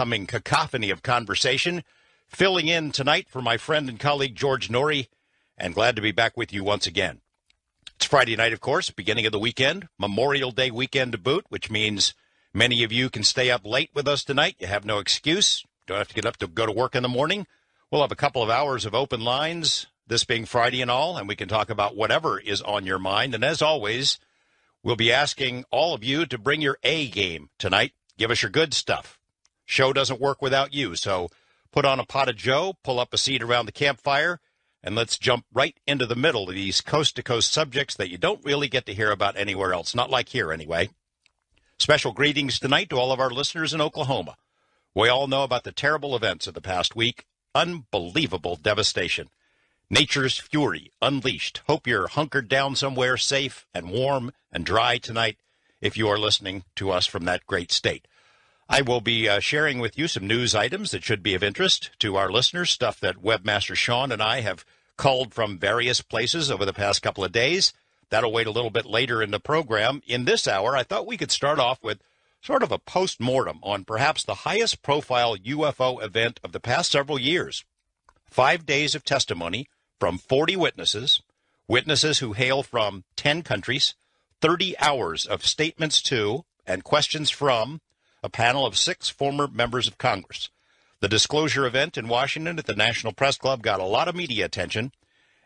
ever-becoming cacophony of conversation. Filling in tonight for my friend and colleague George Norrie, and glad to be back with you once again. It's Friday night, of course, beginning of the weekend, Memorial Day weekend to boot, which means many of you can stay up late with us tonight. You have no excuse. Don't have to get up to go to work in the morning. We'll have a couple of hours of open lines, this being Friday and all, and we can talk about whatever is on your mind. And as always, we'll be asking all of you to bring your A game tonight. Give us your good stuff. Show doesn't work without you, so put on a pot of joe, pull up a seat around the campfire, and let's jump right into the middle of these coast-to-coast subjects that you don't really get to hear about anywhere else, not like here anyway. Special greetings tonight to all of our listeners in Oklahoma. We all know about the terrible events of the past week. Unbelievable devastation. Nature's fury unleashed. Hope you're hunkered down somewhere safe and warm and dry tonight if you are listening to us from that great state. I will be sharing with you some news items that should be of interest to our listeners, stuff that Webmaster Sean and I have culled from various places over the past couple of days. That'll wait a little bit later in the program. In this hour, I thought we could start off with sort of a post-mortem on perhaps the highest-profile UFO event of the past several years. 5 days of testimony from 40 witnesses who hail from 10 countries, 30 hours of statements to and questions from a panel of 6 former members of Congress. The disclosure event in Washington at the National Press Club got a lot of media attention,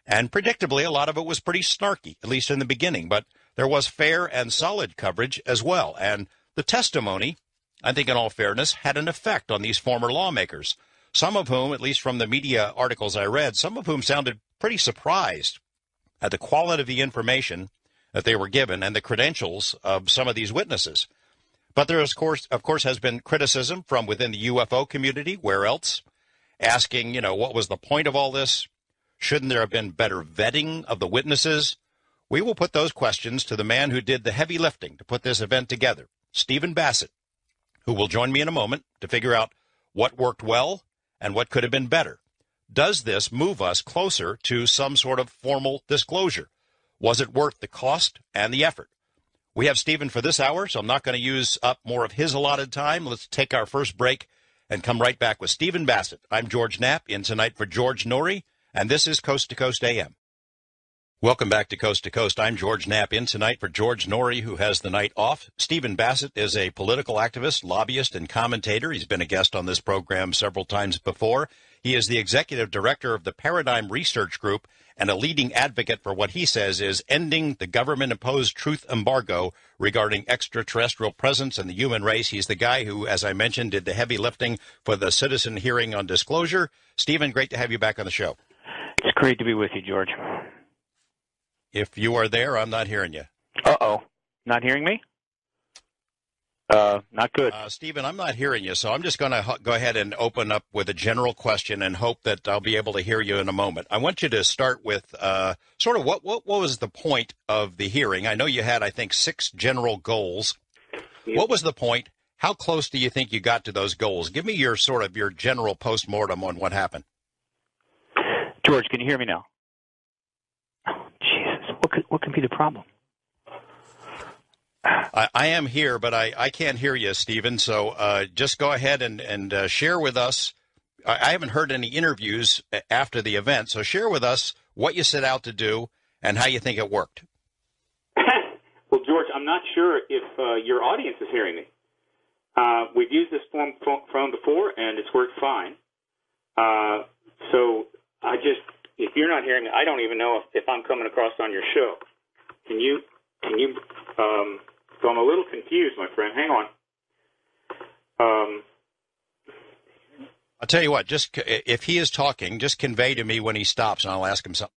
and predictably a lot of it was pretty snarky, at least in the beginning, but there was fair and solid coverage as well. And the testimony, I think in all fairness, had an effect on these former lawmakers, some of whom, at least from the media articles I read, some of whom sounded pretty surprised at the quality of the information that they were given and the credentials of some of these witnesses. But there, of course, has been criticism from within the UFO community, where else, asking, what was the point of all this? Shouldn't there have been better vetting of the witnesses? We will put those questions to the man who did the heavy lifting to put this event together, Stephen Bassett, who will join me in a moment to figure out what worked well and what could have been better. Does this move us closer to some sort of formal disclosure? Was it worth the cost and the effort? We have Stephen for this hour, so I'm not going to use up more of his allotted time. Let's take our first break and come right back with Stephen Bassett. I'm George Knapp, in tonight for George Norrie, and this is Coast to Coast AM. Welcome back to Coast to Coast. I'm George Knapp, in tonight for George Norrie, who has the night off. Stephen Bassett is a political activist, lobbyist, and commentator. He's been a guest on this program several times before. He is the executive director of the Paradigm Research Group and a leading advocate for what he says is ending the government-imposed truth embargo regarding extraterrestrial presence and the human race. He's the guy who, as I mentioned, did the heavy lifting for the citizen hearing on disclosure. Stephen, great to have you back on the show. It's great to be with you, George. If you are there, I'm not hearing you. Uh-oh. Not hearing me? Not good. Stephen, I'm not hearing you, so I'm just going to go ahead and open up with a general question and hope that I'll be able to hear you in a moment. I want you to start with sort of what was the point of the hearing? I know you had, I think, 6 general goals. Yeah. What was the point? How close do you think you got to those goals? Give me your general postmortem on what happened. George, can you hear me now? Oh, Jesus. What could be the problem? I am here, but I can't hear you, Stephen, so just go ahead and share with us. I haven't heard any interviews after the event, so share with us what you set out to do and how you think it worked. Well, George, I'm not sure if your audience is hearing me. We've used this phone before, and it's worked fine. So if you're not hearing me, I don't even know if I'm coming across on your show. Can you so I'm a little confused, my friend. Hang on. I'll tell you what, just if he is talking, just convey to me when he stops, and I'll ask him something.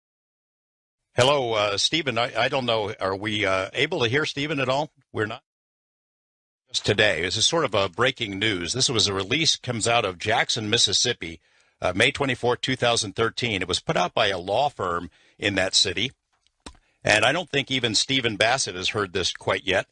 Hello, Stephen. I don't know. Are we able to hear Stephen at all? We're not. Just today. This is sort of a breaking news. This was a release, comes out of Jackson, Mississippi, May 24, 2013. It was put out by a law firm in that city. And I don't think even Stephen Bassett has heard this quite yet.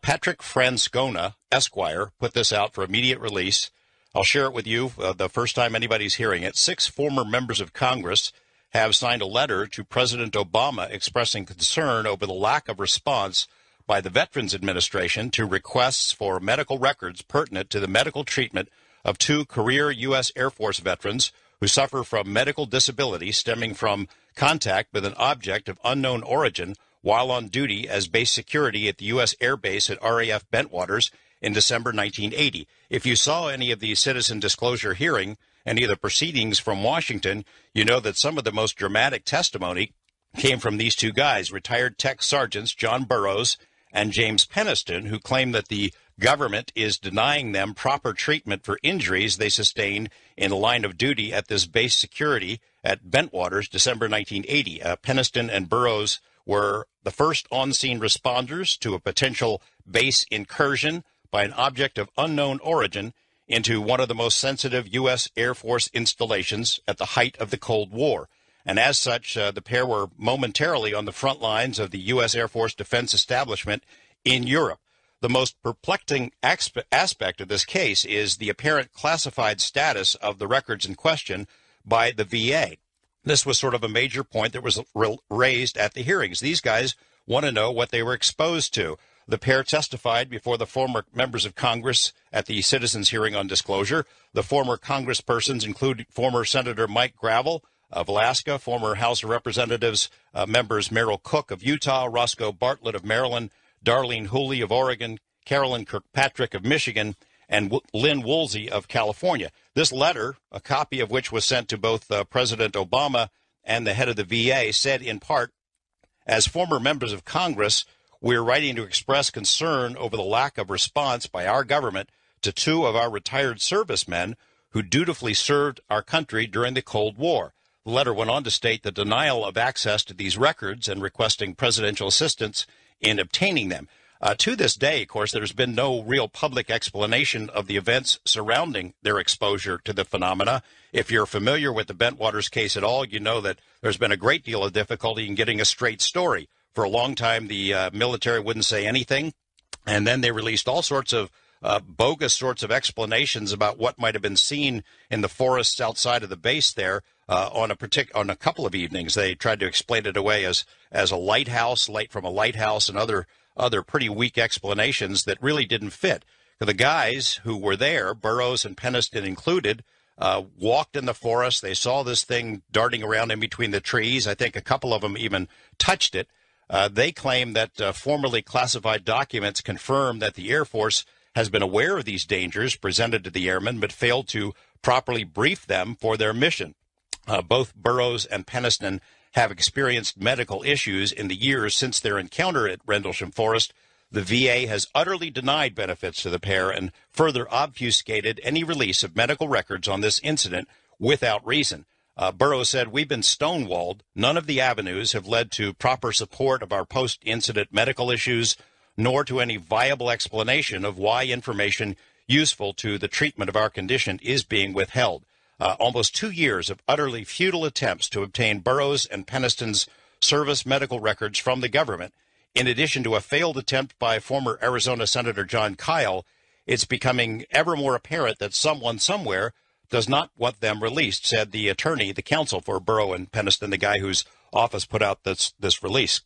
Patrick Franscona, Esquire, put this out for immediate release. I'll share it with you the first time anybody's hearing it. 6 former members of Congress have signed a letter to President Obama expressing concern over the lack of response by the Veterans Administration to requests for medical records pertinent to the medical treatment of 2 career U.S. Air Force veterans who suffer from medical disability stemming from contact with an object of unknown origin while on duty as base security at the U.S. Air Base at RAF Bentwaters in December 1980. If you saw any of the citizen disclosure hearing, any of the proceedings from Washington, you know that some of the most dramatic testimony came from these 2 guys, retired tech sergeants John Burroughs and James Peniston, who claim that the government is denying them proper treatment for injuries they sustained in the line of duty at this base security at Bentwaters, December 1980. Peniston and Burroughs were the first on-scene responders to a potential base incursion by an object of unknown origin into one of the most sensitive U.S. Air Force installations at the height of the Cold War. And as such, the pair were momentarily on the front lines of the U.S. Air Force defense establishment in Europe. The most perplexing aspect of this case is the apparent classified status of the records in question by the VA. This was sort of a major point that was raised at the hearings. These guys want to know what they were exposed to. The pair testified before the former members of Congress at the citizens' hearing on disclosure. The former congresspersons include former Senator Mike Gravel of Alaska, former House of Representatives members Merrill Cook of Utah, Roscoe Bartlett of Maryland, Darlene Hooley of Oregon, Carolyn Kirkpatrick of Michigan, and Lynn Woolsey of California. This letter, a copy of which was sent to both President Obama and the head of the VA, said in part, as former members of Congress, we're writing to express concern over the lack of response by our government to 2 of our retired servicemen who dutifully served our country during the Cold War. The letter went on to state the denial of access to these records and requesting presidential assistance in obtaining them. To this day, of course, there's been no real public explanation of the events surrounding their exposure to the phenomena. If you're familiar with the Bentwaters case at all, you know that there's been a great deal of difficulty in getting a straight story. For a long time, the military wouldn't say anything, and then they released all sorts of bogus sorts of explanations about what might have been seen in the forests outside of the base there on a couple of evenings. They tried to explain it away as a lighthouse, light from a lighthouse, and other pretty weak explanations that really didn't fit. The guys who were there, Burroughs and Peniston included, walked in the forest. They saw this thing darting around in between the trees. I think a couple of them even touched it. They claim that formerly classified documents confirm that the Air Force has been aware of these dangers presented to the airmen, but failed to properly brief them for their mission. Both Burroughs and Peniston have experienced medical issues in the years since their encounter at Rendlesham Forest. The VA has utterly denied benefits to the pair and further obfuscated any release of medical records on this incident without reason. Burroughs said, we've been stonewalled. None of the avenues have led to proper support of our post-incident medical issues, nor to any viable explanation of why information useful to the treatment of our condition is being withheld. Almost 2 years of utterly futile attempts to obtain Burroughs and Peniston's service medical records from the government, in addition to a failed attempt by former Arizona Senator John Kyle, it's becoming ever more apparent that someone somewhere does not want them released, said the attorney, the counsel for Burrough and Peniston, the guy whose office put out this release.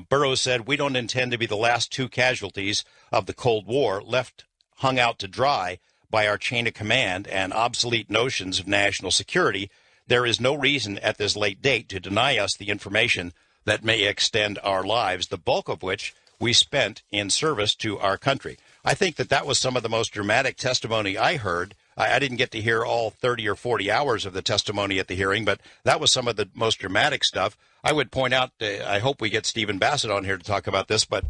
Burroughs said, we don't intend to be the last 2 casualties of the Cold War left hung out to dry by our chain of command and obsolete notions of national security. There is no reason at this late date to deny us the information that may extend our lives, the bulk of which we spent in service to our country. I think that was some of the most dramatic testimony I heard. I didn't get to hear all 30 or 40 hours of the testimony at the hearing, but that was some of the most dramatic stuff. I would point out, I hope we get Stephen Bassett on here to talk about this, but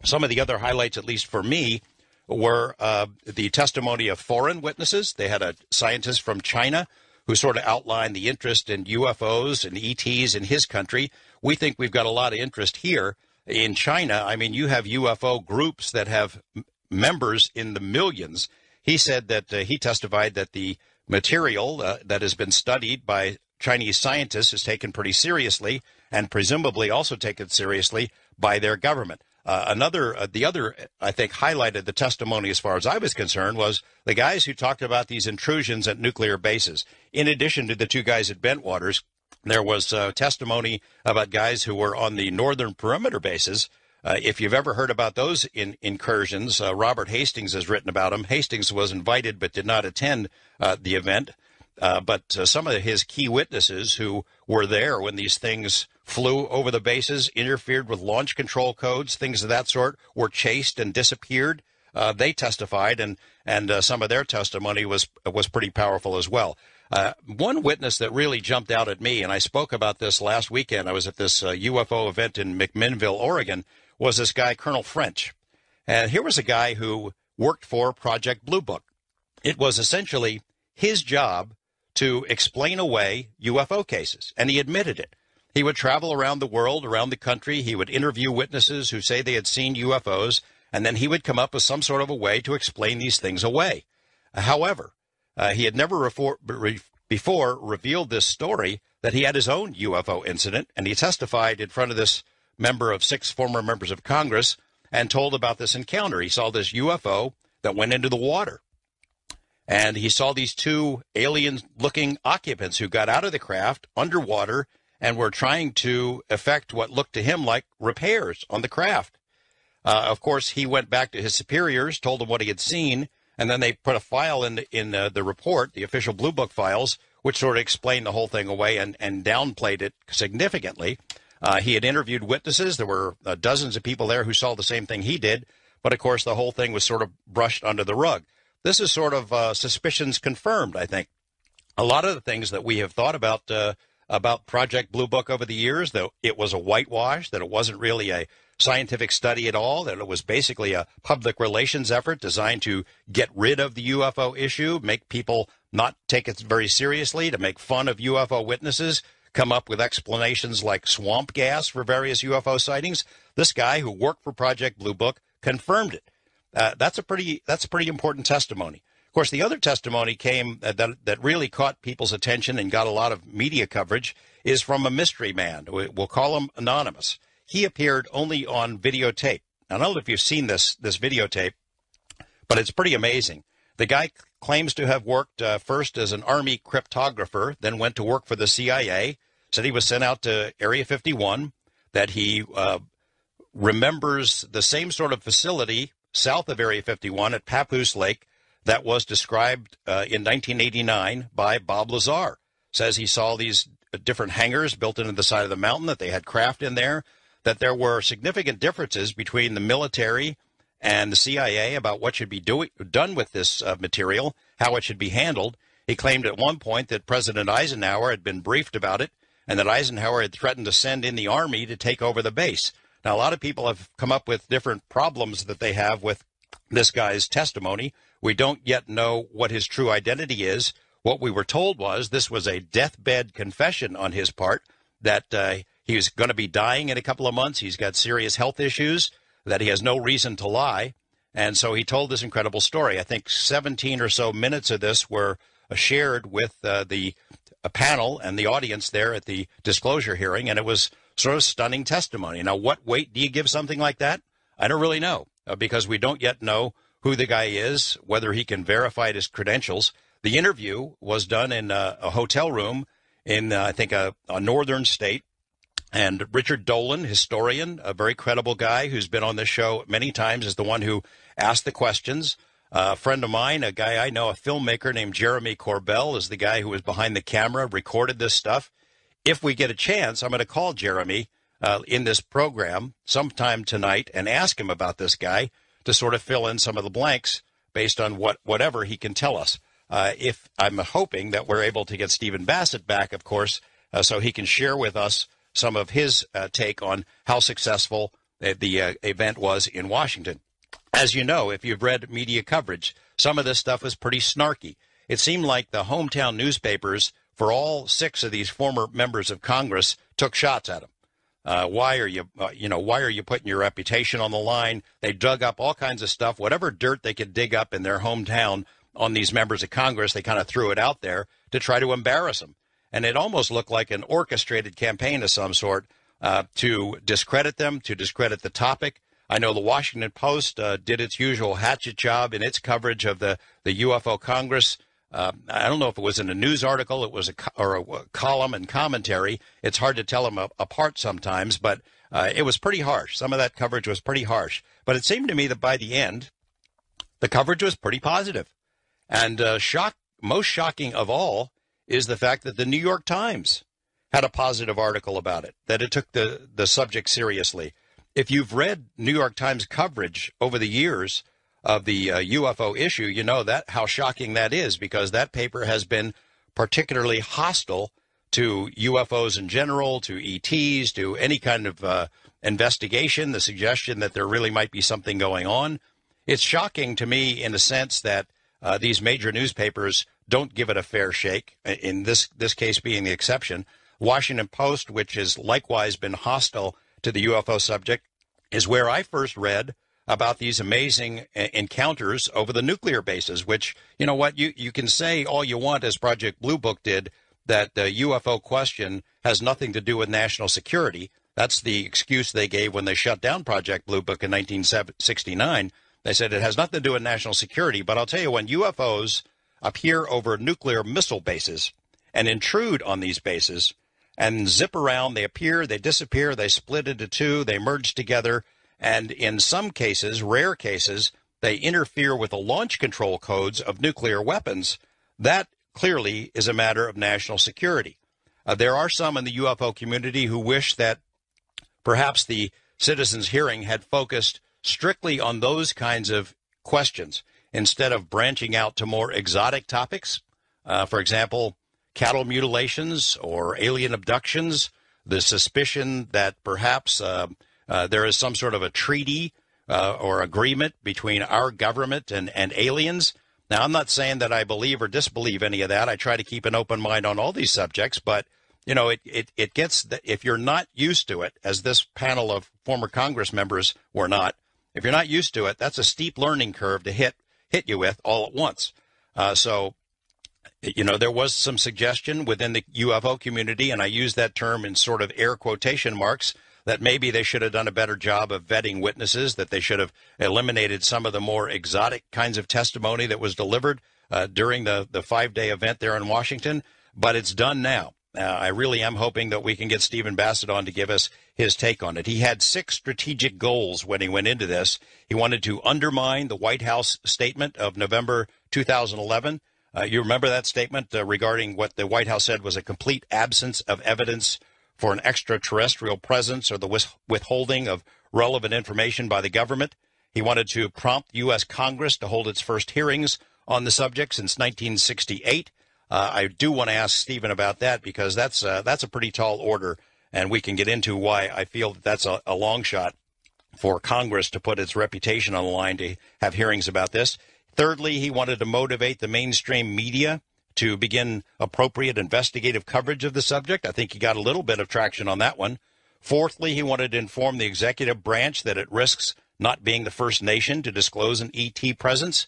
some of the other highlights, at least for me, were the testimony of foreign witnesses. They had a scientist from China who sort of outlined the interest in UFOs and ETs in his country. We think we've got a lot of interest here in China. I mean, you have UFO groups that have members in the millions. He said that he testified that the material that has been studied by Chinese scientists is taken pretty seriously and presumably also taken seriously by their government. The other, I think, highlighted the testimony as far as I was concerned was the guys who talked about these intrusions at nuclear bases. In addition to the 2 guys at Bentwaters, there was testimony about guys who were on the northern perimeter bases If you've ever heard about those incursions, Robert Hastings has written about them. Hastings was invited but did not attend the event. But some of his key witnesses who were there when these things flew over the bases, interfered with launch control codes, things of that sort, were chased and disappeared. They testified, and some of their testimony was pretty powerful as well. One witness that really jumped out at me, and I spoke about this last weekend, I was at this UFO event in McMinnville, Oregon, was this guy, Colonel French. And here was a guy who worked for Project Blue Book. It was essentially his job to explain away UFO cases, and he admitted it. He would travel around the world, around the country. He would interview witnesses who say they had seen UFOs, and then he would come up with some sort of a way to explain these things away. However, he had never before revealed this story that he had his own UFO incident, and he testified in front of this member of 6 former members of Congress and told about this encounter. He saw this UFO that went into the water, and he saw these 2 alien-looking occupants who got out of the craft underwater and were trying to effect what looked to him like repairs on the craft. Of course, he went back to his superiors, told them what he had seen, and then they put a file in the report, the official Blue Book files, which sort of explained the whole thing away and downplayed it significantly. He had interviewed witnesses. There were dozens of people there who saw the same thing he did. But, of course, the whole thing was sort of brushed under the rug. This is sort of suspicions confirmed, I think. A lot of the things that we have thought about Project Blue Book over the years, that it was a whitewash, that it wasn't really a scientific study at all, that it was basically a public relations effort designed to get rid of the UFO issue, make people not take it very seriously, to make fun of UFO witnesses, come up with explanations like swamp gas for various UFO sightings. This guy who worked for Project Blue Book confirmed it. That's a pretty important testimony. Of course, the other testimony came that really caught people's attention and got a lot of media coverage is from a mystery man. We'll call him Anonymous. He appeared only on videotape. I don't know if you've seen this videotape, but it's pretty amazing. The guy claims to have worked first as an Army cryptographer, then went to work for the CIA, said he was sent out to Area 51, that he remembers the same sort of facility south of Area 51 at Papoose Lake that was described in 1989 by Bob Lazar. Says he saw these different hangars built into the side of the mountain, that they had craft in there, that there were significant differences between the military and the CIA about what should be done with this material, how it should be handled. He claimed at one point that President Eisenhower had been briefed about it, and that Eisenhower had threatened to send in the Army to take over the base. Now, a lot of people have come up with different problems that they have with this guy's testimony. We don't yet know what his true identity is. What we were told was this was a deathbed confession on his part, that he was going to be dying in a couple of months. He's got serious health issues, that he has no reason to lie. And so he told this incredible story. I think 17 or so minutes of this were shared with the panel and the audience there at the disclosure hearing, and it was sort of stunning testimony. Now, what weight do you give something like that? I don't really know, because we don't yet know who the guy is, whether he can verify his credentials. The interview was done in a hotel room in, I think, a northern state. And Richard Dolan, historian, a very credible guy who's been on this show many times, is the one who asked the questions. A friend of mine, a guy I know, a filmmaker named Jeremy Corbell, is the guy who was behind the camera, recorded this stuff. If we get a chance, I'm going to call Jeremy in this program sometime tonight and ask him about this guy to sort of fill in some of the blanks based on whatever he can tell us. If I'm hoping that we're able to get Stephen Bassett back, of course, so he can share with us some of his take on how successful the event was in Washington. As you know, if you've read media coverage, some of this stuff was pretty snarky. It seemed like the hometown newspapers for all 6 of these former members of Congress took shots at him. Why are you putting your reputation on the line? They dug up all kinds of stuff, whatever dirt they could dig up in their hometown on these members of Congress. They kind of threw it out there to try to embarrass them. And it almost looked like an orchestrated campaign of some sort to discredit them, to discredit the topic. I know the Washington Post did its usual hatchet job in its coverage of the UFO Congress. I don't know if it was in a news article, it was a column and commentary. It's hard to tell them apart sometimes, but It was pretty harsh. Some of that coverage was pretty harsh. But it seemed to me that by the end, the coverage was pretty positive. And most shocking of all is the fact that the New York Times had a positive article about it, that it took the subject seriously. If you've read New York Times coverage over the years of the UFO issue, you know that how shocking that is, because that paper has been particularly hostile to UFOs in general, to ETs, to any kind of investigation, the suggestion that there really might be something going on. It's shocking to me in the sense that these major newspapers don't give it a fair shake, in this case being the exception. Washington Post, which has likewise been hostile to the UFO subject, is where I first read about these amazing encounters over the nuclear bases, which, you know what, you can say all you want, as Project Blue Book did, that the UFO question has nothing to do with national security. That's the excuse they gave when they shut down Project Blue Book in 1969. They said it has nothing to do with national security. But I'll tell you, when UFOs appear over nuclear missile bases and intrude on these bases and zip around, they appear, they disappear, they split into two, they merge together, and in some cases, rare cases, they interfere with the launch control codes of nuclear weapons. That clearly is a matter of national security. There are some in the UFO community who wish that perhaps the citizens' hearing had focused strictly on those kinds of questions instead of branching out to more exotic topics. For example, cattle mutilations or alien abductions, the suspicion that perhaps there is some sort of a treaty or agreement between our government and aliens. Now, I'm not saying that I believe or disbelieve any of that. I try to keep an open mind on all these subjects, but you know, it gets, if you're not used to it, as this panel of former Congress members were not, if you're not used to it, that's a steep learning curve to hit you with all at once. So, you know, there was some suggestion within the UFO community, and I use that term in sort of air quotation marks, that maybe they should have done a better job of vetting witnesses, that they should have eliminated some of the more exotic kinds of testimony that was delivered during the 5-day event there in Washington. But it's done now. I really am hoping that we can get Stephen Bassett on to give us his take on it. He had 6 strategic goals when he went into this. He wanted to undermine the White House statement of November 2011. You remember that statement regarding what the White House said was a complete absence of evidence for an extraterrestrial presence or the withholding of relevant information by the government. He wanted to prompt U.S. Congress to hold its first hearings on the subject since 1968. I do want to ask Stephen about that, because that's a pretty tall order, and we can get into why I feel that that's a long shot for Congress to put its reputation on the line to have hearings about this. Thirdly, he wanted to motivate the mainstream media to begin appropriate investigative coverage of the subject. I think he got a little bit of traction on that one. Fourthly, he wanted to inform the executive branch that it risks not being the first nation to disclose an ET presence.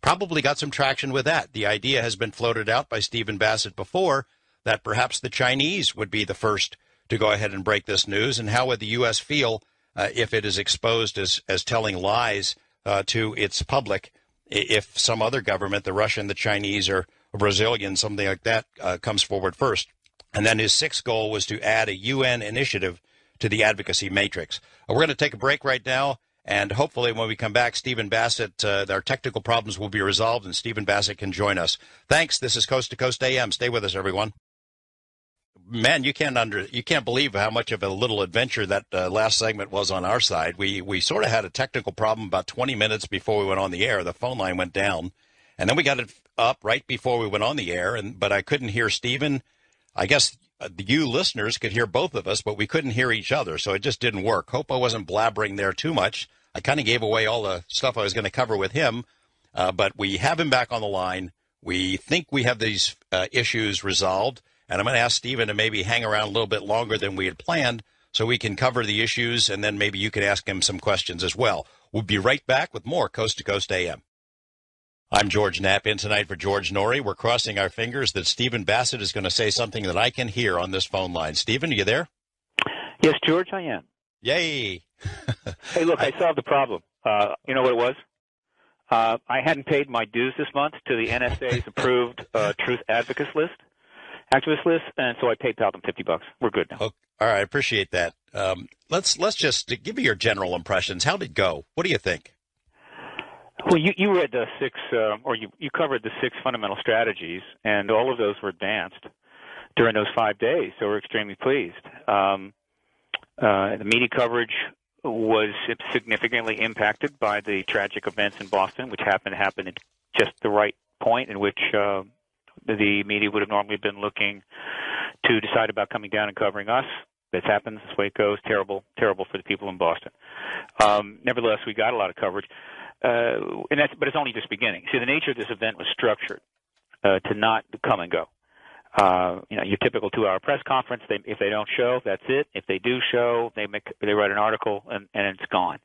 Probably got some traction with that. The idea has been floated out by Stephen Bassett before that perhaps the Chinese would be the first to go ahead and break this news. And how would the U.S. feel if it is exposed as telling lies to its public, if some other government, the Russian, the Chinese, or Brazilian, something like that, comes forward first? And then his 6th goal was to add a UN initiative to the advocacy matrix. We're going to take a break right now. And hopefully when we come back, Stephen Bassett, our technical problems will be resolved and Stephen Bassett can join us. Thanks. This is Coast to Coast AM. Stay with us, everyone. Man, you can't believe how much of a little adventure that last segment was on our side. We sort of had a technical problem about 20 minutes before we went on the air. The phone line went down, and then we got it up right before we went on the air, but I couldn't hear Stephen. I guess you listeners could hear both of us, but we couldn't hear each other, so it just didn't work. Hope I wasn't blabbering there too much. I kind of gave away all the stuff I was going to cover with him, but we have him back on the line. We think we have these issues resolved, and I'm going to ask Stephen to maybe hang around a little bit longer than we had planned so we can cover the issues, and then maybe you could ask him some questions as well. We'll be right back with more Coast to Coast AM. I'm George Knapp, in tonight for George Norrie. We're crossing our fingers that Stephen Bassett is going to say something that I can hear on this phone line. Stephen, are you there? Yes, George, I am. Yay. Hey, look, I solved the problem. You know what it was? I hadn't paid my dues this month to the NSA's approved truth activist list, and so I PayPal'd them $50. We're good now. All right, I appreciate that. Let's just give me your general impressions. How did it go? What do you think? Well, you read the six, or you covered the six fundamental strategies, and all of those were advanced during those 5 days, so we're extremely pleased. The media coverage was significantly impacted by the tragic events in Boston, which happened at just the right point in which the media would have normally been looking to decide about coming down and covering us. This happens. This way it goes. Terrible for the people in Boston. Nevertheless, we got a lot of coverage, but it's only just beginning. See, the nature of this event was structured to not come and go. Your typical 2-hour press conference. If they don't show, that's it. If they do show, they write an article and it's gone.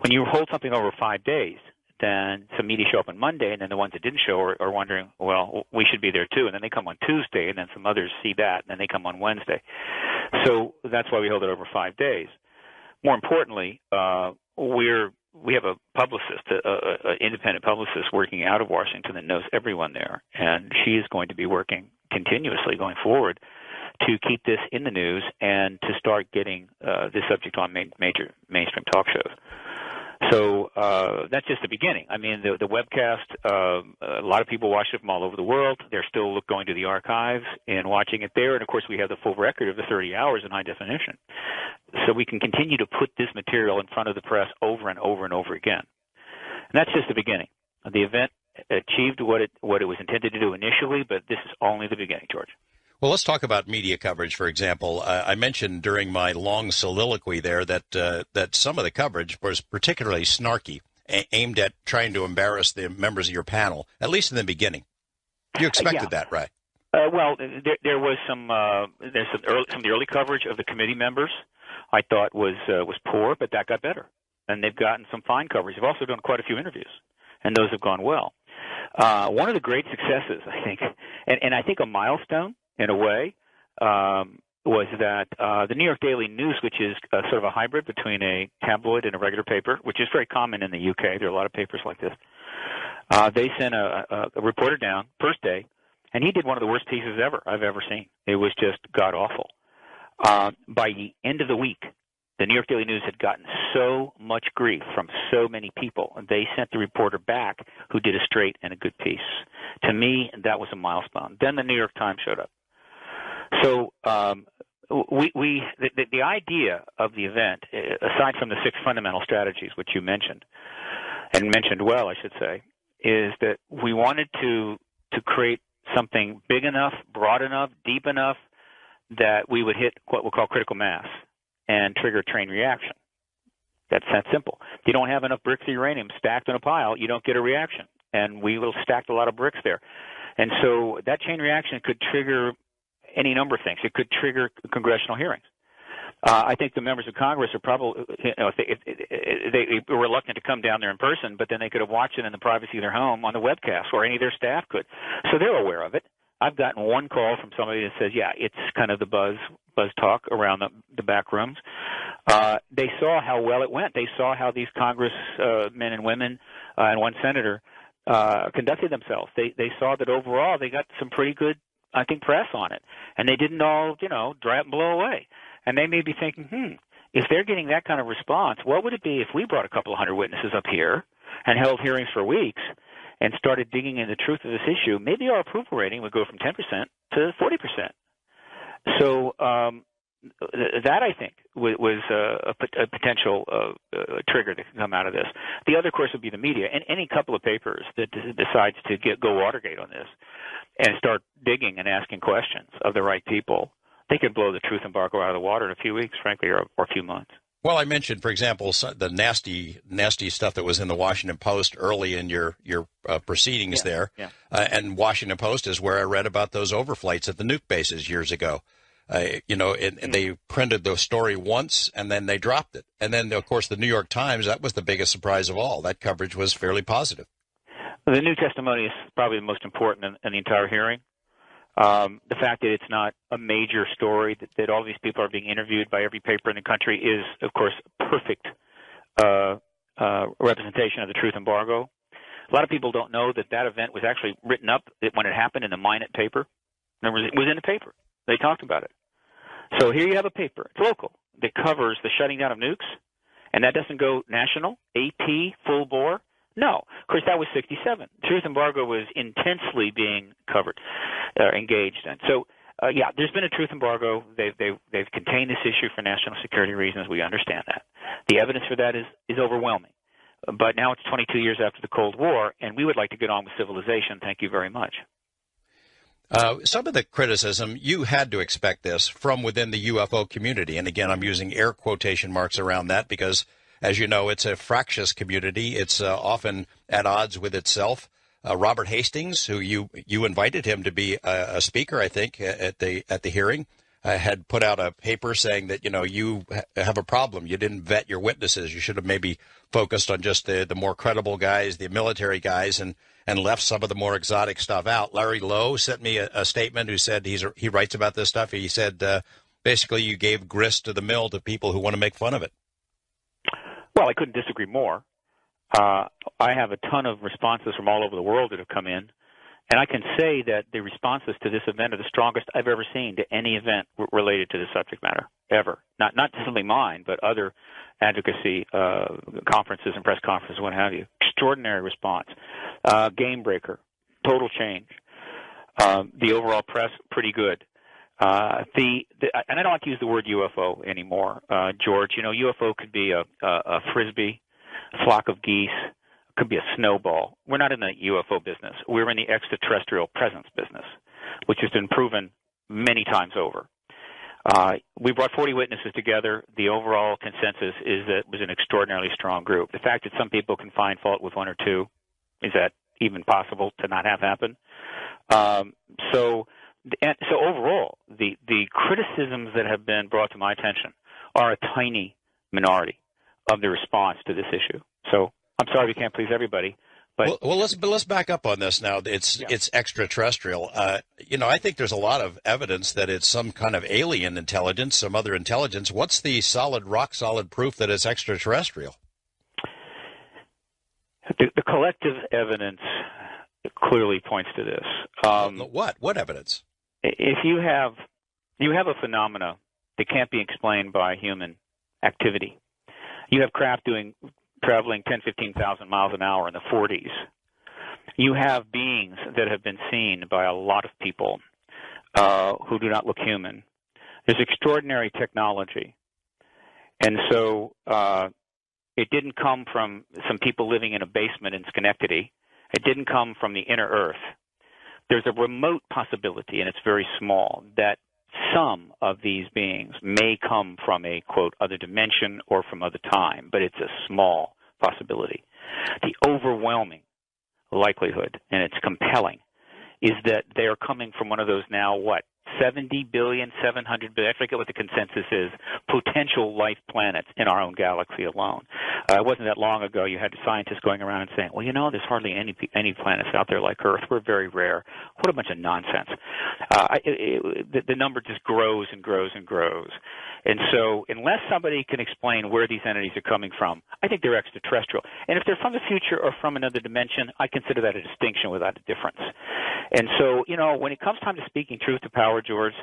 When you hold something over 5 days, then some media show up on Monday, and then the ones that didn't show are wondering, well, we should be there too. And then they come on Tuesday, and then some others see that, and then they come on Wednesday. So that's why we hold it over 5 days. More importantly, we have a publicist, an independent publicist working out of Washington that knows everyone there, and she is going to be working continuously going forward to keep this in the news and to start getting this subject on major mainstream talk shows. So that's just the beginning. I mean, the webcast, a lot of people watch it from all over the world. They're still going to the archives and watching it there. And, of course, we have the full record of the 30 hours in high definition. So we can continue to put this material in front of the press over and over and over again. And that's just the beginning. The event achieved what it was intended to do initially, but this is only the beginning, George. Well, let's talk about media coverage, for example. I mentioned during my long soliloquy there that some of the coverage was particularly snarky, aimed at trying to embarrass the members of your panel, at least in the beginning. You expected that, right? Well, there was some of the early coverage of the committee members I thought was poor, but that got better, and they've gotten some fine coverage. They've also done quite a few interviews, and those have gone well. One of the great successes, I think, and I think a milestone in a way, was that the New York Daily News, which is sort of a hybrid between a tabloid and a regular paper, which is very common in the UK. There are a lot of papers like this. They sent a reporter down first day, and he did one of the worst pieces I've ever seen. It was just god-awful. By the end of the week, the New York Daily News had gotten so much grief from so many people, and they sent the reporter back who did a straight and a good piece. To me, that was a milestone. Then the New York Times showed up. So the idea of the event, aside from the six fundamental strategies, which you mentioned, and mentioned well, I should say, is that we wanted to create something big enough, broad enough, deep enough that we would hit what we'll call critical mass and trigger a chain reaction. That's that simple. If you don't have enough bricks of uranium stacked in a pile, you don't get a reaction. And we will stack a lot of bricks there. And so that chain reaction could trigger any number of things. It could trigger congressional hearings. I think the members of Congress are probably, if they were reluctant to come down there in person, but then they could have watched it in the privacy of their home on the webcast, or any of their staff could. So they're aware of it. I've gotten one call from somebody that says, yeah, it's kind of the buzz talk around the back rooms. They saw how well it went. They saw how these Congress men and women and one senator conducted themselves. They saw that overall they got some pretty good, I think, press on it. And they didn't all, dry up and blow away. And they may be thinking, if they're getting that kind of response, what would it be if we brought a couple of hundred witnesses up here and held hearings for weeks and started digging into the truth of this issue? Maybe our approval rating would go from 10% to 40%. So that, I think, was a potential trigger that can come out of this. The other, of course, would be the media. And any couple of papers that decides to go Watergate on this and start digging and asking questions of the right people, they could blow the truth embargo out of the water in a few weeks, frankly, or a few months. Well, I mentioned, for example, the nasty stuff that was in the Washington Post early in your proceedings there. Yeah. And Washington Post is where I read about those overflights at the nuke bases years ago. And they printed the story once, and then they dropped it. And then, of course, the New York Times, that was the biggest surprise of all. That coverage was fairly positive. The new testimony is probably the most important in the entire hearing. The fact that it's not a major story, that all these people are being interviewed by every paper in the country is, of course, perfect representation of the truth embargo. A lot of people don't know that event was actually written up when it happened in the Minute paper. In other words, it was in the paper. They talked about it. So here you have a paper, it's local, that covers the shutting down of nukes, and that doesn't go national, AP, full bore. No. Of course, that was 67. Truth embargo was intensely being covered, engaged in. So, yeah, there's been a truth embargo. They've contained this issue for national security reasons. We understand that. The evidence for that is overwhelming. But now it's 22 years after the Cold War, and we would like to get on with civilization. Thank you very much. Some of the criticism, you had to expect this from within the UFO community. And again, I'm using air quotation marks around that because, as you know, it's a fractious community. It's often at odds with itself. Robert Hastings, who you invited him to be a speaker, I think, at the hearing, had put out a paper saying that, you have a problem. You didn't vet your witnesses. You should have maybe focused on just the more credible guys, the military guys, and left some of the more exotic stuff out. Larry Lowe sent me a statement who said he writes about this stuff. He said, basically, you gave grist to the mill to people who want to make fun of it. Well, I couldn't disagree more. I have a ton of responses from all over the world that have come in, and I can say that the responses to this event are the strongest I've ever seen to any event related to the subject matter, ever. Not simply mine, but other advocacy conferences and press conferences, what have you. Extraordinary response. Game breaker. Total change. The overall press, pretty good. And I don't like to use the word UFO anymore, George. UFO could be a frisbee, a flock of geese, could be a snowball. We're not in the UFO business. We're in the extraterrestrial presence business, which has been proven many times over. We brought 40 witnesses together. The overall consensus is that it was an extraordinarily strong group. The fact that some people can find fault with one or two, is that even possible to not have happen? So overall, the criticisms that have been brought to my attention are a tiny minority of the response to this issue. So I'm sorry we can't please everybody. But let's back up on this now. It's extraterrestrial. I think there's a lot of evidence that it's some kind of alien intelligence, some other intelligence. What's the rock solid proof that it's extraterrestrial? The collective evidence clearly points to this. What evidence? If you have a phenomena that can't be explained by human activity, you have craft traveling 10, 15,000 miles an hour in the 40s. You have beings that have been seen by a lot of people who do not look human. There's extraordinary technology. And so it didn't come from some people living in a basement in Schenectady. It didn't come from the inner earth. There's a remote possibility, and it's very small, that some of these beings may come from a, quote, other dimension or from other time, but it's a small possibility. The overwhelming likelihood, and it's compelling, is that they are coming from one of those now, 70 billion, 700 billion, I forget what the consensus is, potential life planets in our own galaxy alone. It wasn't that long ago you had scientists going around and saying, well, there's hardly any planets out there like Earth. We're very rare. What a bunch of nonsense. The number just grows and grows and grows. And so unless somebody can explain where these entities are coming from, I think they're extraterrestrial. And if they're from the future or from another dimension, I consider that a distinction without a difference. And so, when it comes time to speaking truth to power, George,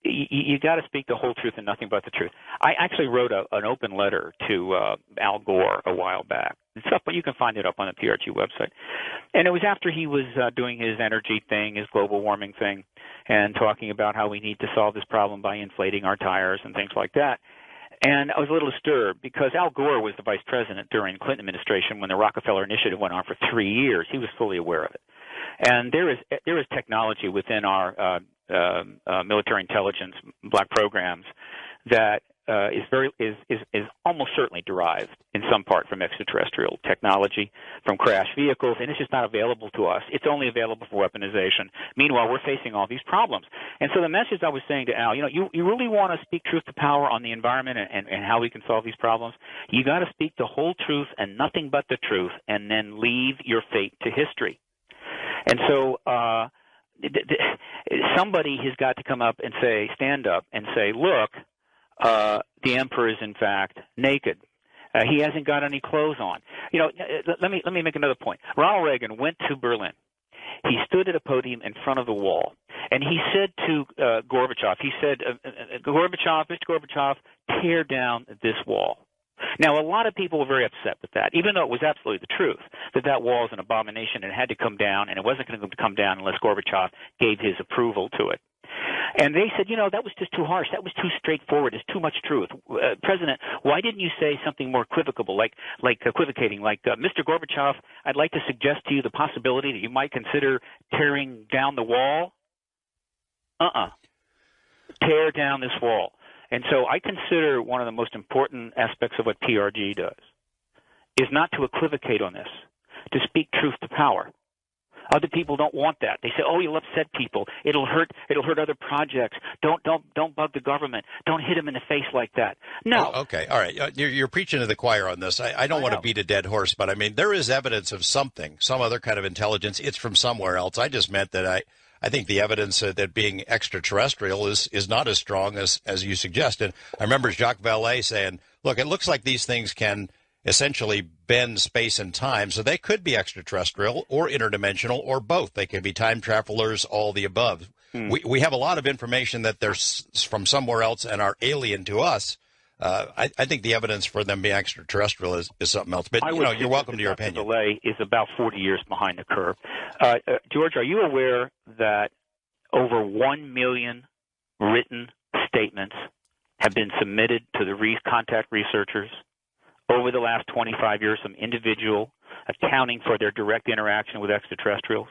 you got to speak the whole truth and nothing but the truth. I actually wrote an open letter to Al Gore a while back. It's up, but you can find it up on the PRG website. And it was after he was doing his energy thing, his global warming thing, and talking about how we need to solve this problem by inflating our tires and things like that. And I was a little disturbed because Al Gore was the vice president during the Clinton administration when the Rockefeller Initiative went on for 3 years. He was fully aware of it. And there is technology within our military intelligence black programs that is almost certainly derived in some part from extraterrestrial technology, from crashed vehicles, and it's just not available to us. It's only available for weaponization. Meanwhile, we're facing all these problems. And so the message I was saying to Al, you really want to speak truth to power on the environment and how we can solve these problems? You got to speak the whole truth and nothing but the truth, and then leave your fate to history. And so somebody has got to come up and stand up and say, look, the emperor is in fact naked. He hasn't got any clothes on. Let me make another point. Ronald Reagan went to Berlin. He stood at a podium in front of the wall, And he said to Gorbachev, Gorbachev, Mr. Gorbachev, tear down this wall. Now, a lot of people were very upset with that, even though it was absolutely the truth, that wall is an abomination and it had to come down, and it wasn't going to come down unless Gorbachev gave his approval to it. And they said, that was just too harsh. That was too straightforward. It's too much truth. President, why didn't you say something more equivocating, like Mr. Gorbachev, I'd like to suggest to you the possibility that you might consider tearing down the wall? Tear down this wall. And so I consider one of the most important aspects of what PRG does is not to equivocate on this, to speak truth to power. Other people don't want that. They say, "Oh, you'll upset people. It'll hurt other projects. Don't bug the government. Don't hit them in the face like that." No. Oh, okay. All right. You're preaching to the choir on this. I don't want to beat a dead horse, but I mean, there is evidence of something, some other kind of intelligence. It's from somewhere else. I just meant that I think the evidence that being extraterrestrial is not as strong as you suggest. And I remember Jacques Vallée saying, look, it looks like these things can essentially bend space and time, so they could be extraterrestrial or interdimensional or both. They could be time travelers, all the above. We have a lot of information that they're from somewhere else and are alien to us. I think the evidence for them being extraterrestrial is something else. But, you're welcome to your opinion. Delay is about 40 years behind the curve. George, are you aware that over 1 million written statements have been submitted to the contact researchers over the last 25 years, some individual accounting for their direct interaction with extraterrestrials?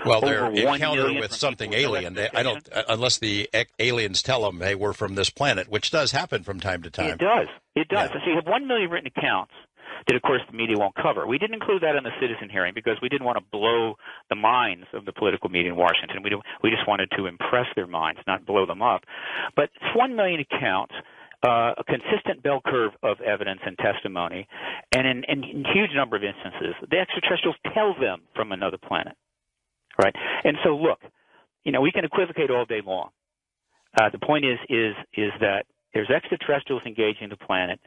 Well, their encounter with something alien. I don't, unless the aliens tell them, "Hey, we're from this planet," which does happen from time to time. It does. Yeah. So you have 1 million written accounts that, of course, the media won't cover. We didn't include that in the citizen hearing because we didn't want to blow the minds of the political media in Washington. We just wanted to impress their minds, not blow them up. But it's 1 million accounts. A consistent bell curve of evidence and testimony, and in huge number of instances, the extraterrestrials tell them from another planet, right? And so, look, we can equivocate all day long. The point is that there's extraterrestrials engaging the planet.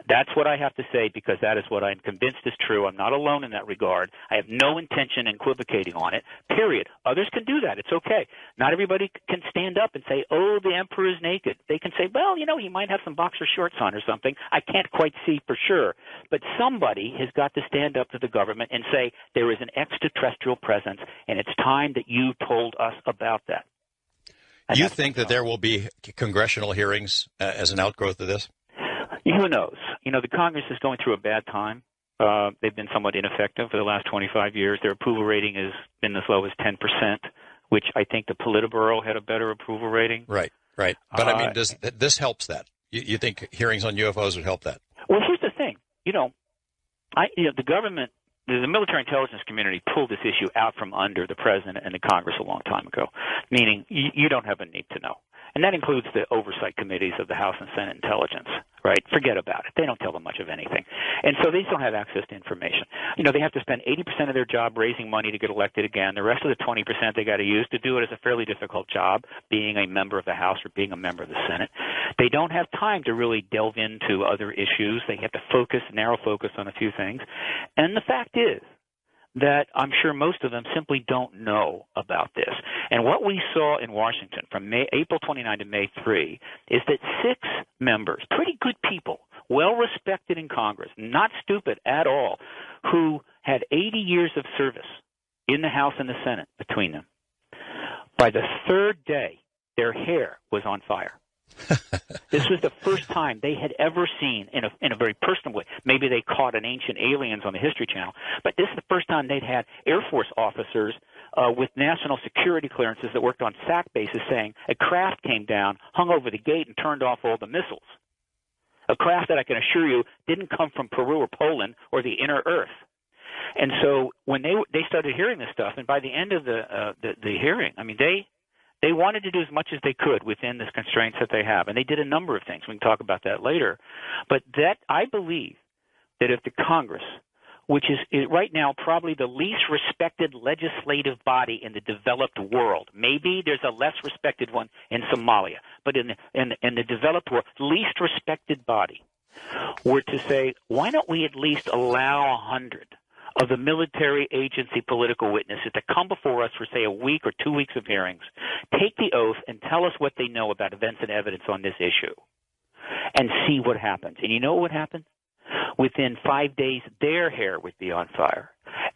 That's what I have to say because that is what I'm convinced is true. I'm not alone in that regard. I have no intention in equivocating on it, period. Others can do that. It's okay. Not everybody can stand up and say, "Oh, the emperor is naked." They can say, "Well, he might have some boxer shorts on or something. I can't quite see for sure." But somebody has got to stand up to the government and say, there is an extraterrestrial presence, and it's time that you told us about that. And you think that there will be congressional hearings as an outgrowth of this? Who knows? The Congress is going through a bad time. They've been somewhat ineffective for the last 25 years. Their approval rating has been as low as 10%, which I think the Politburo had a better approval rating. Right. But, I mean, this helps that? You think hearings on UFOs would help that? Well, here's the thing. The government, the military intelligence community pulled this issue out from under the president and the Congress a long time ago, meaning you don't have a need to know. And that includes the oversight committees of the House and Senate Intelligence, right? Forget about it. They don't tell them much of anything. And so they just don't have access to information. They have to spend 80% of their job raising money to get elected again. The rest of the 20% they got to use to do it is a fairly difficult job, being a member of the House or being a member of the Senate. They don't have time to really delve into other issues. They have to narrow focus on a few things. And the fact is that I'm sure most of them simply don't know about this. And what we saw in Washington from April 29 to May 3 is that 6 members, pretty good people, well-respected in Congress, not stupid at all, who had 80 years of service in the House and the Senate between them, by the 3rd day, their hair was on fire. This was the first time they had ever seen, in a very personal way. Maybe they caught an Ancient Aliens on the History Channel, but this is the first time they'd had Air Force officers with national security clearances that worked on SAC bases saying a craft came down, hung over the gate, and turned off all the missiles. A craft that I can assure you didn't come from Peru or Poland or the inner Earth. And so when they started hearing this stuff, and by the end of the hearing, I mean, they wanted to do as much as they could within the constraints that they have, and they did a number of things. We can talk about that later. But I believe that if the Congress, which is right now probably the least respected legislative body in the developed world, maybe there's a less respected one in Somalia, but in the developed world, least respected body, were to say, why don't we at least allow 100 of the military agency political witnesses to come before us for, say, a week or 2 weeks of hearings, take the oath, and tell us what they know about events and evidence on this issue, and see what happens. And you know what would happen? Within 5 days, their hair would be on fire,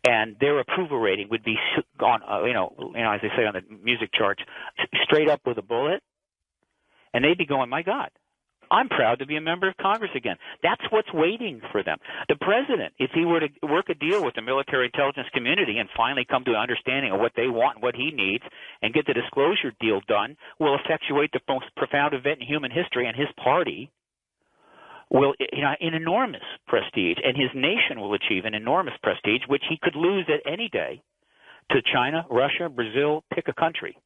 and their approval rating would be gone, as they say on the music charts, straight up with a bullet, and they'd be going, my God, I'm proud to be a member of Congress again. That's what's waiting for them. The president, if he were to work a deal with the military intelligence community and finally come to an understanding of what they want and what he needs and get the disclosure deal done, will effectuate the most profound event in human history, and his party will an enormous prestige, and his nation will achieve an enormous prestige, which he could lose at any day to China, Russia, Brazil, pick a country.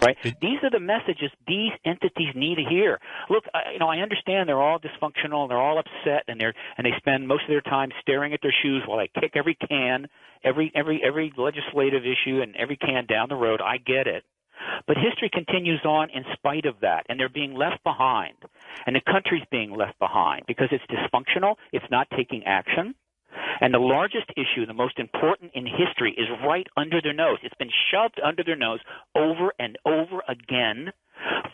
Right? These are the messages these entities need to hear. Look, I understand they're all dysfunctional and they're all upset, and they spend most of their time staring at their shoes while they kick every legislative issue and every can down the road. I get it. But history continues on in spite of that, and they're being left behind. And the country's being left behind because it's dysfunctional, it's not taking action. And the largest issue, the most important in history, is right under their nose. It's been shoved under their nose over and over again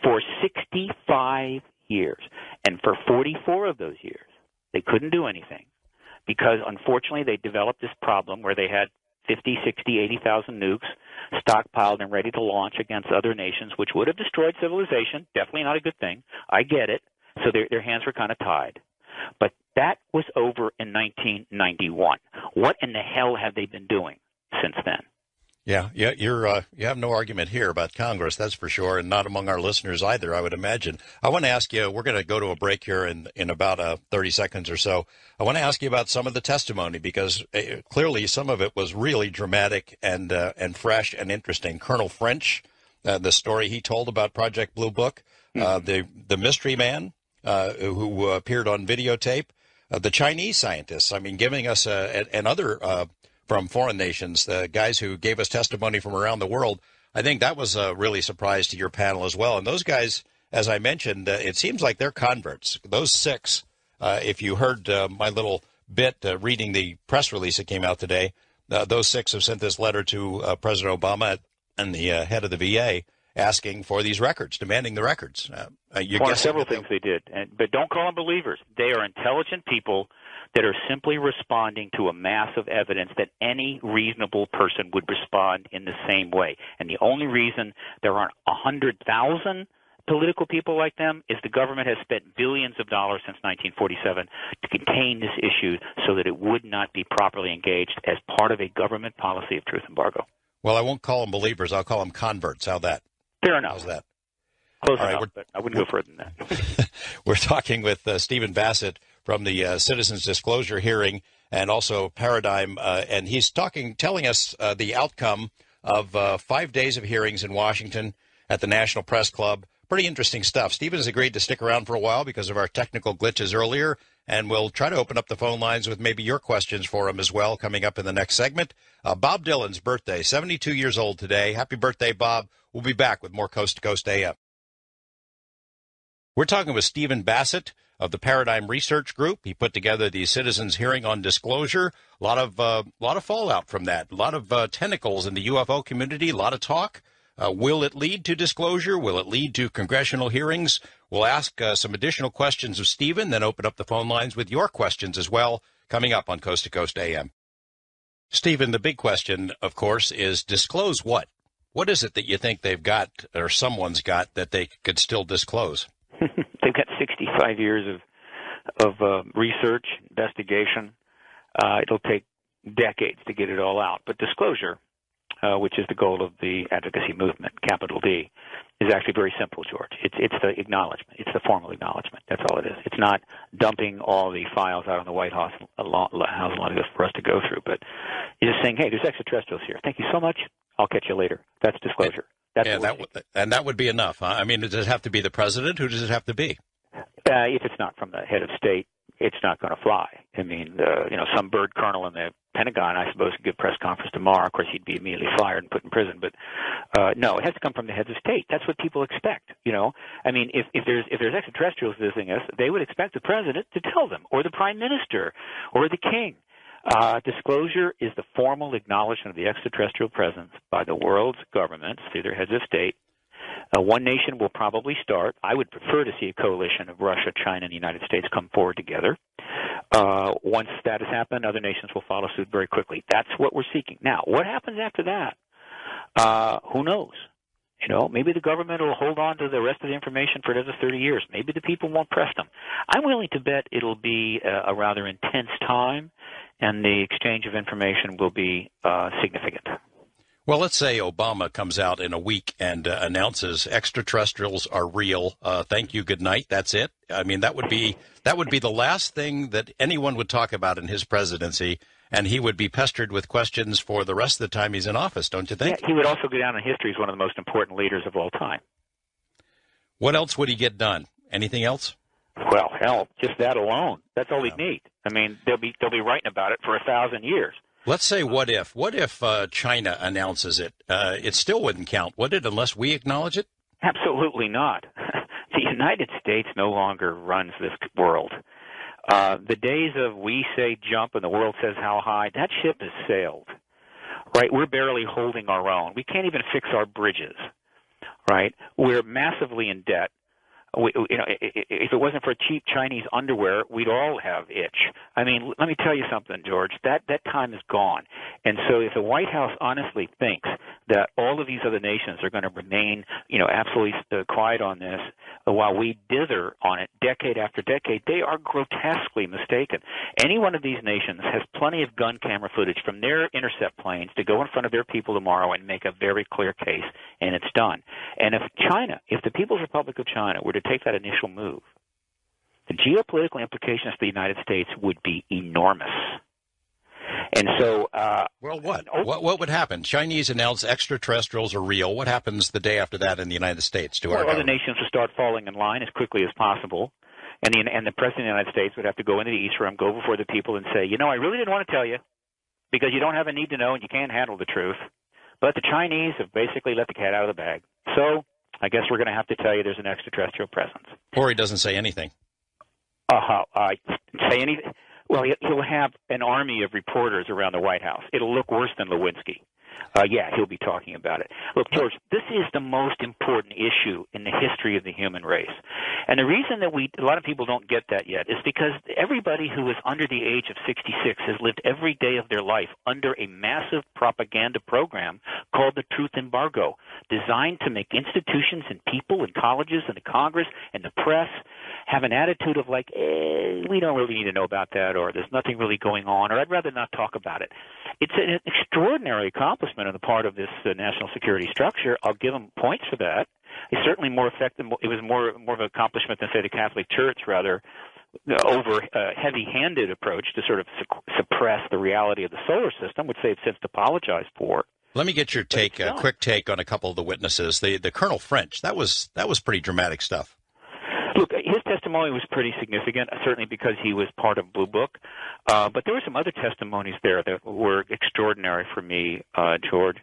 for 65 years. And for 44 of those years, they couldn't do anything because, unfortunately, they developed this problem where they had 50, 60, 80,000 nukes stockpiled and ready to launch against other nations, which would have destroyed civilization. Definitely not a good thing. I get it. So their hands were kind of tied. But that was over in 1991. What in the hell have they been doing since then? Yeah, you have no argument here about Congress, that's for sure, and not among our listeners either, I would imagine. I want to ask you, we're going to go to a break here in about 30 seconds or so. I want to ask you about some of the testimony because clearly some of it was really dramatic and fresh and interesting. Colonel French, the story he told about Project Blue Book, the mystery man who appeared on videotape, the Chinese scientists, giving us and other from foreign nations, the guys who gave us testimony from around the world. I think that was a really surprise to your panel as well. And those guys, as I mentioned, it seems like they're converts. Those six, if you heard my little bit reading the press release that came out today, those six have sent this letter to President Obama and the head of the VA asking for these records, demanding the records. Several things they did, but don't call them believers. They are intelligent people that are simply responding to a mass of evidence that any reasonable person would respond in the same way. And the only reason there aren't 100,000 political people like them is the government has spent billions of dollars since 1947 to contain this issue so that it would not be properly engaged as part of a government policy of truth embargo. Well, I won't call them believers. I'll call them converts. How's that? Fair enough. How's that? Close enough, but I wouldn't go further than that. We're talking with Stephen Bassett from the Citizens Disclosure hearing and also Paradigm, and he's telling us the outcome of 5 days of hearings in Washington at the National Press Club. Pretty interesting stuff. Stephen has agreed to stick around for a while because of our technical glitches earlier, and we'll try to open up the phone lines with maybe your questions for him as well coming up in the next segment. Bob Dylan's birthday, 72 years old today. Happy birthday, Bob. We'll be back with more Coast to Coast AM. We're talking with Stephen Bassett of the Paradigm Research Group. He put together the Citizens Hearing on Disclosure. A lot of fallout from that. A lot of tentacles in the UFO community. A lot of talk. Will it lead to disclosure? Will it lead to congressional hearings? We'll ask some additional questions of Stephen, then open up the phone lines with your questions as well, coming up on Coast to Coast AM. Stephen, the big question, of course, is disclose what? What is it that you think they've got or someone's got that they could still disclose? They've got 65 years of research, investigation. It'll take decades to get it all out. But disclosure, which is the goal of the advocacy movement, capital D, is actually very simple, George. It's the acknowledgement. It's the formal acknowledgement. That's all it is. It's not dumping all the files out on the White House a lot of this for us to go through, but you're just saying, hey, there's extraterrestrials here. Thank you so much. I'll catch you later. That's disclosure. That would be enough. Huh? I mean, does it have to be the president? Who does it have to be? If it's not from the head of state, it's not going to fly. I mean, some bird colonel in the Pentagon, I suppose, could give a press conference tomorrow. Of course, he'd be immediately fired and put in prison. But no, it has to come from the heads of state. That's what people expect. I mean, if there's extraterrestrials visiting us, they would expect the president to tell them, or the prime minister, or the king. Disclosure is the formal acknowledgement of the extraterrestrial presence by the world's governments through their heads of state. One nation will probably start. I would prefer to see a coalition of Russia, China, and the United States come forward together. Once that has happened, other nations will follow suit very quickly. That's what we're seeking. Now, what happens after that? Who knows? Maybe the government will hold on to the rest of the information for another 30 years. Maybe the people won't press them. I'm willing to bet it'll be a rather intense time, and the exchange of information will be significant. Well, let's say Obama comes out in a week and announces extraterrestrials are real. Thank you, good night. That's it. I mean, that would be the last thing that anyone would talk about in his presidency, and he would be pestered with questions for the rest of the time he's in office, don't you think? Yeah, he would also go down in history as one of the most important leaders of all time. What else would he get done? Anything else? Well, hell, just that alone. That's all he'd need. I mean, they'll be writing about it for 1,000 years. Let's say what if? What if China announces it? It still wouldn't count, would it, unless we acknowledge it? Absolutely not. The United States no longer runs this world. The days of we say jump and the world says how high, that ship has sailed. Right? We're barely holding our own. We can't even fix our bridges. Right? We're massively in debt. If it wasn't for cheap Chinese underwear, we'd all have itch. I mean, let me tell you something, George. That time is gone. And so if the White House honestly thinks that all of these other nations are going to remain, absolutely quiet on this while we dither on it decade after decade, they are grotesquely mistaken. Any one of these nations has plenty of gun camera footage from their intercept planes to go in front of their people tomorrow and make a very clear case, and it's done. And if the People's Republic of China were to take that initial move, the geopolitical implications for the United States would be enormous. And so, well, what would happen? Chinese announce extraterrestrials are real. What happens the day after that in the United States to our other nations will start falling in line as quickly as possible, and the president of the United States would have to go into the East Room, go before the people, and say, I really didn't want to tell you because you don't have a need to know and you can't handle the truth. But the Chinese have basically let the cat out of the bag. So I guess we're going to have to tell you there's an extraterrestrial presence. Or he doesn't say anything. Say anything? Well, he'll have an army of reporters around the White House. It'll look worse than Lewinsky. He'll be talking about it. Look, George, this is the most important issue in the history of the human race. And the reason that a lot of people don't get that yet is because everybody who is under the age of 66 has lived every day of their life under a massive propaganda program called the Truth Embargo, designed to make institutions and people and colleges and the Congress and the press have an attitude of like, we don't really need to know about that, or there's nothing really going on, or I'd rather not talk about it. It's an extraordinary accomplishment on the part of this national security structure. I'll give them points for that. It's certainly more effective. It was more of an accomplishment than, say, the Catholic Church, rather over heavy-handed approach to sort of suppress the reality of the solar system, which they've since apologized for. Let me get your take, a quick take on a couple of the witnesses. The Colonel French, that was pretty dramatic stuff. Look, his testimony was pretty significant, certainly because he was part of Blue Book. But there were some other testimonies there that were extraordinary for me, George.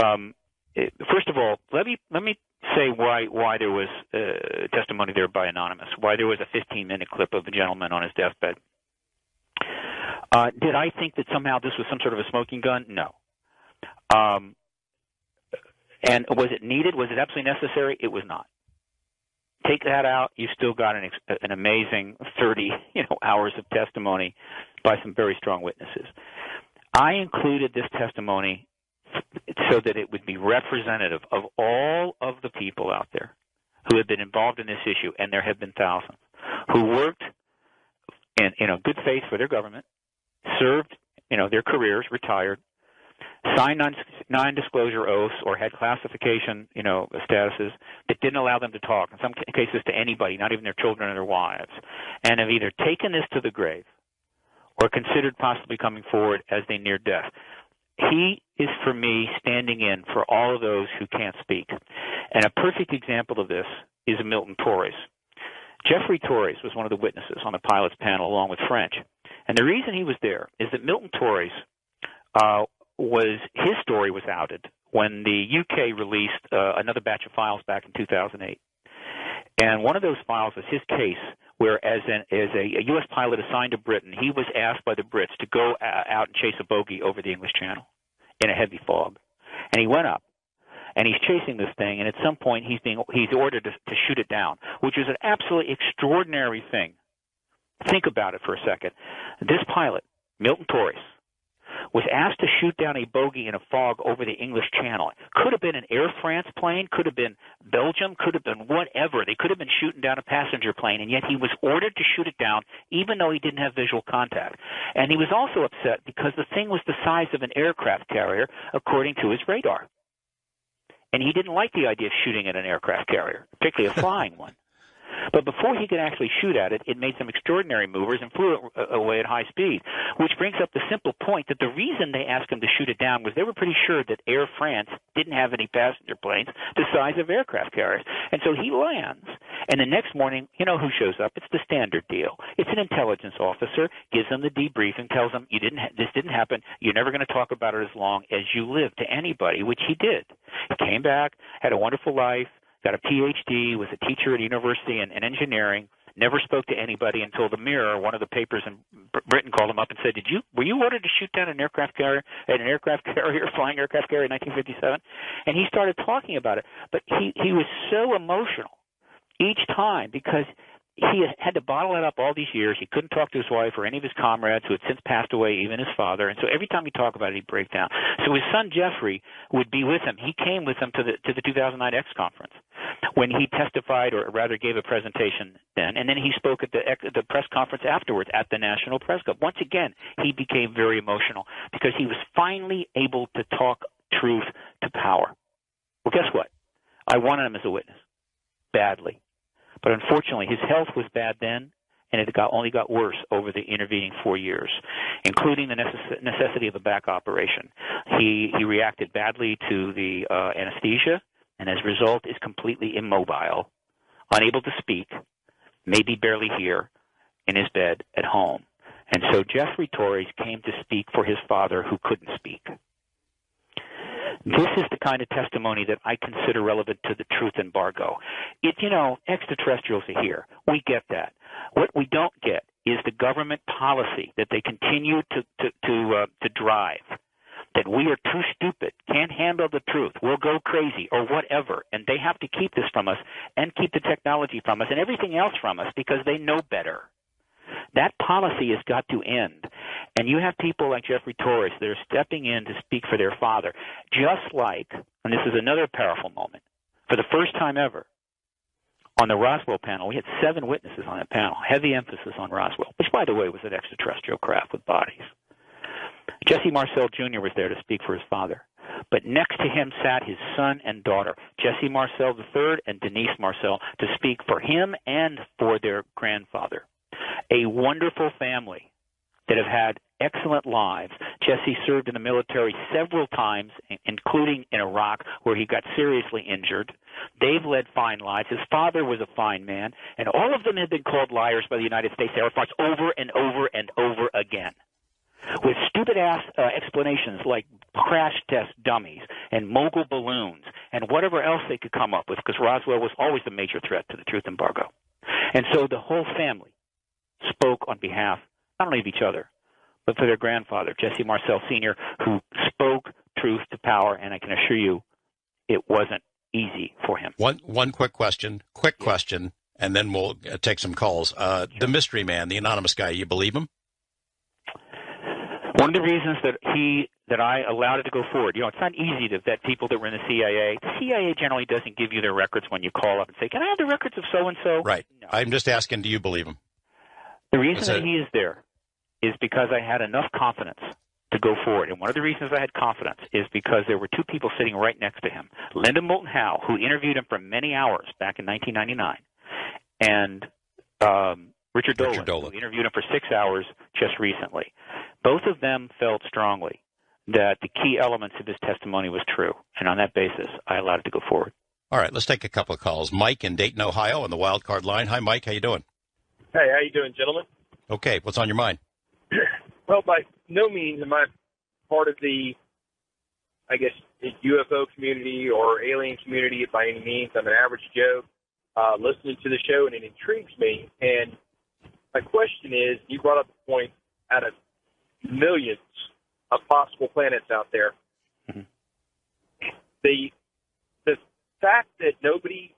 First of all, let me say why there was testimony there by Anonymous, why there was a 15-minute clip of a gentleman on his deathbed. Did I think that somehow this was some sort of a smoking gun? No. And was it needed? Was it absolutely necessary? It was not. Take that out, you've still got an amazing 30 hours of testimony by some very strong witnesses. I included this testimony so that it would be representative of all of the people out there who have been involved in this issue, and there have been thousands, who worked in good faith for their government, served their careers, retired, signed non-disclosure oaths or had classification, statuses that didn't allow them to talk, in some cases to anybody, not even their children or their wives, and have either taken this to the grave or considered possibly coming forward as they near death. He is, for me, standing in for all of those who can't speak. And a perfect example of this is Milton Torres. Jeffrey Torres was one of the witnesses on the pilots panel along with French. And the reason he was there is that Milton Torres his story was outed when the UK released another batch of files back in 2008. And one of those files was his case where as a U.S. pilot assigned to Britain, he was asked by the Brits to go out and chase a bogey over the English Channel in a heavy fog. And he went up, and he's chasing this thing, and at some point he's ordered to shoot it down, which is an absolutely extraordinary thing. Think about it for a second. This pilot, Milton Torres, was asked to shoot down a bogey in a fog over the English Channel. Could have been an Air France plane, could have been Belgium, could have been whatever. They could have been shooting down a passenger plane, and yet he was ordered to shoot it down even though he didn't have visual contact. And he was also upset because the thing was the size of an aircraft carrier according to his radar. And he didn't like the idea of shooting at an aircraft carrier, particularly a flying one. But before he could actually shoot at it, it made some extraordinary maneuvers and flew away at high speed, which brings up the simple point that the reason they asked him to shoot it down was they were pretty sure that Air France didn't have any passenger planes the size of aircraft carriers. And so he lands, and the next morning, you know who shows up? It's the standard deal. It's an intelligence officer, gives them the debriefing, tells them this didn't happen, you're never going to talk about it as long as you live to anybody, which he did. He came back, had a wonderful life, got a PhD, was a teacher at a university in engineering, never spoke to anybody until the Mirror, one of the papers in Britain, called him up and said, were you ordered to shoot down an aircraft carrier, flying aircraft carrier in 1957? And he started talking about it. But he was so emotional each time because he had to bottle it up all these years. He couldn't talk to his wife or any of his comrades who had since passed away, even his father. And so every time he talked about it, he'd break down. So his son Jeffrey would be with him. He came with him to the 2009 X conference when he testified, or rather gave a presentation then, and then he spoke at the press conference afterwards at the National Press Club. Once again, he became very emotional because he was finally able to talk truth to power. Well, guess what? I wanted him as a witness badly. But unfortunately, his health was bad then, and it only got worse over the intervening 4 years, including the necessity of a back operation. He reacted badly to the anesthesia, and as a result is completely immobile, unable to speak, maybe barely hear, in his bed at home. And so Jeffrey Torres came to speak for his father who couldn't speak. This is the kind of testimony that I consider relevant to the truth embargo. Extraterrestrials are here. We get that. What we don't get is the government policy that they continue to drive, that we are too stupid, can't handle the truth, we'll go crazy, or whatever, and they have to keep this from us and keep the technology from us and everything else from us because they know better. That policy has got to end. And you have people like Jeffrey Torres that are stepping in to speak for their father, just like, and this is another powerful moment, for the first time ever, on the Roswell panel, we had 7 witnesses on that panel, heavy emphasis on Roswell, which, by the way, was an extraterrestrial craft with bodies. Jesse Marcel Jr. was there to speak for his father. But next to him sat his son and daughter, Jesse Marcel III and Denise Marcel, to speak for him and for their grandfather. A wonderful family that have had excellent lives. Jesse served in the military several times, including in Iraq, where he got seriously injured. They've led fine lives. His father was a fine man, and all of them have been called liars by the United States Air Force over and over and over again, with stupid-ass explanations like crash test dummies and mogul balloons and whatever else they could come up with, because Roswell was always a major threat to the truth embargo. And so the whole family spoke on behalf not only of each other, but for their grandfather, Jesse Marcel Sr., who spoke truth to power, and I can assure you it wasn't easy for him. One quick question, and then we'll take some calls. Sure. The mystery man, the anonymous guy, you believe him? One of the reasons that I allowed it to go forward, it's not easy to vet people that were in the CIA. The CIA generally doesn't give you their records when you call up and say, can I have the records of so-and-so? Right. No. I'm just asking, do you believe him? The reason that he is there is because I had enough confidence to go forward. And one of the reasons I had confidence is because there were 2 people sitting right next to him, Linda Moulton Howe, who interviewed him for many hours back in 1999, and Richard Dolan, who interviewed him for 6 hours just recently. Both of them felt strongly that the key elements of his testimony was true. And on that basis, I allowed it to go forward. All right, let's take a couple of calls. Mike in Dayton, Ohio, on the wild card line. Hi, Mike. How you doing? Hey, how you doing, gentlemen? Okay, what's on your mind? Well, by no means am I part of the, UFO community or alien community by any means. I'm an average Joe listening to the show, and it intrigues me. And My question is, you brought up the point out of millions of possible planets out there. Mm-hmm. The fact that nobody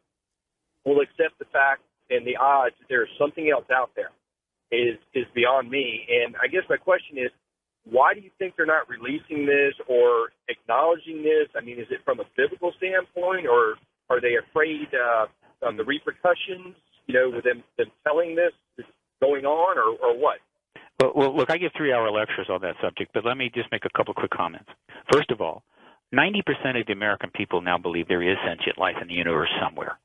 will accept the fact and the odds that there's something else out there is beyond me. And I guess my question is, why do you think they're not releasing this or acknowledging this? I mean, is it from a biblical standpoint, or are they afraid of the repercussions, with them telling this is going on, or what? Well, look, I give 3-hour lectures on that subject, but let me just make a couple quick comments. First of all, 90% of the American people now believe there is sentient life in the universe somewhere.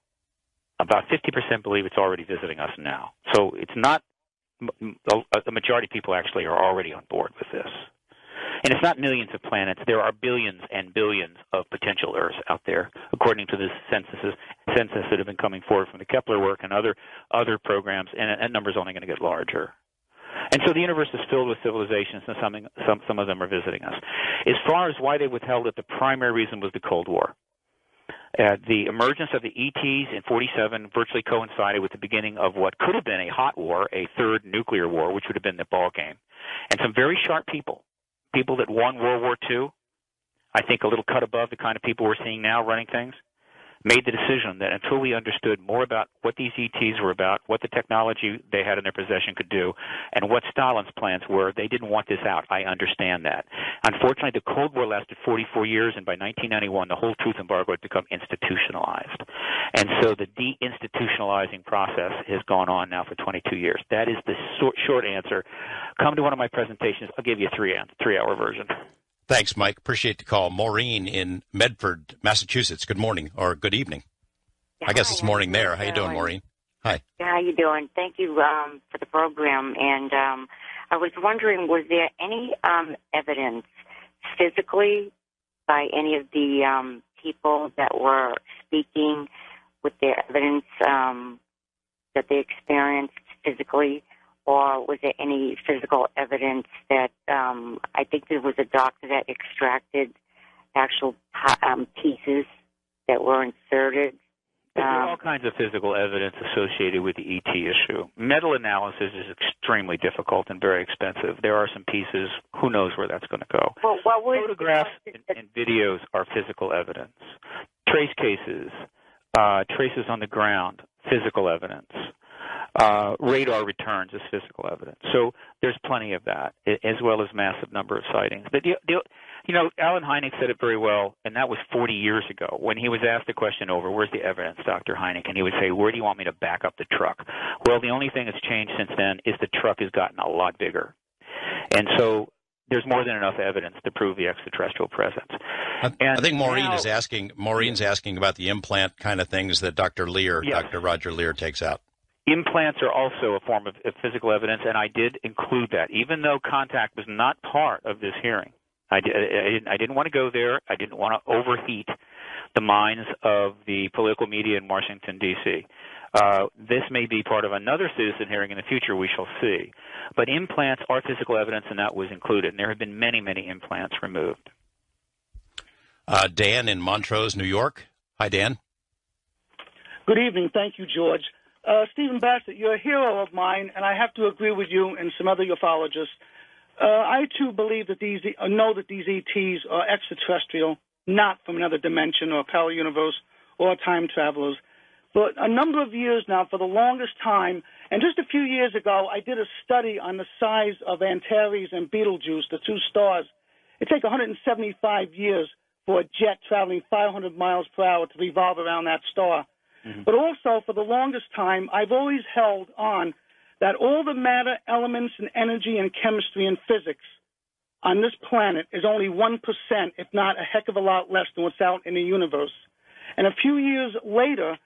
About 50% believe it's already visiting us now. So it's not the majority of people actually are already on board with this. And it's not millions of planets. There are billions and billions of potential Earths out there, according to the census that have been coming forward from the Kepler work and other programs, and that number's only going to get larger. And so the universe is filled with civilizations, and some of them are visiting us. As far as why they withheld it, the primary reason was the Cold War. The emergence of the ETs in 1947 virtually coincided with the beginning of what could have been a hot war, a third nuclear war, which would have been the ball game. And some very sharp people that won World War II, I think a little cut above the kind of people we're seeing now running things, made the decision that until we understood more about what these ETs were about, what the technology they had in their possession could do, and what Stalin's plans were, they didn't want this out. I understand that. Unfortunately, the Cold War lasted 44 years, and by 1991, the whole truth embargo had become institutionalized. And so the deinstitutionalizing process has gone on now for 22 years. That is the short answer. Come to one of my presentations. I'll give you a 3-hour version. Thanks, Mike. Appreciate the call. Maureen in Medford, Massachusetts. Good morning or good evening. I guess it's morning there. How you doing, Maureen? Hi. How you doing? Thank you for the program. And I was wondering, was there any evidence physically by any of the people that were speaking with their evidence that they experienced physically? Or was there any physical evidence that I think there was a doctor that extracted actual pieces that were inserted? There are all kinds of physical evidence associated with the ET issue. Metal analysis is extremely difficult and very expensive. There are some pieces, who knows where that's going to go. Well, photographs and videos are physical evidence. Trace cases, traces on the ground, physical evidence. Radar returns as physical evidence. So there's plenty of that, as well as massive number of sightings. But Alan Hynek said it very well, and that was 40 years ago when he was asked the question over, where's the evidence, Dr. Hynek? And he would say, where do you want me to back up the truck? Well, the only thing that's changed since then is the truck has gotten a lot bigger. And so there's more than enough evidence to prove the extraterrestrial presence. I think Maureen's asking about the implant kind of things that Dr. Roger Lear takes out. Implants are also a form of physical evidence, and I did include that, even though contact was not part of this hearing. I didn't want to go there. I didn't want to overheat the minds of the political media in Washington, D.C. This may be part of another citizen hearing in the future. We shall see. But implants are physical evidence, and that was included. And there have been many, many implants removed. Dan in Montrose, New York. Hi, Dan. Good evening. Thank you, George. Stephen Bassett, you're a hero of mine, and I have to agree with you and some other ufologists. I, too, believe that know that these ETs are extraterrestrial, not from another dimension or parallel universe or time travelers. But a number of years now, for the longest time, and just a few years ago, I did a study on the size of Antares and Betelgeuse, the two stars. It takes 175 years for a jet traveling 500 miles per hour to revolve around that star. Mm-hmm. But also, for the longest time, I've always held on that all the matter, elements, and energy and chemistry and physics on this planet is only 1%, if not a heck of a lot less than what's out in the universe. And a few years later,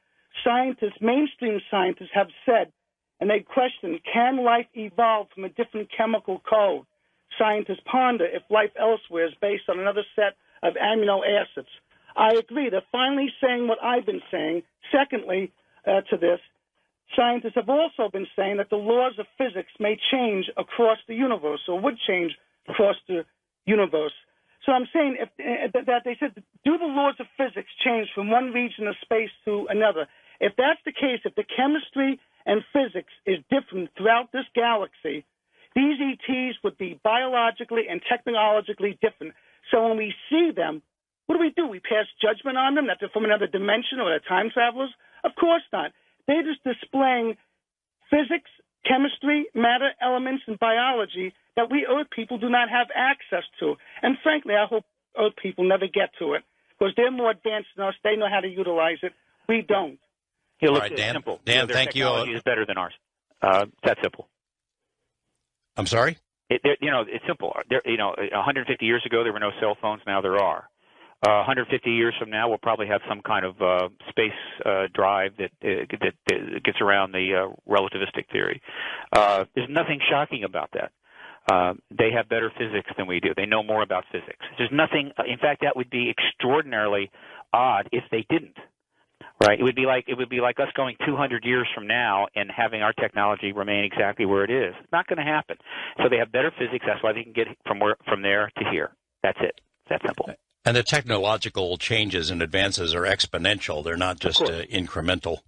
mainstream scientists have said, and they question, can life evolve from a different chemical code? Scientists ponder if life elsewhere is based on another set of amino acids. I agree. They're finally saying what I've been saying. Secondly, to this, scientists have also been saying that the laws of physics may change across the universe, or would change across the universe. So I'm saying that they said, do the laws of physics change from one region of space to another? If that's the case, if the chemistry and physics is different throughout this galaxy, these ETs would be biologically and technologically different. So when we see them, what do? We pass judgment on them that they're from another dimension or they're time travelers? Of course not. They're just displaying physics, chemistry, matter, elements, and biology that we Earth people do not have access to. And frankly, I hope Earth people never get to it because they're more advanced than us. They know how to utilize it. We don't. Yeah, look, all right, Dan. Simple. Dan, their thank you. Technology is better than ours. That's simple. I'm sorry? It's simple. 150 years ago, there were no cell phones. Now there are. 150 years from now, we'll probably have some kind of space drive that gets around the relativistic theory. There's nothing shocking about that. They have better physics than we do. They know more about physics. There's nothing. In fact, that would be extraordinarily odd if they didn't. Right? It would be like us going 200 years from now and having our technology remain exactly where it is. It's not going to happen. So they have better physics. That's why they can get from there to here. That's it. It's that simple. And the technological changes and advances are exponential. They're not just incremental.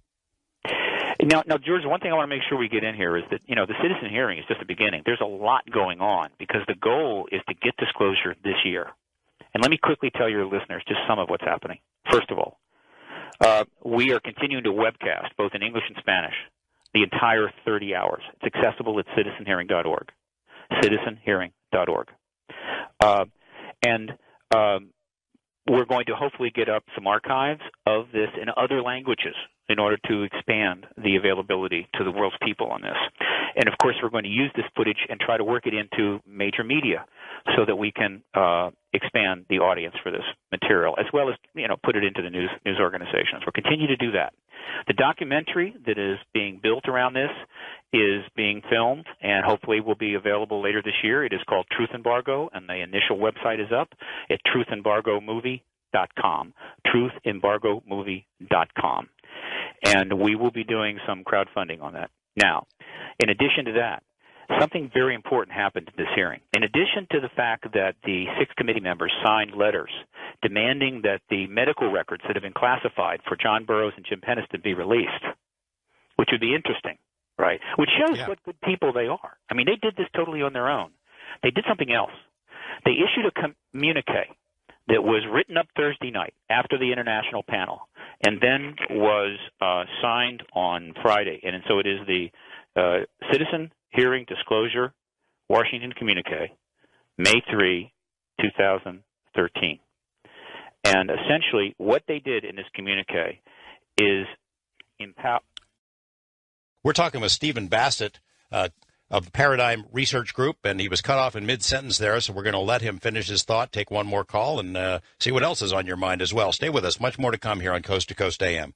Now, George, one thing I want to make sure we get in here is that, the citizen hearing is just the beginning. There's a lot going on because the goal is to get disclosure this year. And let me quickly tell your listeners just some of what's happening. First of all, we are continuing to webcast, both in English and Spanish, the entire 30 hours. It's accessible at citizenhearing.org, citizenhearing.org. We're going to hopefully get up some archives of this in other languages in order to expand the availability to the world's people on this. And, of course, we're going to use this footage and try to work it into major media so that we can expand the audience for this material, as well as, put it into the news organizations. We'll continue to do that. The documentary that is being built around this is being filmed and hopefully will be available later this year. It is called Truth Embargo, and the initial website is up at trutsembargomovie.com, trutsembargomovie.com. And we will be doing some crowdfunding on that. Now, in addition to that, something very important happened in this hearing. In addition to the fact that the 6 committee members signed letters demanding that the medical records that have been classified for John Burroughs and Jim Penniston be released, which would be interesting, right? Which shows what good people they are. I mean, they did this totally on their own. They did something else. They issued a communique that was written up Thursday night after the international panel and then was signed on Friday. And so it is the Citizen Hearing Disclosure Washington Communique, May 3, 2013. And essentially what they did in this communique is empower. We're talking with Stephen Bassett of the Paradigm Research Group, and he was cut off in mid-sentence there, so we're going to let him finish his thought, take one more call, and see what else is on your mind as well. Stay with us. Much more to come here on Coast to Coast AM.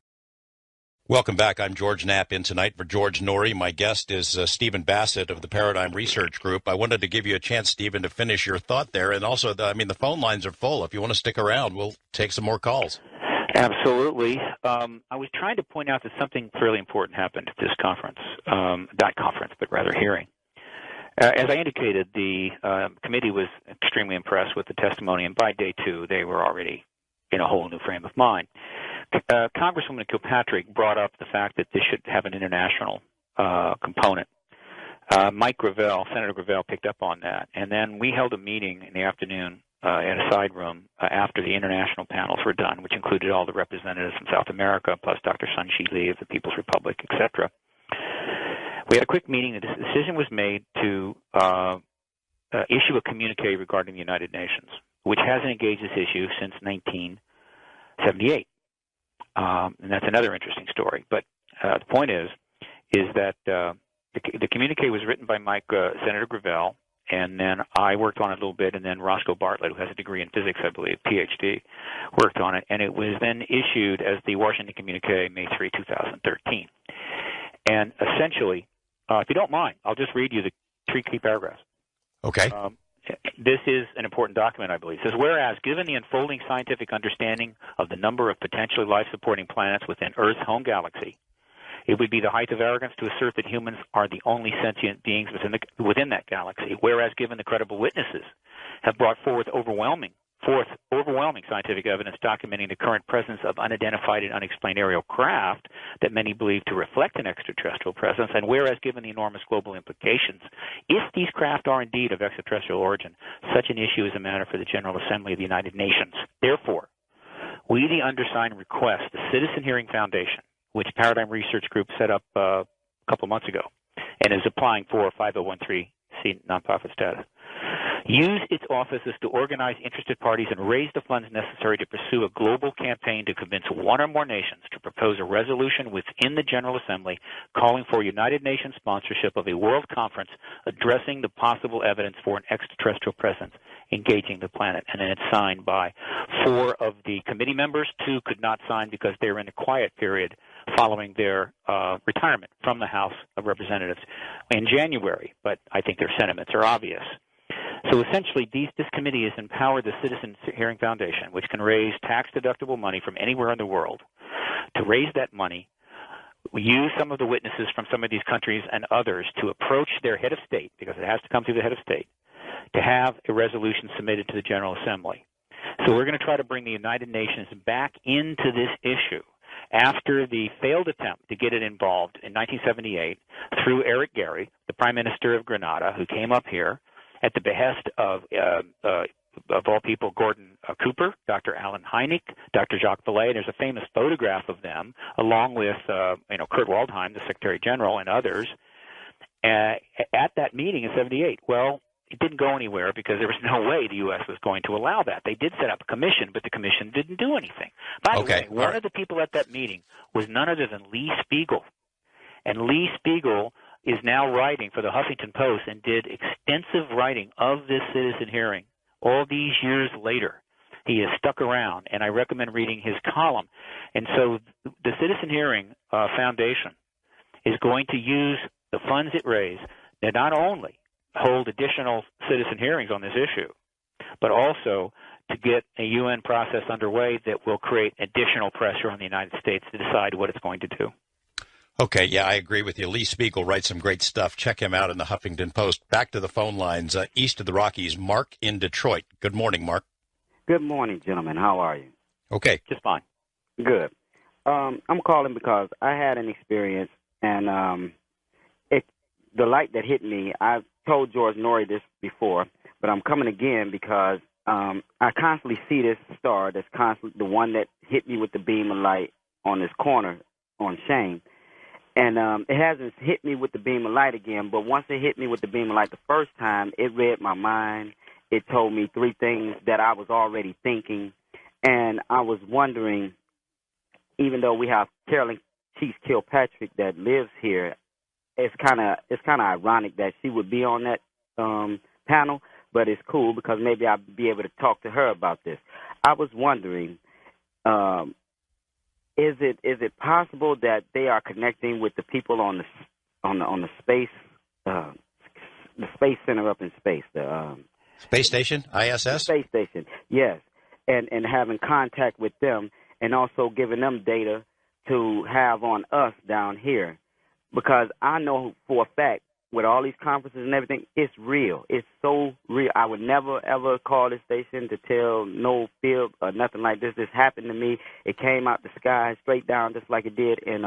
Welcome back. I'm George Knapp in tonight for George Norrie. My guest is Stephen Bassett of the Paradigm Research Group. I wanted to give you a chance, Stephen, to finish your thought there. And also, the phone lines are full. If you want to stick around, we'll take some more calls. Absolutely. I was trying to point out that something fairly important happened at this conference, not conference, but rather hearing. As I indicated, the committee was extremely impressed with the testimony, and by day 2, they were already in a whole new frame of mind. Congresswoman Kilpatrick brought up the fact that this should have an international component. Mike Gravel, Senator Gravel, picked up on that, and then we held a meeting in the afternoon in a side room after the international panels were done, which included all the representatives from South America, plus Dr. Sun-Chi Lee of the People's Republic, etc. We had a quick meeting. The decision was made to issue a communique regarding the United Nations, which hasn't engaged this issue since 1978. And that's another interesting story. But the point is that the communique was written by Senator Gravel, and then I worked on it a little bit, and then Roscoe Bartlett, who has a degree in physics, I believe, PhD, worked on it, and it was then issued as the Washington Communique, May 3, 2013. And essentially, if you don't mind, I'll just read you the 3 key paragraphs. Okay. This is an important document, I believe. It says, whereas, given the unfolding scientific understanding of the number of potentially life-supporting planets within Earth's home galaxy, it would be the height of arrogance to assert that humans are the only sentient beings within that galaxy, whereas, given the credible witnesses have brought forth overwhelming Fourth, overwhelming scientific evidence documenting the current presence of unidentified and unexplained aerial craft that many believe to reflect an extraterrestrial presence. And whereas, given the enormous global implications, if these craft are indeed of extraterrestrial origin, such an issue is a matter for the General Assembly of the United Nations. Therefore, we, the undersigned, request the Citizen Hearing Foundation, which Paradigm Research Group set up a couple months ago and is applying for 5013C nonprofit status, use its offices to organize interested parties and raise the funds necessary to pursue a global campaign to convince one or more nations to propose a resolution within the General Assembly calling for United Nations sponsorship of a world conference addressing the possible evidence for an extraterrestrial presence engaging the planet. And then it's signed by 4 of the committee members. 2 could not sign because they were in a quiet period following their retirement from the House of Representatives in January. But I think their sentiments are obvious. So essentially, this committee has empowered the Citizen Hearing Foundation, which can raise tax-deductible money from anywhere in the world, to raise that money, use some of the witnesses from some of these countries and others to approach their head of state, because it has to come through the head of state, to have a resolution submitted to the General Assembly. So we're going to try to bring the United Nations back into this issue after the failed attempt to get it involved in 1978 through Eric Gary, the Prime Minister of Grenada, who came up here at the behest of all people, Gordon Cooper, Dr. Alan Hynek, Dr. Jacques Vallée. There's a famous photograph of them, along with Kurt Waldheim, the Secretary General, and others, at that meeting in '78. Well, it didn't go anywhere because there was no way the U.S. was going to allow that. They did set up a commission, but the commission didn't do anything. By the way, one of the people at that meeting was none other than Lee Spiegel. And Lee Spiegel is now writing for the Huffington Post and did extensive writing of this citizen hearing all these years later. He has stuck around, and I recommend reading his column. And so the Citizen Hearing Foundation is going to use the funds it raised to not only hold additional citizen hearings on this issue, but also to get a UN process underway that will create additional pressure on the United States to decide what it's going to do. Okay, yeah, I agree with you. Lee Spiegel writes some great stuff. Check him out in the Huffington Post. Back to the phone lines. East of the Rockies, Mark in Detroit. Good morning, Mark. Good morning, gentlemen. How are you? Okay. Just fine. Good. I'm calling because I had an experience, and the light that hit me, I've told George Norrie this before, but I'm coming again because I constantly see this star that's constantly the one that hit me with the beam of light on this corner on Shane. And it hasn't hit me with the beam of light again, but once it hit me with the beam of light the first time, it read my mind. It told me 3 things that I was already thinking. And I was wondering, even though we have Carolyn Cheeks Kilpatrick that lives here, it's kind of ironic that she would be on that panel, but it's cool because maybe I'll be able to talk to her about this. I was wondering, is it possible that they are connecting with the people on the space the space center up in space, the Space Station, ISS? Space Station, yes, and having contact with them and also giving them data to have on us down here, because I know for a fact with all these conferences and everything, it's real. It's so real. I would never, ever call this station to tell no fib or nothing like this. This happened to me. It came out the sky straight down just like it did in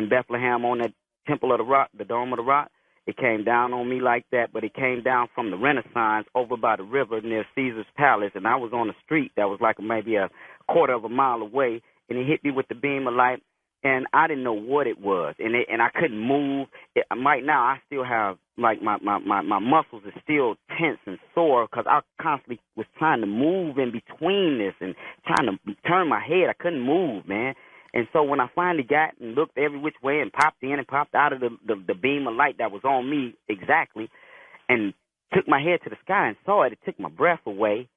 Bethlehem on that Temple of the Rock, the Dome of the Rock. It came down on me like that, but it came down from the Renaissance over by the river near Caesar's Palace, and I was on the street that was like maybe a quarter of a mile away, and it hit me with the beam of light. And I didn't know what it was, and I couldn't move. Right now, I still have, like, my muscles are still tense and sore because I constantly was trying to move in between this and trying to turn my head. I couldn't move, man. And so when I finally got and looked every which way and popped in and popped out of the beam of light that was on me exactly and took my head to the sky and saw it, it took my breath away.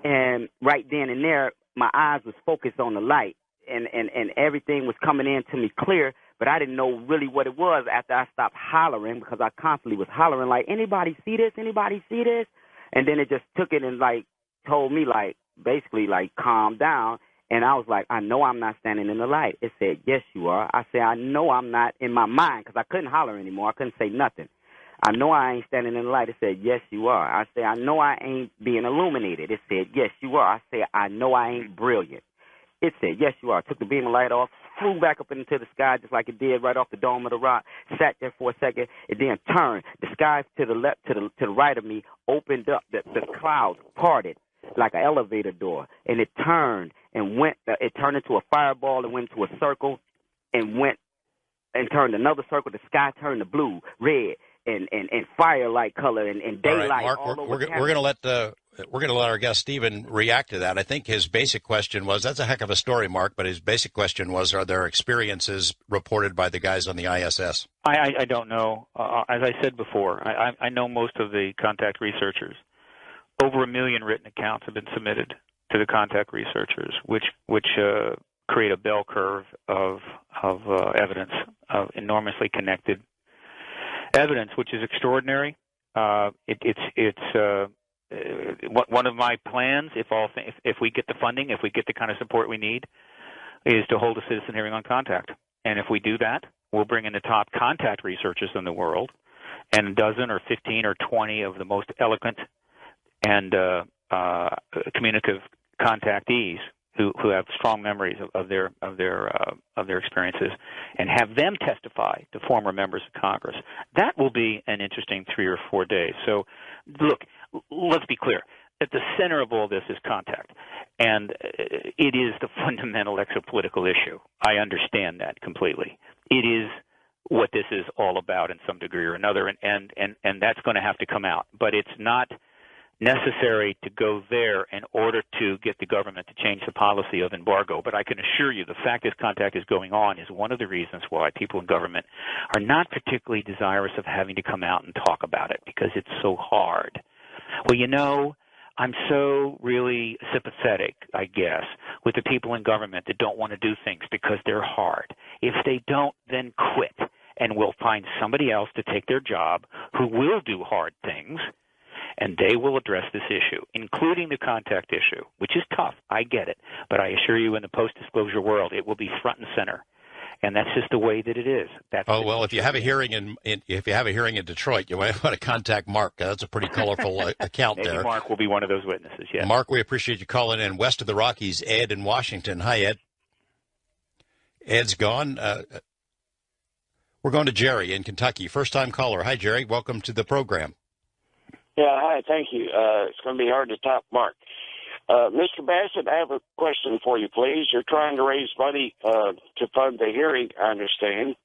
And right then and there, my eyes was focused on the light. And everything was coming in to me clear, but I didn't know really what it was after I stopped hollering, because I constantly was hollering like, anybody see this? Anybody see this? And then it just took it and, like, told me, like, basically, like, calm down. And I was like, I know I'm not standing in the light. It said, yes, you are. I said, I know I'm not in my mind, because I couldn't holler anymore. I couldn't say nothing. I know I ain't standing in the light. It said, yes, you are. I say, I know I ain't being illuminated. It said, yes, you are. I say, I know I ain't brilliant. It said, yes, you are. Took the beam of light off, flew back up into the sky just like it did right off the dome of the rock, sat there for a second, and then turned. The sky to the left, to the right of me opened up. The clouds parted like an elevator door, and it turned and went. It turned into a fireball and went into a circle and went and turned another circle. The sky turned to blue, red, and fire-like color and daylight. All right, Mark, all over we're going to let our guest Stephen react to that. I think his basic question was, that's a heck of a story, Mark, but his basic question was, are there experiences reported by the guys on the ISS? I don't know. As I said before, I know most of the contact researchers. Over 1 million written accounts have been submitted to the contact researchers, which create a bell curve of evidence, of enormously connected evidence, which is extraordinary. It's one of my plans, if we get the funding, if we get the kind of support we need, is to hold a citizen hearing on contact. And if we do that, we'll bring in the top contact researchers in the world, and a dozen or 15 or 20 of the most eloquent and communicative contactees who have strong memories of their experiences, and have them testify to former members of Congress. That will be an interesting 3 or 4 days. So, look, let's be clear. At the center of all this is contact, and it is the fundamental exopolitical issue. I understand that completely. It is what this is all about in some degree or another, and that's going to have to come out. But it's not necessary to go there in order to get the government to change the policy of embargo. But I can assure you the fact this contact is going on is one of the reasons why people in government are not particularly desirous of having to come out and talk about it, because it's so hard. Well, you know, I'm so really sympathetic, I guess, with the people in government that don't want to do things because they're hard. If they don't, then quit, and we'll find somebody else to take their job who will do hard things, and they will address this issue, including the contact issue, which is tough. I get it. But I assure you, in the post-disclosure world, it will be front and center. And that's just the way that it is. If you have a hearing in Detroit, you might want to contact Mark. That's a pretty colorful account there. Mark will be one of those witnesses, yes. Mark, we appreciate you calling in. West of the Rockies, Ed in Washington. Hi, Ed. Ed's gone. We're going to Jerry in Kentucky. First-time caller. Hi, Jerry. Welcome to the program. Yeah, hi, thank you. It's going to be hard to top Mark. Mr. Bassett, I have a question for you, please. You're trying to raise money to fund the hearing, I understand.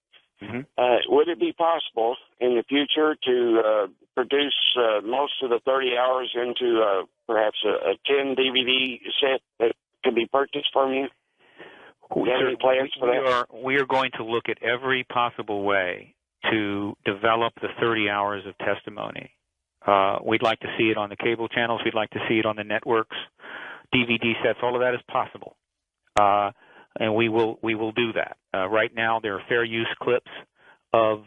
Mm-hmm. Would it be possible in the future to produce most of the 30 hours into perhaps a 10 DVD set that can be purchased from you? Do you have any plans for that? We are going to look at every possible way to develop the 30 hours of testimony. We'd like to see it on the cable channels. We'd like to see it on the networks, DVD sets. All of that is possible, and we will do that. Right now, there are fair use clips of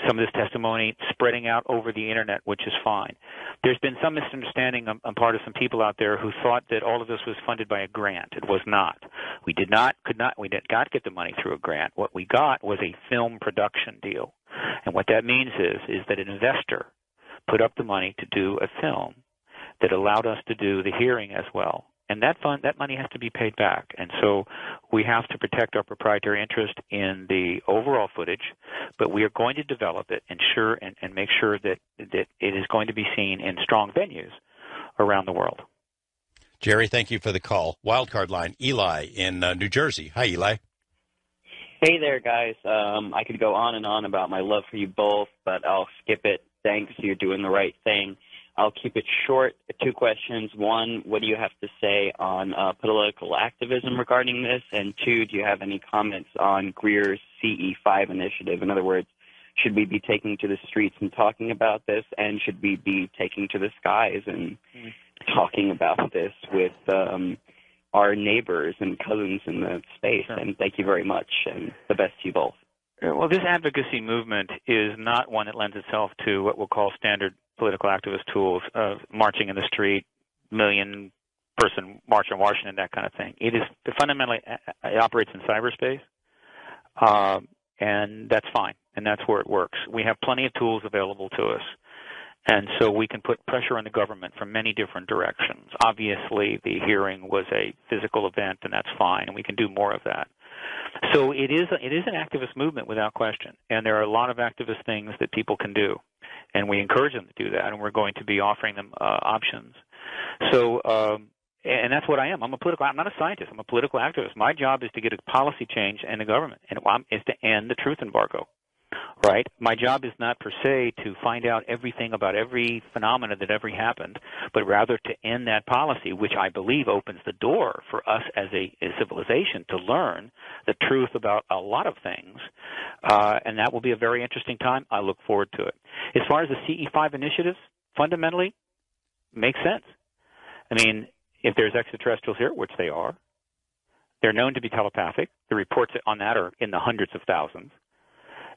some of this testimony spreading out over the internet, which is fine. There's been some misunderstanding on part of some people out there who thought that all of this was funded by a grant. It was not. We did not get the money through a grant. What we got was a film production deal, and what that means is that an investor put up the money to do a film that allowed us to do the hearing as well. And that money has to be paid back. And so we have to protect our proprietary interest in the overall footage, but we are going to develop it and make sure that it is going to be seen in strong venues around the world. Jerry, thank you for the call. Wildcard line, Eli in New Jersey. Hi, Eli. Hey there, guys. I could go on and on about my love for you both, but I'll skip it. Thanks, you're doing the right thing. I'll keep it short. 2 questions. 1, what do you have to say on political activism regarding this? And 2, do you have any comments on Greer's CE5 initiative? In other words, should we be taking to the streets and talking about this? And should we be taking to the skies and talking about this with our neighbors and cousins in the space? Sure. And thank you very much, and the best to you both. Well, this advocacy movement is not one that lends itself to what we'll call standard political activist tools of marching in the street, million-person march in Washington, that kind of thing. It operates in cyberspace, and that's fine. and that's where it works. We have plenty of tools available to us. And so we can put pressure on the government from many different directions. Obviously, the hearing was a physical event, and that's fine, and we can do more of that. So it is an activist movement without question, and there are a lot of activist things that people can do, and we encourage them to do that, and we're going to be offering them options. So, and that's what I am. I'm not a scientist. I'm a political activist. My job is to get a policy change in the government, and is to end the truth embargo. Right? My job is not per se to find out everything about every phenomena that ever happened, but rather to end that policy, which I believe opens the door for us as a civilization to learn the truth about a lot of things. And that will be a very interesting time. I look forward to it. As far as the CE5 initiatives, fundamentally, makes sense. I mean, if there's extraterrestrials here, which they are, they're known to be telepathic. The reports on that are in the hundreds of thousands.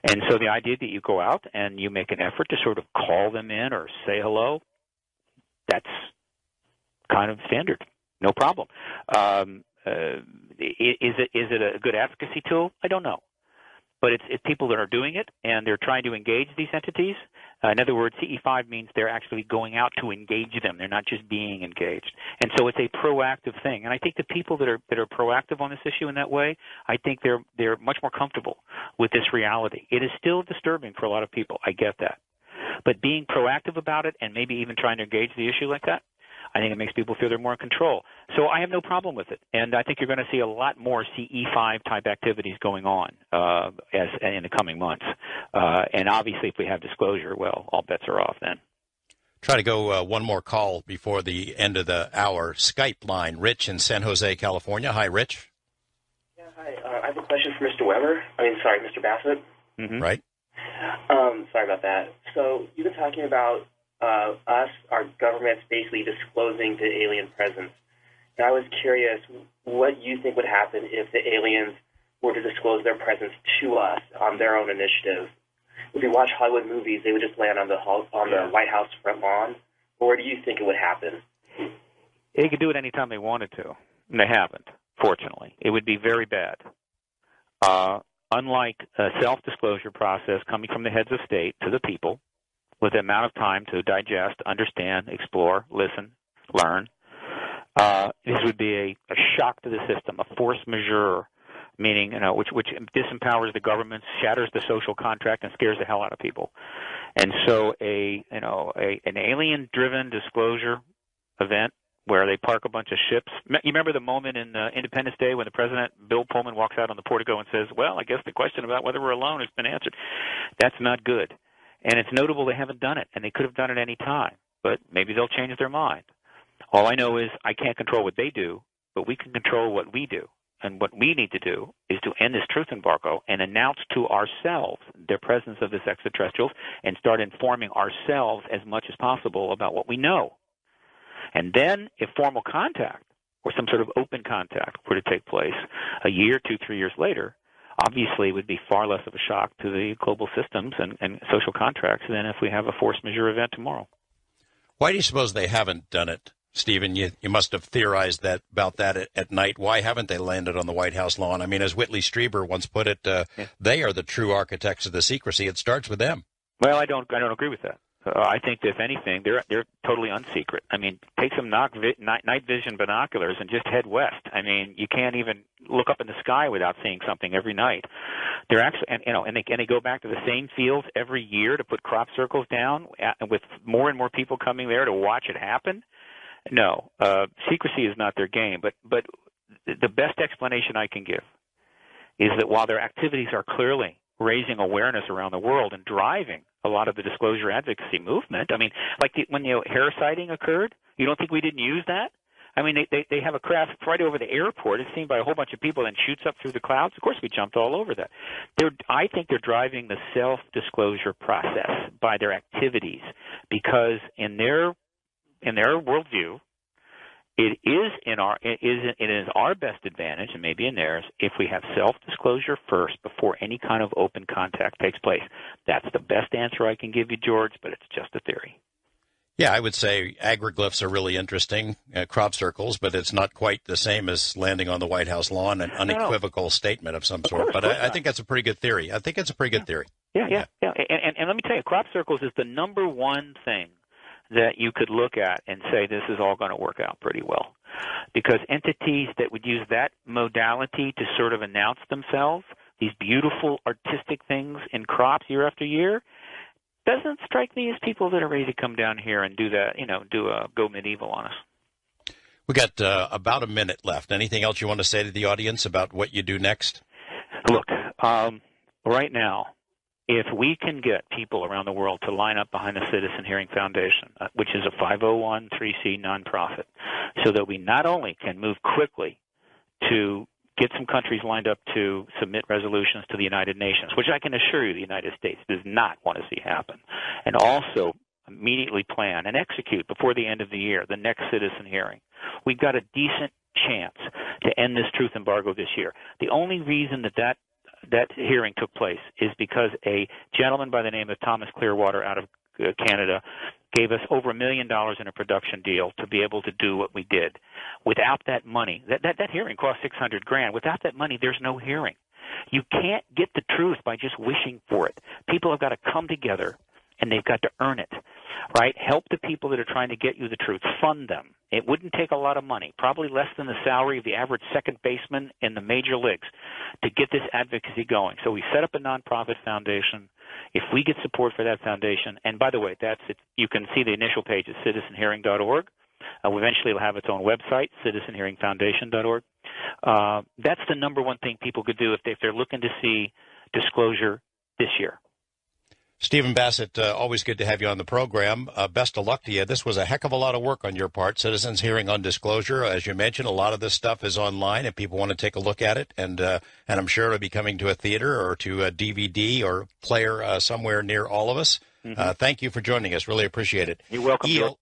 And so the idea that you go out and you make an effort to sort of call them in or say hello, that's kind of standard. No problem. Is it a good advocacy tool? I don't know. But it's people that are doing it, and they're trying to engage these entities. In other words, CE5 means they're actually going out to engage them. They're not just being engaged. And so it's a proactive thing. And I think the people that are proactive on this issue in that way, I think they're much more comfortable with this reality. It is still disturbing for a lot of people. I get that. But being proactive about it and maybe even trying to engage the issue like that, I think it makes people feel they're more in control. So I have no problem with it. And I think you're going to see a lot more CE5-type activities going on as in the coming months. And obviously, if we have disclosure, well, all bets are off then. Try to go one more call before the end of the hour. Skype line, Rich in San Jose, California. Hi, Rich. Yeah, hi. I have a question for Mr. Bassett. Mm-hmm. Right. Sorry about that. So you've been talking about our government's basically disclosing the alien presence. And I was curious what you think would happen if the aliens were to disclose their presence to us on their own initiative. If we watch Hollywood movies, they would just land on the White House front lawn. Or do you think it would happen? They could do it anytime they wanted to, and they haven't, fortunately. It would be very bad. Unlike a self-disclosure process coming from the heads of state to the people, with the amount of time to digest, understand, explore, listen, learn. This would be a shock to the system, a force majeure, meaning which disempowers the government, shatters the social contract, and scares the hell out of people. And so an alien-driven disclosure event where they park a bunch of ships. You remember the moment in Independence Day when the president, Bill Pullman, walks out on the portico and says, "Well, I guess the question about whether we're alone has been answered." That's not good. And it's notable they haven't done it, and they could have done it any time. But maybe they'll change their mind. All I know is I can't control what they do, but we can control what we do. And what we need to do is to end this truth embargo and announce to ourselves the presence of this extraterrestrials and start informing ourselves as much as possible about what we know. And then if formal contact or some sort of open contact were to take place a year, 2, 3 years later, obviously it would be far less of a shock to the global systems and social contracts than if we have a force majeure event tomorrow. Why do you suppose they haven't done it, Stephen? You must have theorized about that at night. Why haven't they landed on the White House lawn? I mean, as Whitley Strieber once put it, they are the true architects of the secrecy. It starts with them. Well, I don't agree with that. I think, if anything, they're totally unsecret. I mean, take some night vision binoculars and just head west. I mean, you can't even look up in the sky without seeing something every night. They're actually, and they go back to the same fields every year to put crop circles down, with more and more people coming there to watch it happen. No, secrecy is not their game. But the best explanation I can give is that while their activities are clearly raising awareness around the world and driving a lot of the disclosure advocacy movement. I mean, like when the O'Hare sighting occurred, you don't think we didn't use that? I mean, they have a craft right over the airport. It's seen by a whole bunch of people and shoots up through the clouds. Of course, we jumped all over that. I think they're driving the self-disclosure process by their activities because in their worldview, it is our best advantage, and maybe in theirs, if we have self-disclosure first before any kind of open contact takes place. That's the best answer I can give you, George, but it's just a theory. Yeah, I would say agroglyphs are really interesting, crop circles, but it's not quite the same as landing on the White House lawn, an unequivocal statement of some sort. But I think that's a pretty good theory. I think it's a pretty good theory. Yeah. And let me tell you, crop circles is the number one thing that you could look at and say this is all going to work out pretty well. Because entities that would use that modality to sort of announce themselves, these beautiful artistic things in crops year after year, doesn't strike me as people that are ready to come down here and do that, go medieval on us. We got about a minute left. Anything else you want to say to the audience about what you do next? Look, right now, if we can get people around the world to line up behind the Citizen Hearing Foundation, which is a 501(c)(3) nonprofit, so that we not only can move quickly to get some countries lined up to submit resolutions to the United Nations, which I can assure you the United States does not want to see happen, and also immediately plan and execute before the end of the year the next citizen hearing. We've got a decent chance to end this truth embargo this year. The only reason that hearing took place is because a gentleman by the name of Thomas Clearwater out of Canada gave us over $1 million in a production deal to be able to do what we did. Without that money, that hearing cost $600,000. Without that money, there's no hearing. You can't get the truth by just wishing for it. People have got to come together, and they've got to earn it, right? Help the people that are trying to get you the truth. Fund them. It wouldn't take a lot of money, probably less than the salary of the average second baseman in the major leagues, to get this advocacy going. So we set up a nonprofit foundation. If we get support for that foundation, and by the way, that's it. You can see the initial page at citizenhearing.org. Eventually it'll have its own website, citizenhearingfoundation.org. That's the number one thing people could do if they're looking to see disclosure this year. Stephen Bassett, always good to have you on the program. Best of luck to you. This was a heck of a lot of work on your part. Citizens Hearing on Disclosure. As you mentioned, a lot of this stuff is online if people want to take a look at it. And I'm sure it'll be coming to a theater or to a DVD or player somewhere near all of us. Mm-hmm. Thank you for joining us. Really appreciate it. You're welcome.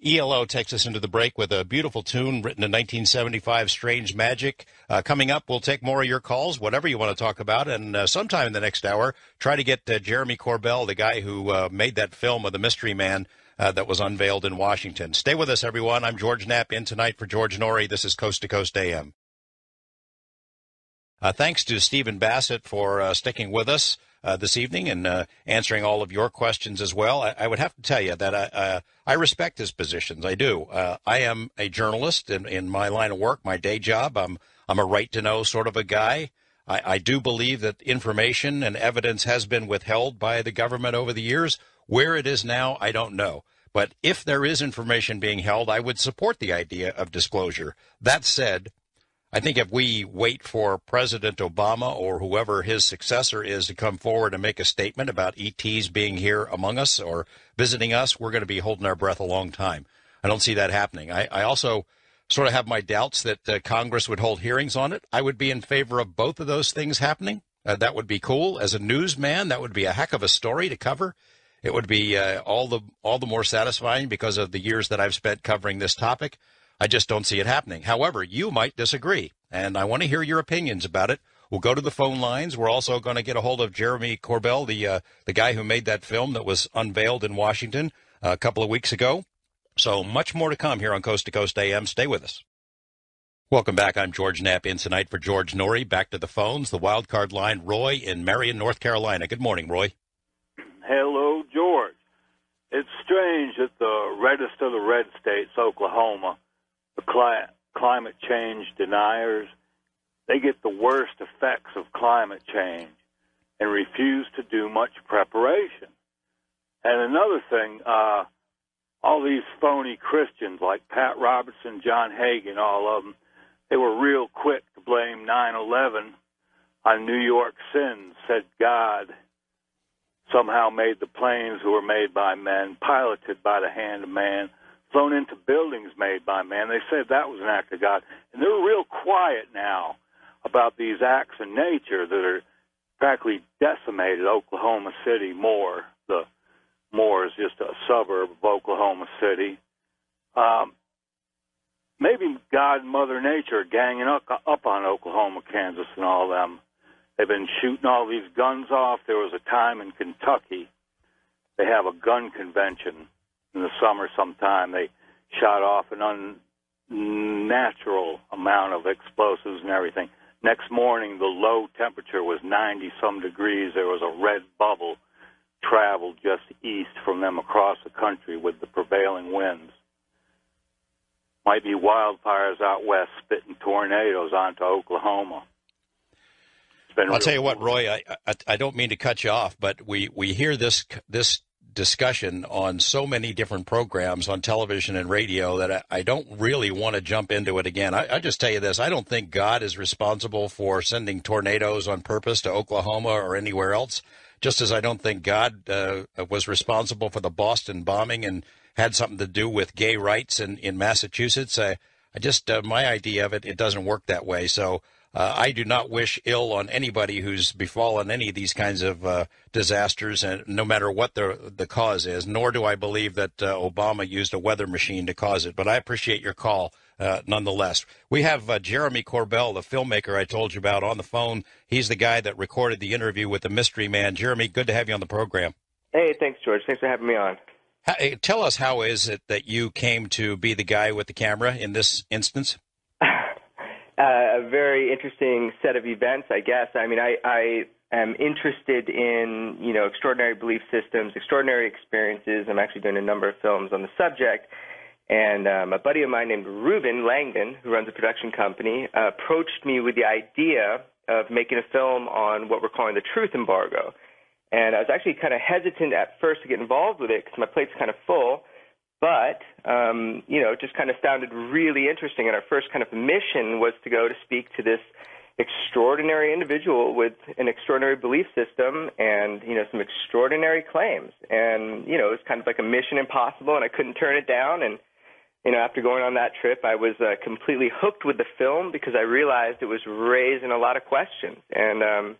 ELO takes us into the break with a beautiful tune written in 1975, Strange Magic. Coming up, we'll take more of your calls, whatever you want to talk about, and sometime in the next hour, try to get Jeremy Corbell, the guy who made that film of the Mystery Man that was unveiled in Washington. Stay with us, everyone. I'm George Knapp, in tonight for George Norrie. This is Coast to Coast AM. Thanks to Stephen Bassett for sticking with us this evening and answering all of your questions as well. I would have to tell you that I respect his positions. I do. I am a journalist in my line of work, my day job. I'm a right-to-know sort of a guy. I do believe that information and evidence has been withheld by the government over the years. Where it is now, I don't know. But if there is information being held, I would support the idea of disclosure. That said, I think if we wait for President Obama or whoever his successor is to come forward and make a statement about ETs being here among us or visiting us, we're going to be holding our breath a long time. I don't see that happening. I also sort of have my doubts that Congress would hold hearings on it. I would be in favor of both of those things happening. That would be cool. As a newsman, that would be a heck of a story to cover. It would be all the more satisfying because of the years that I've spent covering this topic. I just don't see it happening. However, you might disagree, and I want to hear your opinions about it. We'll go to the phone lines. We're also going to get a hold of Jeremy Corbell, the guy who made that film that was unveiled in Washington a couple of weeks ago. So much more to come here on Coast to Coast AM. Stay with us. Welcome back. I'm George Knapp, in tonight for George Norrie. Back to the phones, the wild card line, Roy in Marion, North Carolina. Good morning, Roy. Hello, George. It's strange that the reddest of the red states, Oklahoma, the climate change deniers, they get the worst effects of climate change and refuse to do much preparation. And another thing, all these phony Christians like Pat Robertson, John Hagin, all of them, they were real quick to blame 9/11 on New York sins, said God somehow made the planes who were made by men, piloted by the hand of man, flown into buildings made by man. They said that was an act of God. And they're real quiet now about these acts in nature that are practically decimated Oklahoma City more. The Moore is just a suburb of Oklahoma City. Maybe God and Mother Nature are ganging up on Oklahoma, Kansas, and all them. They've been shooting all these guns off. There was a time in Kentucky they have a gun convention in the summer sometime, they shot off an unnatural amount of explosives and everything. Next morning, the low temperature was 90-some degrees. There was a red bubble traveled just east from them across the country with the prevailing winds. Might be wildfires out west spitting tornadoes onto Oklahoma. I'll tell you what, Roy, I don't mean to cut you off, but we hear this discussion on so many different programs on television and radio that I don't really want to jump into it again. I just tell you this. I don't think God is responsible for sending tornadoes on purpose to Oklahoma or anywhere else, just as I don't think God was responsible for the Boston bombing and had something to do with gay rights in Massachusetts. I just, my idea of it, it doesn't work that way. So I do not wish ill on anybody who's befallen any of these kinds of disasters, and no matter what the cause is, nor do I believe that Obama used a weather machine to cause it. But I appreciate your call nonetheless. We have Jeremy Corbell, the filmmaker I told you about, on the phone. He's the guy that recorded the interview with the mystery man. Jeremy, good to have you on the program. Hey, thanks, George. Thanks for having me on. Tell us, how is it that you came to be the guy with the camera in this instance? A very interesting set of events, I guess. I mean, I am interested in, extraordinary belief systems, extraordinary experiences. I'm actually doing a number of films on the subject. And a buddy of mine named Reuben Langdon, who runs a production company, approached me with the idea of making a film on what we're calling the truth embargo. And I was actually kind of hesitant at first to get involved with it because my plate's kind of full. But, it just kind of sounded really interesting. And our first kind of mission was to go to speak to this extraordinary individual with an extraordinary belief system and, some extraordinary claims. And, it was kind of like a mission impossible, and I couldn't turn it down. And, after going on that trip, I was completely hooked with the film because I realized it was raising a lot of questions. And,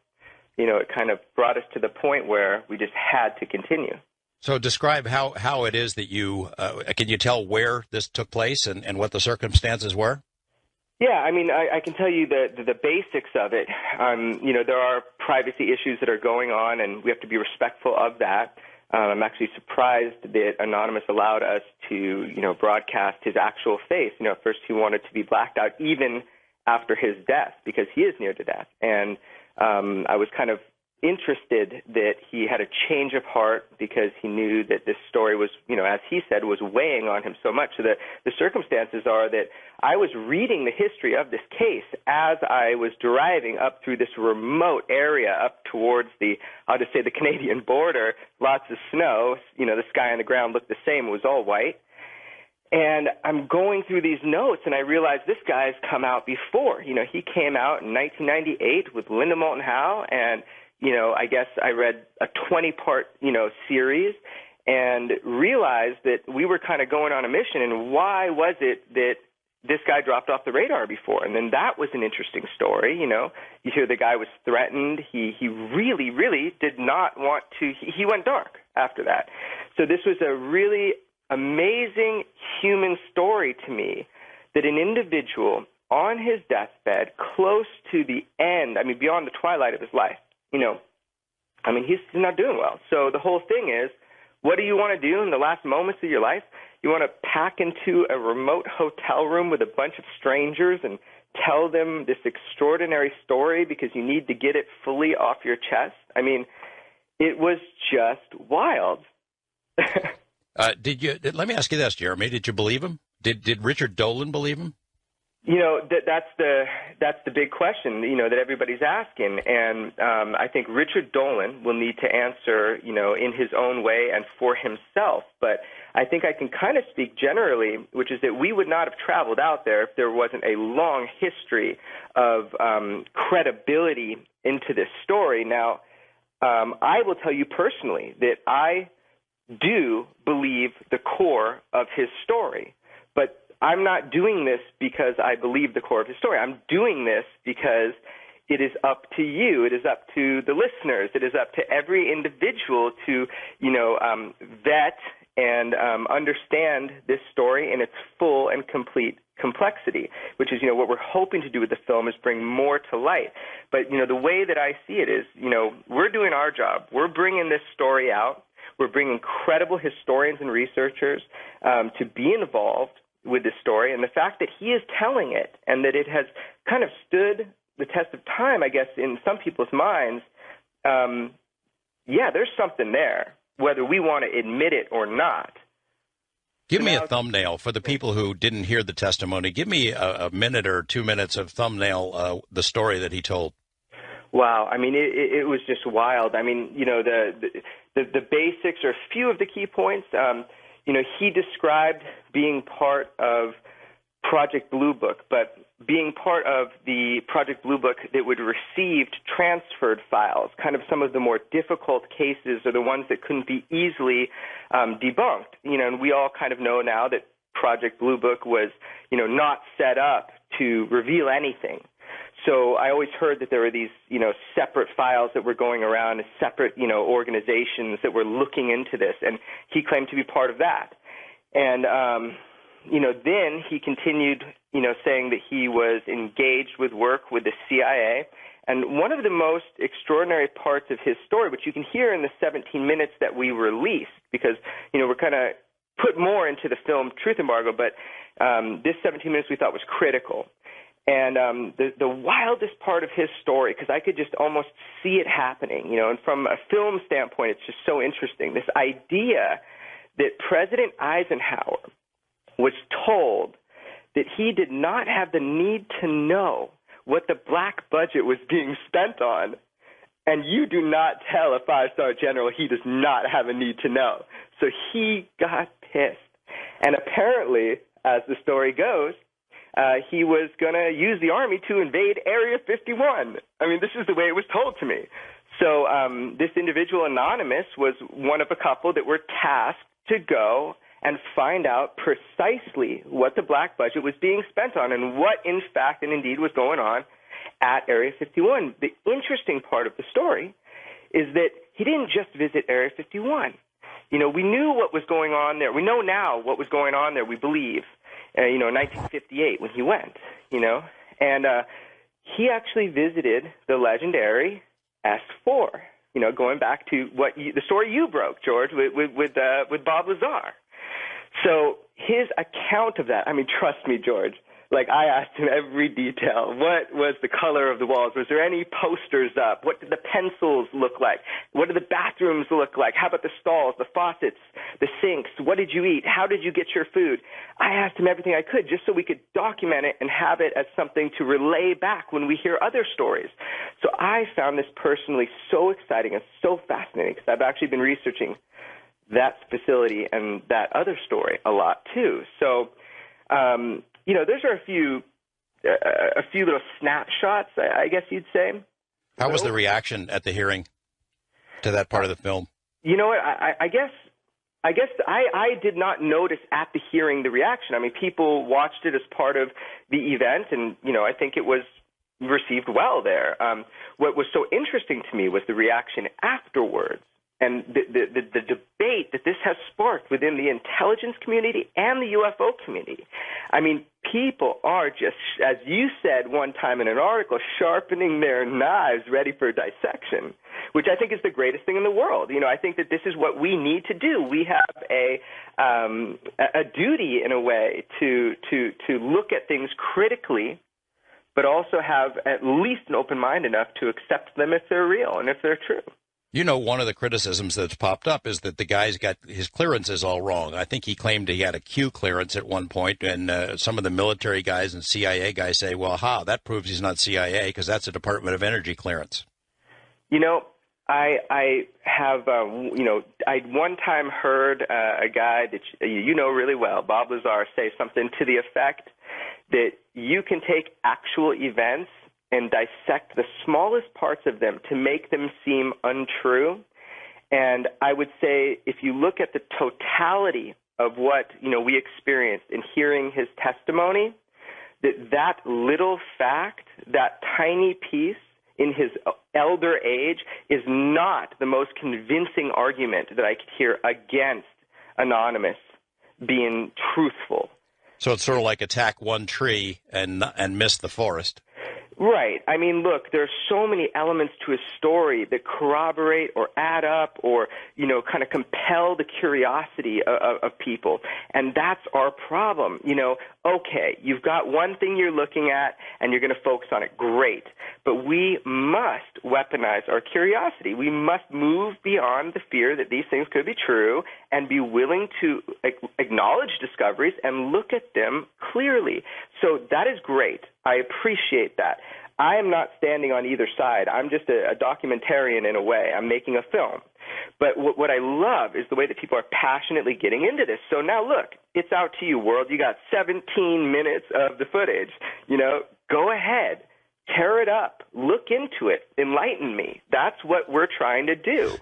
it kind of brought us to the point where we just had to continue. So describe how it is that you, can you tell where this took place and what the circumstances were? Yeah, I mean, I can tell you the basics of it. There are privacy issues that are going on, and we have to be respectful of that. I'm actually surprised that Anonymous allowed us to, broadcast his actual face. At first he wanted to be blacked out even after his death because he is near to death. And I was kind of interested that he had a change of heart because he knew that this story was, as he said, was weighing on him so much. So the circumstances are that I was reading the history of this case as I was driving up through this remote area up towards I'll just say the Canadian border, lots of snow, the sky and the ground looked the same, it was all white. And I'm going through these notes, and I realized this guy's come out before. He came out in 1998 with Linda Moulton Howe, and I guess I read a 20-part, series and realized that we were kind of going on a mission, and why was it that this guy dropped off the radar before? And then that was an interesting story, You hear the guy was threatened. He really, really did not want to. He went dark after that. So this was a really amazing human story to me, that an individual on his deathbed, close to the end, beyond the twilight of his life, he's not doing well. So the whole thing is, what do you want to do in the last moments of your life? You want to pack into a remote hotel room with a bunch of strangers and tell them this extraordinary story because you need to get it fully off your chest? It was just wild. Let me ask you this, Jeremy. Did you believe him? Did Richard Dolan believe him? That's the big question, that everybody's asking. And I think Richard Dolan will need to answer, in his own way and for himself. But I think I can kind of speak generally, which is that we would not have traveled out there if there wasn't a long history of credibility into this story. Now, I will tell you personally that I do believe the core of his story, but I'm not doing this because I believe the core of his story. I'm doing this because it is up to you. It is up to the listeners. It is up to every individual to, vet and understand this story in its full and complete complexity, which is, what we're hoping to do with the film is bring more to light. But, the way that I see it is, we're doing our job. We're bringing this story out. We're bringing credible historians and researchers to be involved with this story. And the fact that he is telling it and that it has kind of stood the test of time, I guess, in some people's minds, there's something there, whether we want to admit it or not. Give me a thumbnail for the people who didn't hear the testimony. Give me a minute or 2 minutes of thumbnail, the story that he told. Wow. I mean, it was just wild. I mean, the basics or a few of the key points. He described being part of Project Blue Book, but being part of the Project Blue Book that would receive transferred files, kind of some of the more difficult cases or the ones that couldn't be easily debunked. And we all kind of know now that Project Blue Book was, not set up to reveal anything. So I always heard that there were these, separate files that were going around as separate, organizations that were looking into this, and he claimed to be part of that. And, then he continued, saying that he was engaged with work with the CIA. And one of the most extraordinary parts of his story, which you can hear in the 17 minutes that we released, because, we're kind of put more into the film Truth Embargo, but this 17 minutes we thought was critical. And the wildest part of his story, because I could just almost see it happening, and from a film standpoint, it's just so interesting, this idea that President Eisenhower was told that he did not have the need to know what the black budget was being spent on. And you do not tell a five-star general he does not have a need to know. So he got pissed. And apparently, as the story goes, he was going to use the Army to invade Area 51. I mean, this is the way it was told to me. So this individual, Anonymous, was one of a couple that were tasked to go and find out precisely what the black budget was being spent on and what, in fact and indeed, was going on at Area 51. The interesting part of the story is that he didn't just visit Area 51. We knew what was going on there. We know now what was going on there, we believe, in 1958 when he went, And he actually visited the legendary S4, going back to the story you broke, George, with Bob Lazar. So his account of that, I mean, trust me, George, I asked him every detail. What was the color of the walls? Was there any posters up? What did the pencils look like? What did the bathrooms look like? How about the stalls, the faucets, the sinks? What did you eat? How did you get your food? I asked him everything I could just so we could document it and have it as something to relay back when we hear other stories. So I found this personally so exciting and so fascinating because I've actually been researching that facility and that other story a lot too. So, those are a few little snapshots, I guess you'd say. How was the reaction at the hearing to that part of the film? You know what? I guess I did not notice at the hearing the reaction. I mean, people watched it as part of the event, and I think it was received well there. What was so interesting to me was the reaction afterwards. And the debate that this has sparked within the intelligence community and the UFO community. I mean, people are just, as you said one time in an article, sharpening their knives ready for dissection, which I think is the greatest thing in the world. I think that this is what we need to do. We have a duty, in a way, to look at things critically, but also have at least an open mind enough to accept them if they're real and if they're true. One of the criticisms that's popped up is that the guy's got his clearances all wrong. I think he claimed he had a Q clearance at one point, and some of the military guys and CIA guys say, well, that proves he's not CIA because that's a Department of Energy clearance. I have, I one time heard a guy that you know really well, Bob Lazar, say something to the effect that you can take actual events and dissect the smallest parts of them to make them seem untrue. And I would say if you look at the totality of what, we experienced in hearing his testimony, that little fact, that tiny piece in his elder age is not the most convincing argument that I could hear against Anonymous being truthful. So it's sort of like attack one tree and miss the forest. Right. I mean, look, there are so many elements to a story that corroborate or add up or, kind of compel the curiosity of people. And that's our problem. Okay, you've got one thing you're looking at and you're going to focus on it. Great. But we must weaponize our curiosity. We must move beyond the fear that these things could be true and be willing to acknowledge discoveries and look at them clearly. So that is great. I appreciate that. I am not standing on either side. I'm just a documentarian in a way. I'm making a film. But what I love is the way that people are passionately getting into this. So now, look, it's out to you, world. You got 17 minutes of the footage. Go ahead. Tear it up. Look into it. Enlighten me. That's what we're trying to do.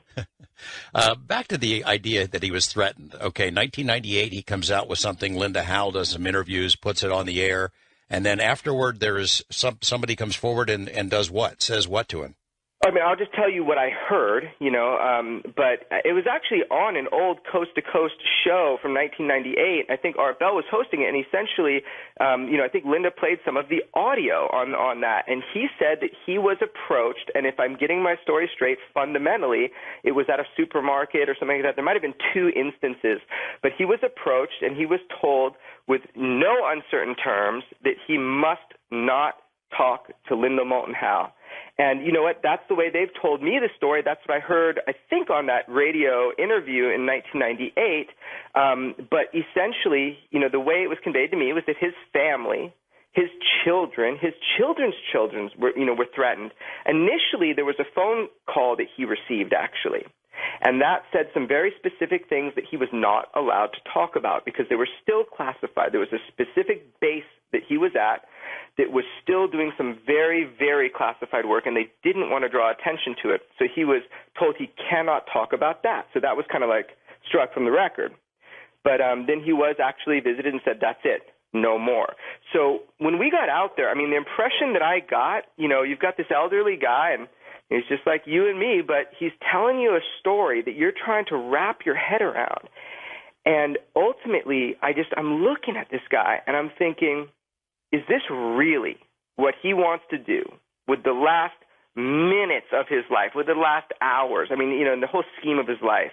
Back to the idea that he was threatened. Okay, 1998, he comes out with something. Linda Howe does some interviews, puts it on the air. And then afterward, there is somebody comes forward and does what? Says what to him? I mean, I'll just tell you what I heard, but it was actually on an old coast-to-coast show from 1998. I think Art Bell was hosting it, and essentially, I think Linda played some of the audio on that, and he said that he was approached, and if I'm getting my story straight, fundamentally, it was at a supermarket or something like that. There might have been two instances, but he was approached, and he was told with no uncertain terms that he must not talk to Linda Moulton Howe. And you know what? That's the way they've told me the story. That's what I heard, I think, on that radio interview in 1998. But essentially, the way it was conveyed to me was that his family, his children, his children's children were threatened. Initially, there was a phone call that he received, actually. And that said some very specific things that he was not allowed to talk about because they were still classified. There was a specific base that he was at that was still doing some very, very classified work, and they didn't want to draw attention to it. So he was told he cannot talk about that. So that was kind of like struck from the record. But then he was actually visited and said, that's it, no more. So when we got out there, I mean, the impression that I got, you've got this elderly guy, and he's just like you and me, but he's telling you a story that you're trying to wrap your head around. And ultimately, I'm looking at this guy, and I'm thinking, is this really what he wants to do with the last minutes of his life, with the last hours? I mean, in the whole scheme of his life,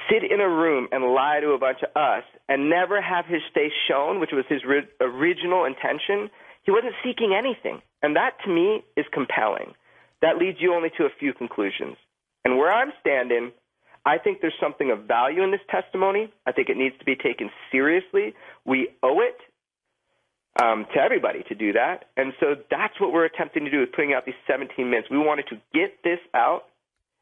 sit in a room and lie to a bunch of us and never have his face shown, which was his original intention. He wasn't seeking anything. And that, to me, is compelling. That leads you only to a few conclusions. And where I'm standing, I think there's something of value in this testimony. I think it needs to be taken seriously. We owe it to everybody to do that. And so that's what we're attempting to do with putting out these 17 minutes. We wanted to get this out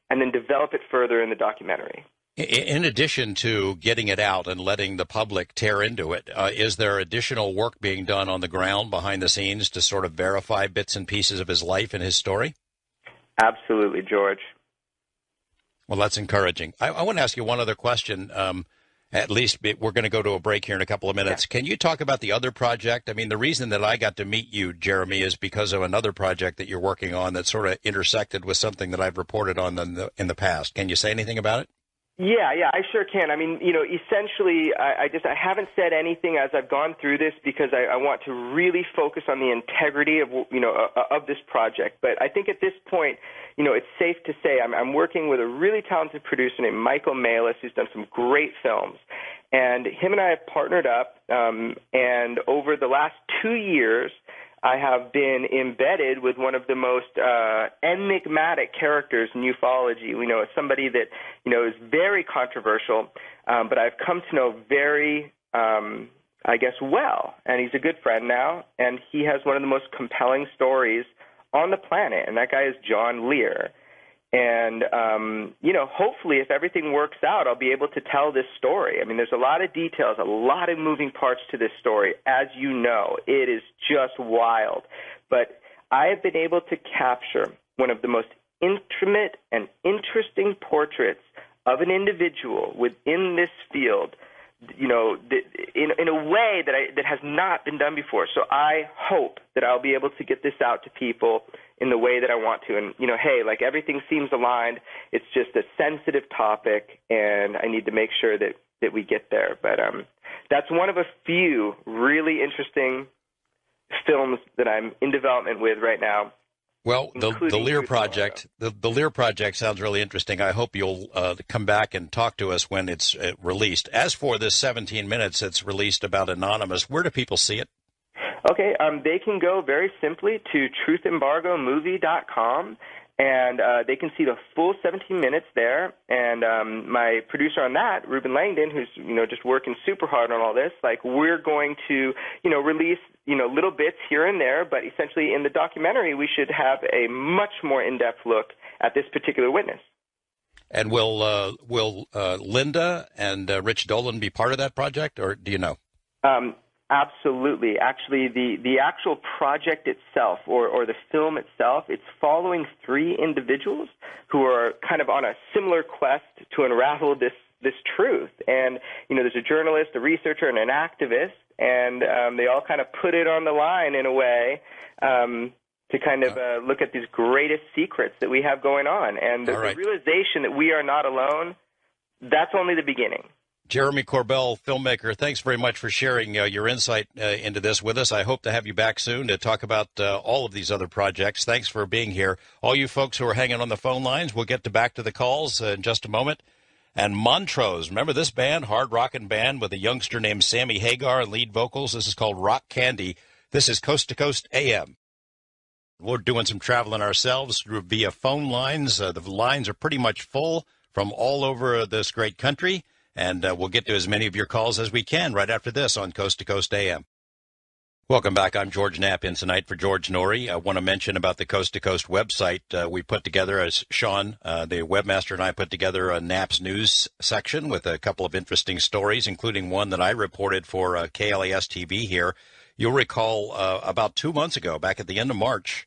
and then develop it further in the documentary. In addition to getting it out and letting the public tear into it, is there additional work being done on the ground behind the scenes to sort of verify bits and pieces of his life and his story? Absolutely, George. Well, that's encouraging. I want to ask you one other question. At least we're going to go to a break here in a couple of minutes. Yeah. Can you talk about the other project? I mean, the reason that I got to meet you, Jeremy, is because of another project that you're working on that sort of intersected with something that I've reported on in the past. Can you say anything about it? Yeah, I sure can. I mean, essentially, I haven't said anything as I've gone through this because I want to really focus on the integrity of this project. But I think at this point, it's safe to say I'm working with a really talented producer named Michael Malis, who's done some great films. And him and I have partnered up, and over the last 2 years, I have been embedded with one of the most enigmatic characters in ufology. We know somebody that, is very controversial, but I've come to know very, well. And he's a good friend now, and he has one of the most compelling stories on the planet, and that guy is John Lear. And, hopefully if everything works out, I'll be able to tell this story. I mean, there's a lot of details, a lot of moving parts to this story. As you know, it is just wild. But I have been able to capture one of the most intimate and interesting portraits of an individual within this field, in a way that has not been done before. So I hope that I'll be able to get this out to people in the way that I want to. And, hey, like everything seems aligned. It's just a sensitive topic, and I need to make sure that we get there. But that's one of a few really interesting films that I'm in development with right now. Well, the Lear project, the Lear project sounds really interesting. I hope you'll come back and talk to us when it's released. As for this 17 minutes that's released about Anonymous, where do people see it? Okay, they can go very simply to truthembargomovie.com, and they can see the full 17 minutes there. And my producer on that, Ruben Langdon, who's just working super hard on all this, we're going to release little bits here and there, but essentially in the documentary we should have a much more in-depth look at this particular witness. And will Linda and Rich Dolan be part of that project, or do you know? Absolutely. Actually, the actual project itself, or the film itself, it's following three individuals who are kind of on a similar quest to unravel this truth. And, there's a journalist, a researcher, and an activist, and they all kind of put it on the line in a way to kind of look at these greatest secrets that we have going on. And the realization that we are not alone, that's only the beginning. Jeremy Corbell, filmmaker, thanks very much for sharing your insight into this with us. I hope to have you back soon to talk about all of these other projects. Thanks for being here. All you folks who are hanging on the phone lines, we'll get back to the calls in just a moment. And Montrose, remember this band, hard rockin' band with a youngster named Sammy Hagar and lead vocals? This is called Rock Candy. This is Coast to Coast AM. We're doing some traveling ourselves via phone lines. The lines are pretty much full from all over this great country. And we'll get to as many of your calls as we can right after this on Coast to Coast AM. Welcome back. I'm George Knapp in tonight for George Norrie. I want to mention about the Coast to Coast website. We put together, as Sean, the webmaster, and I put together a Knapp's news section with a couple of interesting stories, including one that I reported for KLAS TV here. You'll recall about 2 months ago, back at the end of March,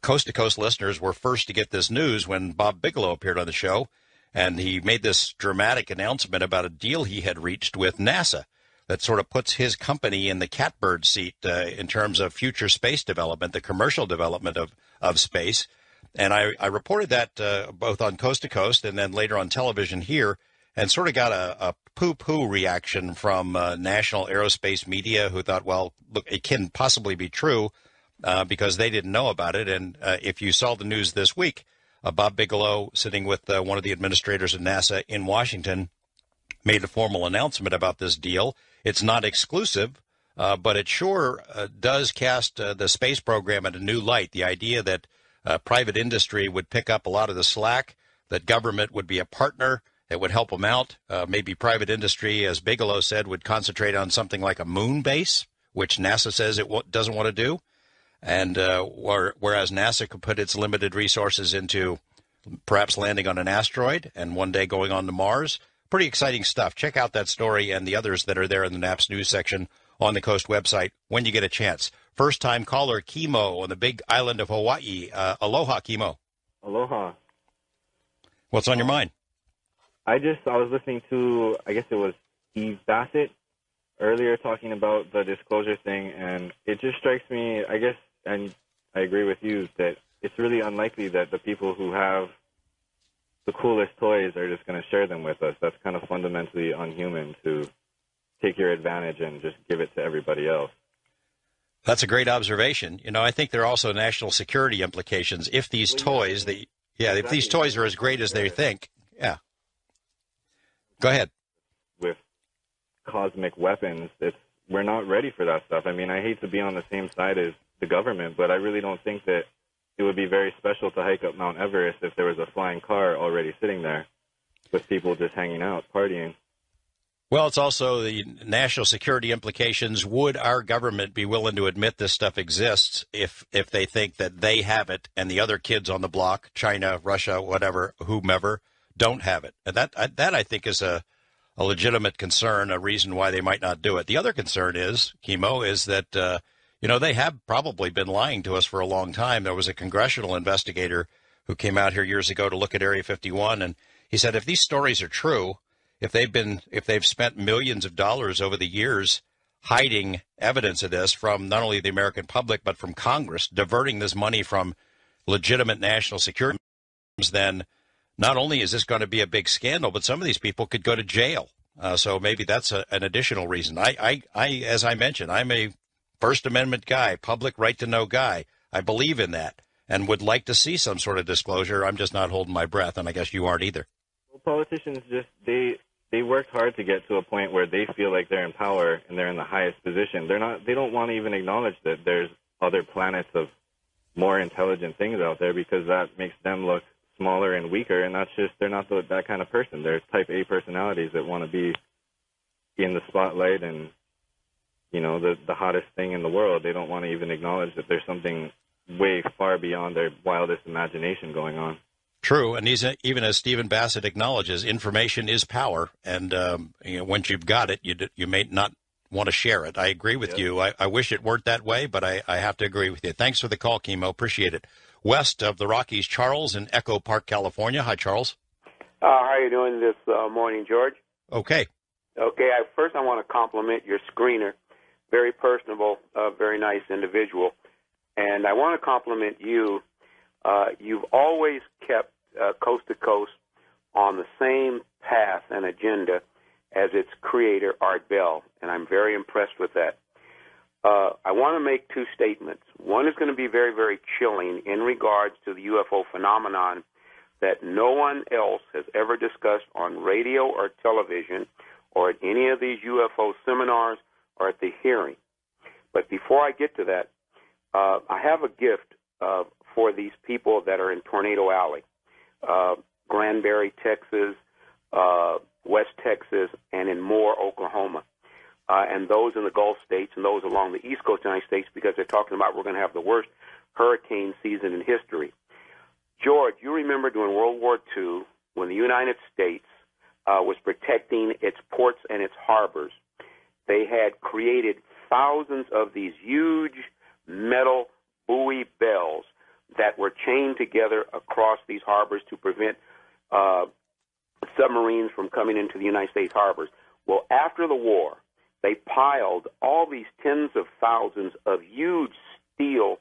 Coast to Coast listeners were first to get this news when Bob Bigelow appeared on the show. And he made this dramatic announcement about a deal he had reached with NASA that sort of puts his company in the catbird seat in terms of future space development, the commercial development of space. And I reported that both on Coast to Coast and then later on television here, and sort of got a poo-poo reaction from national aerospace media who thought, well, look, it can possibly be true because they didn't know about it. And if you saw the news this week, Bob Bigelow, sitting with one of the administrators of NASA in Washington, made a formal announcement about this deal. It's not exclusive, but it sure does cast the space program in a new light. The idea that private industry would pick up a lot of the slack, that government would be a partner that would help them out. Maybe private industry, as Bigelow said, would concentrate on something like a moon base, which NASA says it doesn't want to do. And whereas NASA could put its limited resources into perhaps landing on an asteroid and one day going on to Mars. Pretty exciting stuff. Check out that story and the others that are there in the Knapp's news section on the Coast website when you get a chance. First-time caller, Kimo, on the big island of Hawaii. Aloha, Kimo. Aloha. What's on your mind? I was listening to, I guess it was Steve Bassett earlier talking about the disclosure thing, and it just strikes me, I guess, and I agree with you, that it's really unlikely that the people who have the coolest toys are just going to share them with us. That's kind of fundamentally unhuman to take your advantage and just give it to everybody else. That's a great observation. I think there are also national security implications. If these toys, if these toys are as great as they think, yeah. Go ahead. With cosmic weapons, we're not ready for that stuff. I mean, I hate to be on the same side as the government, but I really don't think that it would be very special to hike up Mount Everest if there was a flying car already sitting there with people just hanging out, partying. Well, it's also the national security implications. Would our government be willing to admit this stuff exists if they think that they have it and the other kids on the block, China, Russia, whatever, whomever, don't have it? And that I think is a legitimate concern, a reason why they might not do it. The other concern is, Kimo, is that, they have probably been lying to us for a long time. There was a congressional investigator who came out here years ago to look at Area 51, and he said if these stories are true, if they've spent millions of dollars over the years hiding evidence of this from not only the American public but from Congress, diverting this money from legitimate national security, then not only is this going to be a big scandal, but some of these people could go to jail. So maybe that's an additional reason. I, as I mentioned, I'm a First Amendment guy, public right to know guy. I believe in that and would like to see some sort of disclosure. I'm just not holding my breath, and I guess you aren't either. Well, politicians just they worked hard to get to a point where they feel like they're in power and they're in the highest position. They don't want to even acknowledge that there's other planets of more intelligent things out there, because that makes them look smaller and weaker, and they're not that kind of person. They're type A personalities that want to be in the spotlight and, you know, the hottest thing in the world. They don't want to even acknowledge that there's something way far beyond their wildest imagination going on. True, and even as Stephen Bassett acknowledges, information is power, and once you've got it, you may not want to share it. I agree with you. I wish it weren't that way, but I have to agree with you. Thanks for the call, Chemo. Appreciate it. West of the Rockies, Charles in Echo Park, California. Hi, Charles. How are you doing this morning, George? Okay. Okay. First, I want to compliment your screener. Very personable, very nice individual. And I want to compliment you. You've always kept Coast to Coast on the same path and agenda as its creator, Art Bell, and I'm very impressed with that. I want to make two statements. One is going to be very, very chilling in regards to the UFO phenomenon that no one else has ever discussed on radio or television or at any of these UFO seminars or at the hearing. But before I get to that, I have a gift for these people that are in Tornado Alley, Granbury, Texas, West Texas, and in Moore, Oklahoma, and those in the Gulf states and those along the East Coast of the United States, because they're talking about we're going to have the worst hurricane season in history. George, you remember during World War II when the United States was protecting its ports and its harbors, they had created thousands of these huge metal buoy bells that were chained together across these harbors to prevent submarines from coming into the United States harbors. Well, after the war, they piled all these tens of thousands of huge steel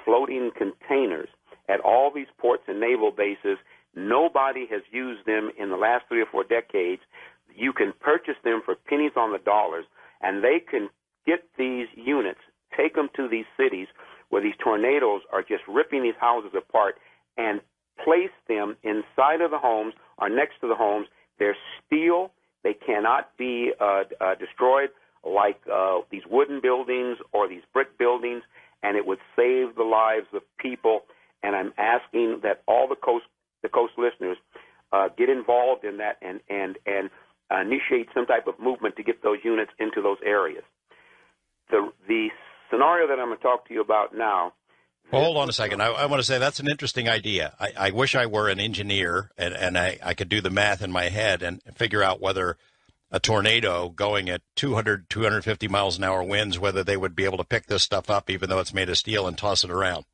floating containers at all these ports and naval bases. Nobody has used them in the last 3 or 4 decades. You can purchase them for pennies on the dollars, and they can get these units, take them to these cities where these tornadoes are just ripping these houses apart, and place them inside of the homes or next to the homes. They're steel. They cannot be destroyed like these wooden buildings or these brick buildings, and it would save the lives of people. And I'm asking that all the coast listeners get involved in that and initiate some type of movement to get those units into those areas. The scenario that I'm going to talk to you about now. Well, hold on a second. I want to say that's an interesting idea. I wish I were an engineer and I could do the math in my head and figure out whether a tornado going at 200, 250 miles an hour winds, whether they would be able to pick this stuff up, even though it's made of steel, and toss it around.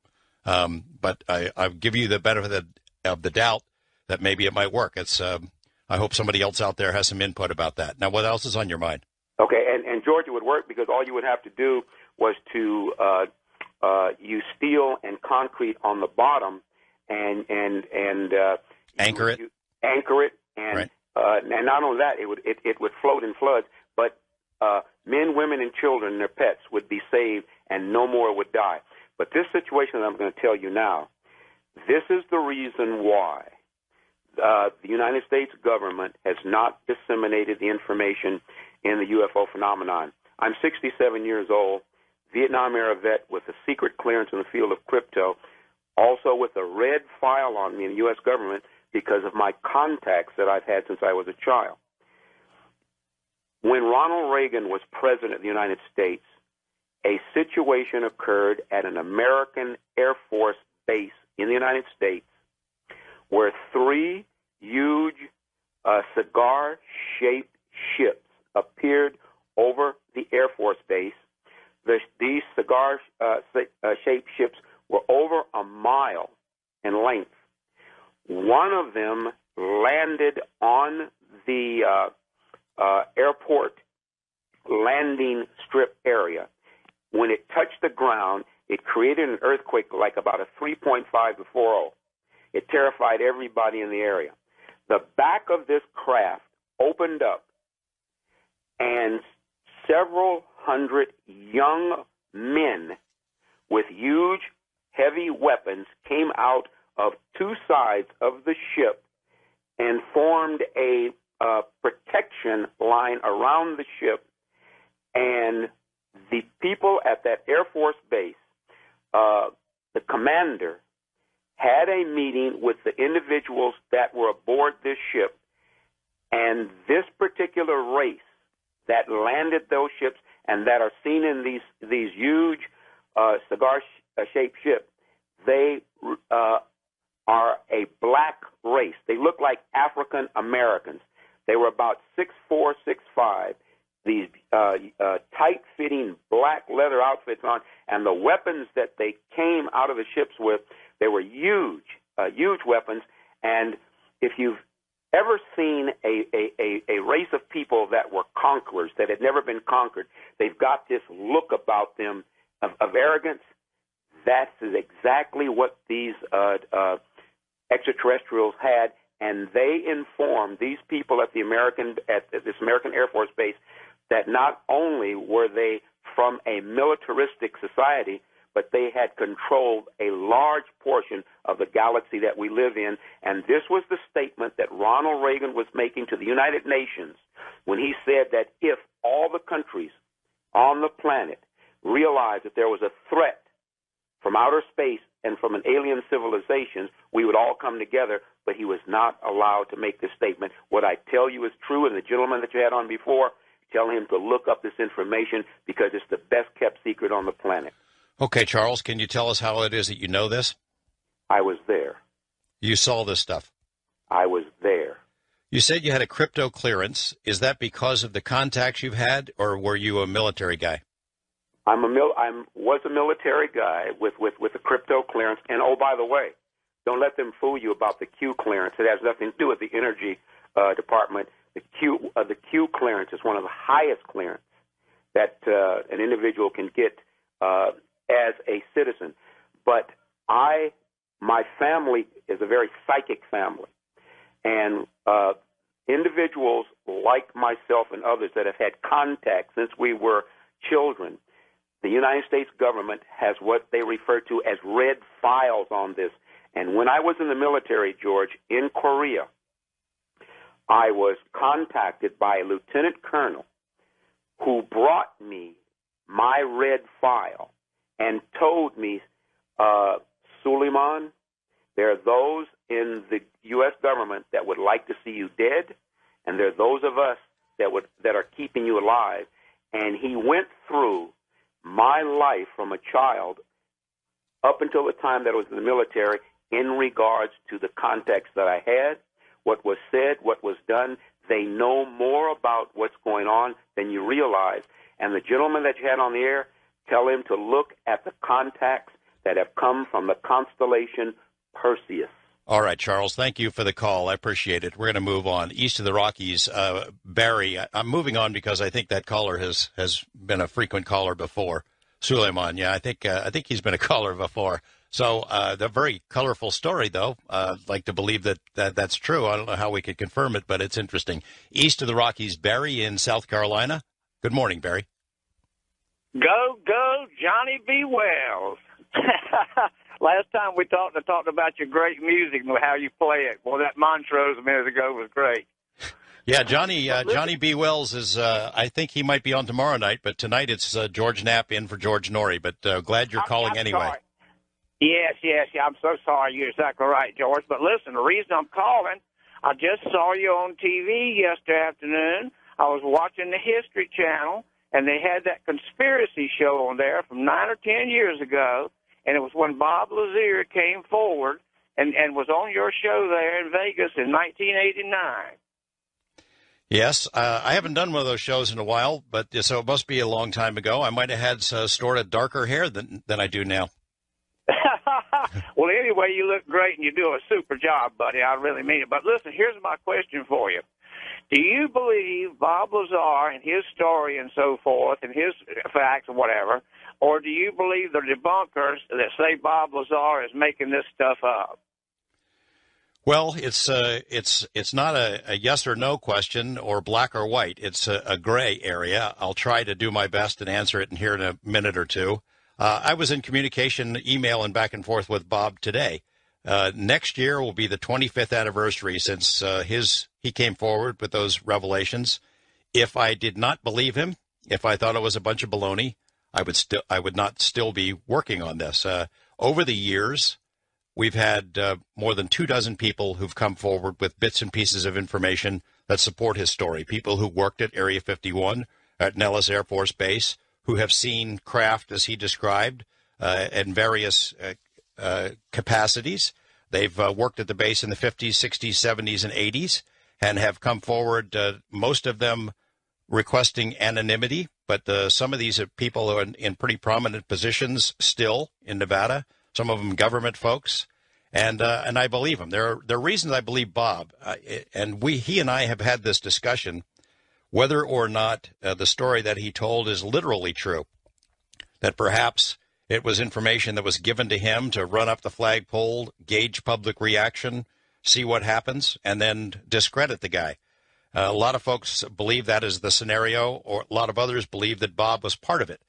But I give you the benefit of the doubt that maybe it might work. I hope somebody else out there has some input about that. Now, what else is on your mind? Okay, and George, it would work because all you would have to do was to use steel and concrete on the bottom and anchor it. Anchor it, and right. And not only that, it would float in floods, but men, women, and children, and their pets would be saved, and no more would die. But this situation that I'm going to tell you now, this is the reason why the United States government has not disseminated the information in the UFO phenomenon. I'm 67 years old, Vietnam-era vet with a secret clearance in the field of crypto, also with a red file on me in the U.S. government because of my contacts that I've had since I was a child. When Ronald Reagan was president of the United States, a situation occurred at an American Air Force base in the United States where 3 huge cigar-shaped ships appeared over the Air Force base. These cigar-shaped ships were over a mile in length. One of them landed on the airport landing strip area. When it touched the ground, it created an earthquake like about a 3.5 to 4.0. It terrified everybody in the area. The back of this craft opened up, and several hundred young men with huge, heavy weapons came out of two sides of the ship and formed a protection line around the ship. And the people at that Air Force base, the commander, had a meeting with the individuals that were aboard this ship, and this particular race that landed those ships and that are seen in these huge cigar-shaped ships, they are a black race. They look like African Americans. They were about 6'4", 6'5", these tight-fitting black leather outfits on, and the weapons that they came out of the ships with, they were huge, huge weapons. And if you've ever seen a race of people that were conquerors, that had never been conquered, they've got this look about them of arrogance. That's exactly what these extraterrestrials had, and they informed these people at this American Air Force base that not only were they from a militaristic society, but they had controlled a large portion of the galaxy that we live in. And this was the statement that Ronald Reagan was making to the United Nations when he said that if all the countries on the planet realized that there was a threat from outer space and from an alien civilization, we would all come together. But he was not allowed to make this statement. What I tell you is true, and the gentleman that you had on before, tell him to look up this information because it's the best-kept secret on the planet. Okay, Charles, can you tell us how it is that you know this? I was there. You saw this stuff? I was there. You said you had a crypto clearance. Is that because of the contacts you've had, or were you a military guy? I was a military guy with a crypto clearance. And, oh, by the way, don't let them fool you about the Q clearance. It has nothing to do with the Energy Department. The Q clearance is one of the highest clearance that an individual can get as a citizen. But my family is a very psychic family. And individuals like myself and others that have had contact since we were children, the United States government has what they refer to as red files on this. And when I was in the military, George, in Korea, I was contacted by a lieutenant colonel who brought me my red file and told me, Suleiman, there are those in the U.S. government that would like to see you dead, and there are those of us that are keeping you alive. And he went through my life from a child up until the time that I was in the military in regards to the context that I had, what was said, what was done. They know more about what's going on than you realize. And the gentleman that you had on the air, tell him to look at the contacts that have come from the constellation Perseus. All right, Charles, thank you for the call. I appreciate it. We're going to move on. East of the Rockies, Barry, I'm moving on because I think that caller has been a frequent caller before. Suleiman, yeah, I think he's been a caller before. So the very colorful story, though. I'd like to believe that's true. I don't know how we could confirm it, but it's interesting. East of the Rockies, Barry in South Carolina. Good morning, Barry. Go, Johnny B. Wells. Last time we talked, I talked about your great music and how you play it. Well, that Montrose a minute ago was great. Yeah, Johnny B. Wells is, I think he might be on tomorrow night, but tonight it's George Knapp in for George Norrie. But glad you're calling anyway. Sorry. Yes, I'm so sorry. You're exactly right, George. But listen, the reason I'm calling, I just saw you on TV yesterday afternoon. I was watching the History Channel, and they had that conspiracy show on there from 9 or 10 years ago. And it was when Bob Lazier came forward and was on your show there in Vegas in 1989. Yes, I haven't done one of those shows in a while, but so it must be a long time ago. I might have had sort of darker hair than I do now. Well, anyway, you look great and you do a super job, buddy. I really mean it. But listen, here's my question for you. Do you believe Bob Lazar and his story and so forth and his facts and whatever, or do you believe the debunkers that say Bob Lazar is making this stuff up? Well, it's not a yes or no question or black or white. It's a gray area. I'll try to do my best and answer it in here in a minute or two. I was in communication, email, and back and forth with Bob today. Next year will be the 25th anniversary since he came forward with those revelations. If I did not believe him, if I thought it was a bunch of baloney, I would not still be working on this. Over the years, we've had more than 24 people who've come forward with bits and pieces of information that support his story. People who worked at Area 51 at Nellis Air Force Base, who have seen craft, as he described, in various capacities. They've worked at the base in the 50s, 60s, 70s, and 80s, and have come forward, most of them requesting anonymity. But some of these people are in pretty prominent positions still in Nevada, some of them government folks, and I believe them. There are reasons I believe Bob, and he and I have had this discussion, whether or not the story that he told is literally true, that perhaps it was information that was given to him to run up the flagpole, gauge public reaction, see what happens, and then discredit the guy. A lot of folks believe that is the scenario, or a lot of others believe that Bob was part of it.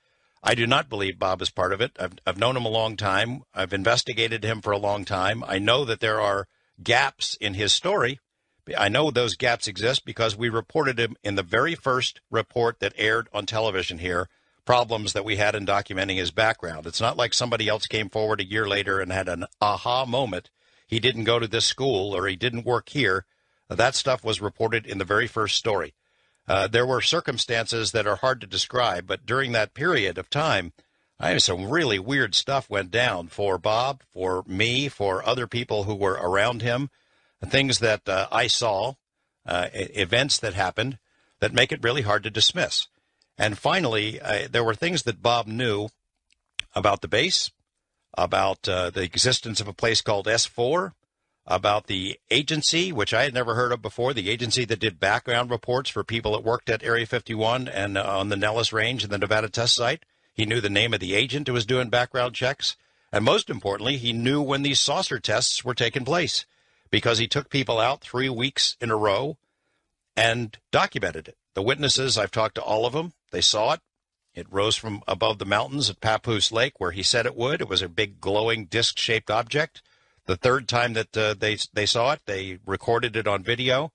I do not believe Bob is part of it. I've known him a long time. I've investigated him for a long time. I know that there are gaps in his story. I know those gaps exist because we reported him in the very first report that aired on television here, problems that we had in documenting his background. It's not like somebody else came forward a year later and had an aha moment. He didn't go to this school or he didn't work here. That stuff was reported in the very first story. There were circumstances that are hard to describe, but during that period of time, some really weird stuff went down for Bob, for me, for other people who were around him, things that I saw, events that happened that make it really hard to dismiss. And finally, there were things that Bob knew about the base, about the existence of a place called S4, about the agency, which I had never heard of before, the agency that did background reports for people that worked at Area 51 and on the Nellis Range and the Nevada test site. He knew the name of the agent who was doing background checks. And most importantly, he knew when these saucer tests were taking place because he took people out 3 weeks in a row and documented it. The witnesses, I've talked to all of them. They saw it. It rose from above the mountains at Papoose Lake where he said it would. It was a big glowing disc-shaped object. The third time that they saw it, they recorded it on video.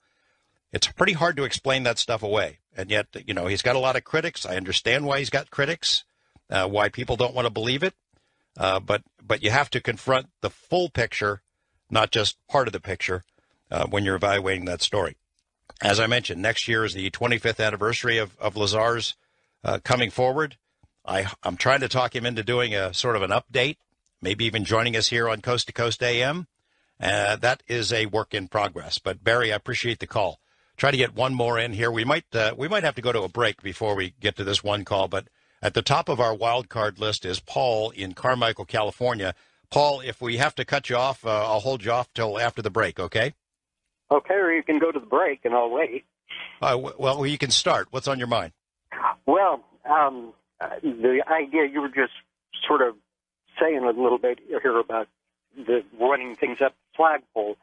It's pretty hard to explain that stuff away. And yet, he's got a lot of critics. I understand why he's got critics, why people don't want to believe it. But you have to confront the full picture, not just part of the picture, when you're evaluating that story. As I mentioned, next year is the 25th anniversary of Lazar's coming forward. I'm trying to talk him into doing a sort of an update, maybe even joining us here on Coast to Coast AM. That is a work in progress. But, Barry, I appreciate the call. Try to get one more in here. We might have to go to a break before we get to this one call. But at the top of our wild card list is Paul in Carmichael, California. Paul, if we have to cut you off, I'll hold you off till after the break, okay? Okay, or you can go to the break and I'll wait. Well, you can start. What's on your mind? Well, the idea you were just sort of saying a little bit here about the running things up the flagpole.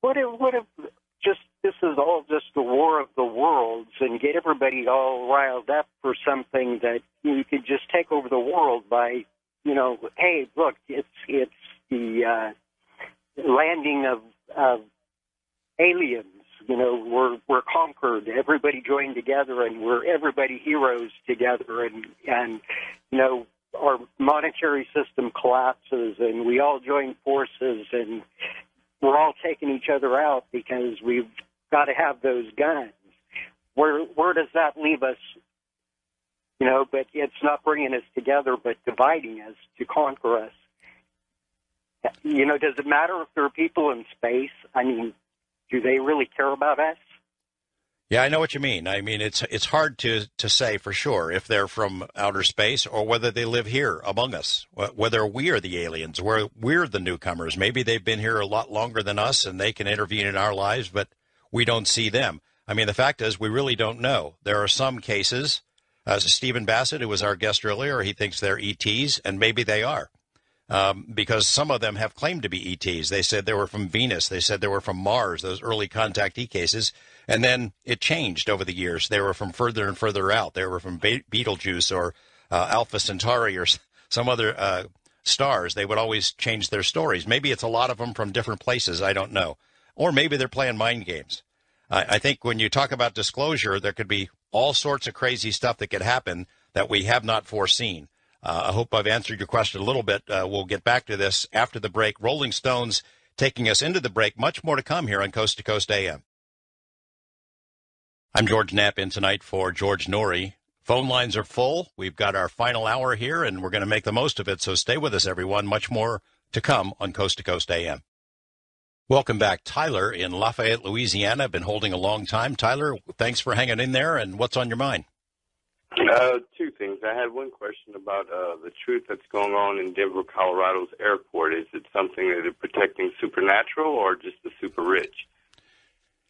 What if just this is all just the war of the worlds and get everybody all riled up for something that you could just take over the world by, hey, look, it's the landing of aliens. We're conquered. Everybody joined together, and we're everybody heroes together, and our monetary system collapses, and we all join forces, and we're all taking each other out because we've got to have those guns. Where does that leave us? But it's not bringing us together, but dividing us to conquer us. Does it matter if there are people in space? I mean, do they really care about us? Yeah, I know what you mean. I mean, it's hard to say for sure if they're from outer space or whether they live here among us, whether we are the aliens, we're the newcomers. Maybe they've been here a lot longer than us and they can intervene in our lives, but we don't see them. I mean, the fact is we really don't know. There are some cases, Stephen Bassett, who was our guest earlier, he thinks they're ETs, and maybe they are. because some of them have claimed to be ETs. They said they were from Venus. They said they were from Mars, those early contactee cases. And then it changed over the years. They were from further and further out. They were from Betelgeuse or Alpha Centauri or some other stars. They would always change their stories. Maybe it's a lot of them from different places. I don't know. Or maybe they're playing mind games. I think when you talk about disclosure, there could be all sorts of crazy stuff that could happen that we have not foreseen. I hope I've answered your question a little bit. We'll get back to this after the break. Rolling Stones taking us into the break. Much more to come here on Coast to Coast AM. I'm George Knapp in tonight for George Noory. Phone lines are full. We've got our final hour here, and we're going to make the most of it. So stay with us, everyone. Much more to come on Coast to Coast AM. Welcome back. Tyler in Lafayette, Louisiana. Been holding a long time. Tyler, thanks for hanging in there. And what's on your mind? Two things. I had one question about the truth that's going on in Denver, Colorado's airport. Is it something that is protecting supernatural or just the super rich?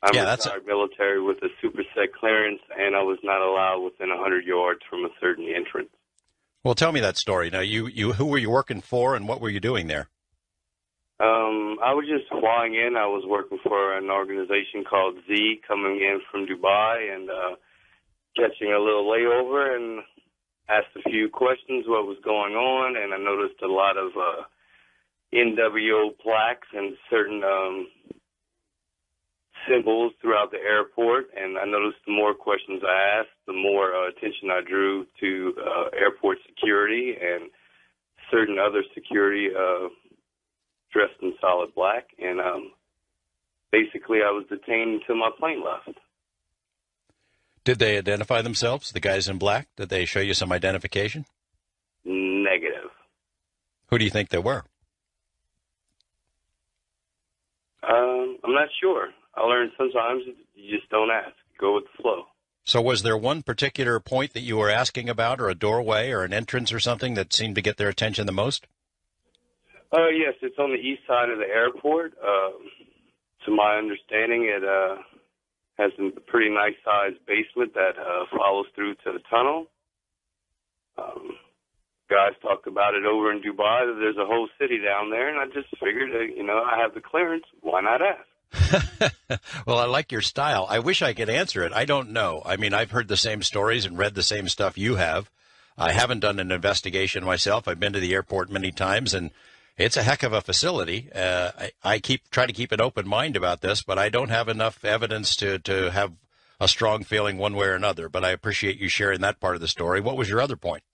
I'm retired military with a superset clearance, and I was not allowed within 100 yards from a certain entrance. Well, tell me that story. Now, who were you working for, and what were you doing there? I was just flying in. I was working for an organization called Z, coming in from Dubai, and catching a little layover, and asked a few questions what was going on, and I noticed a lot of NWO plaques and certain symbols throughout the airport, and I noticed the more questions I asked, the more attention I drew to airport security and certain other security dressed in solid black, and basically I was detained until my plane left. Did they identify themselves, the guys in black? Did they show you some identification? Negative. Who do you think they were? I'm not sure. I learned sometimes you just don't ask. Go with the flow. So was there one particular point that you were asking about, or a doorway or an entrance or something that seemed to get their attention the most? Yes, it's on the east side of the airport. To my understanding, it has a pretty nice-sized basement that follows through to the tunnel. Guys talked about it over in Dubai, that there's a whole city down there, and I just figured, I have the clearance. Why not ask? Well, I like your style. I wish I could answer it. I don't know. I mean, I've heard the same stories and read the same stuff you have. I haven't done an investigation myself. I've been to the airport many times, and it's a heck of a facility. I try to keep an open mind about this, but I don't have enough evidence to have a strong feeling one way or another. But I appreciate you sharing that part of the story. What was your other point?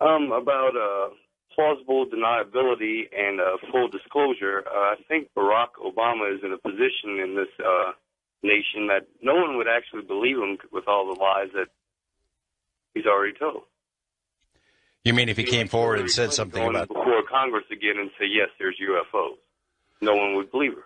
About plausible deniability and full disclosure. I think Barack Obama is in a position in this nation that no one would actually believe him with all the lies that he's already told. You mean if he came forward and said something about... Before Congress again and say, yes, there's UFOs. No one would believe her.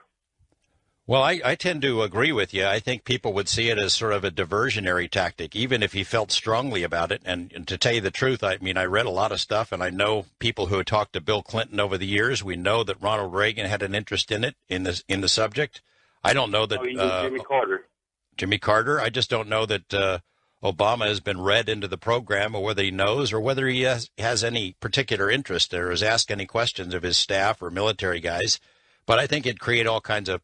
Well, I tend to agree with you. I think people would see it as sort of a diversionary tactic, even if he felt strongly about it. And to tell you the truth, I mean, I read a lot of stuff, and I know people who had talked to Bill Clinton over the years. We know that Ronald Reagan had an interest in it, in the subject. I don't know that... Jimmy Carter. Jimmy Carter. I just don't know that Obama has been read into the program, or whether he knows, or whether he has any particular interest or has asked any questions of his staff or military guys. But I think it'd create all kinds of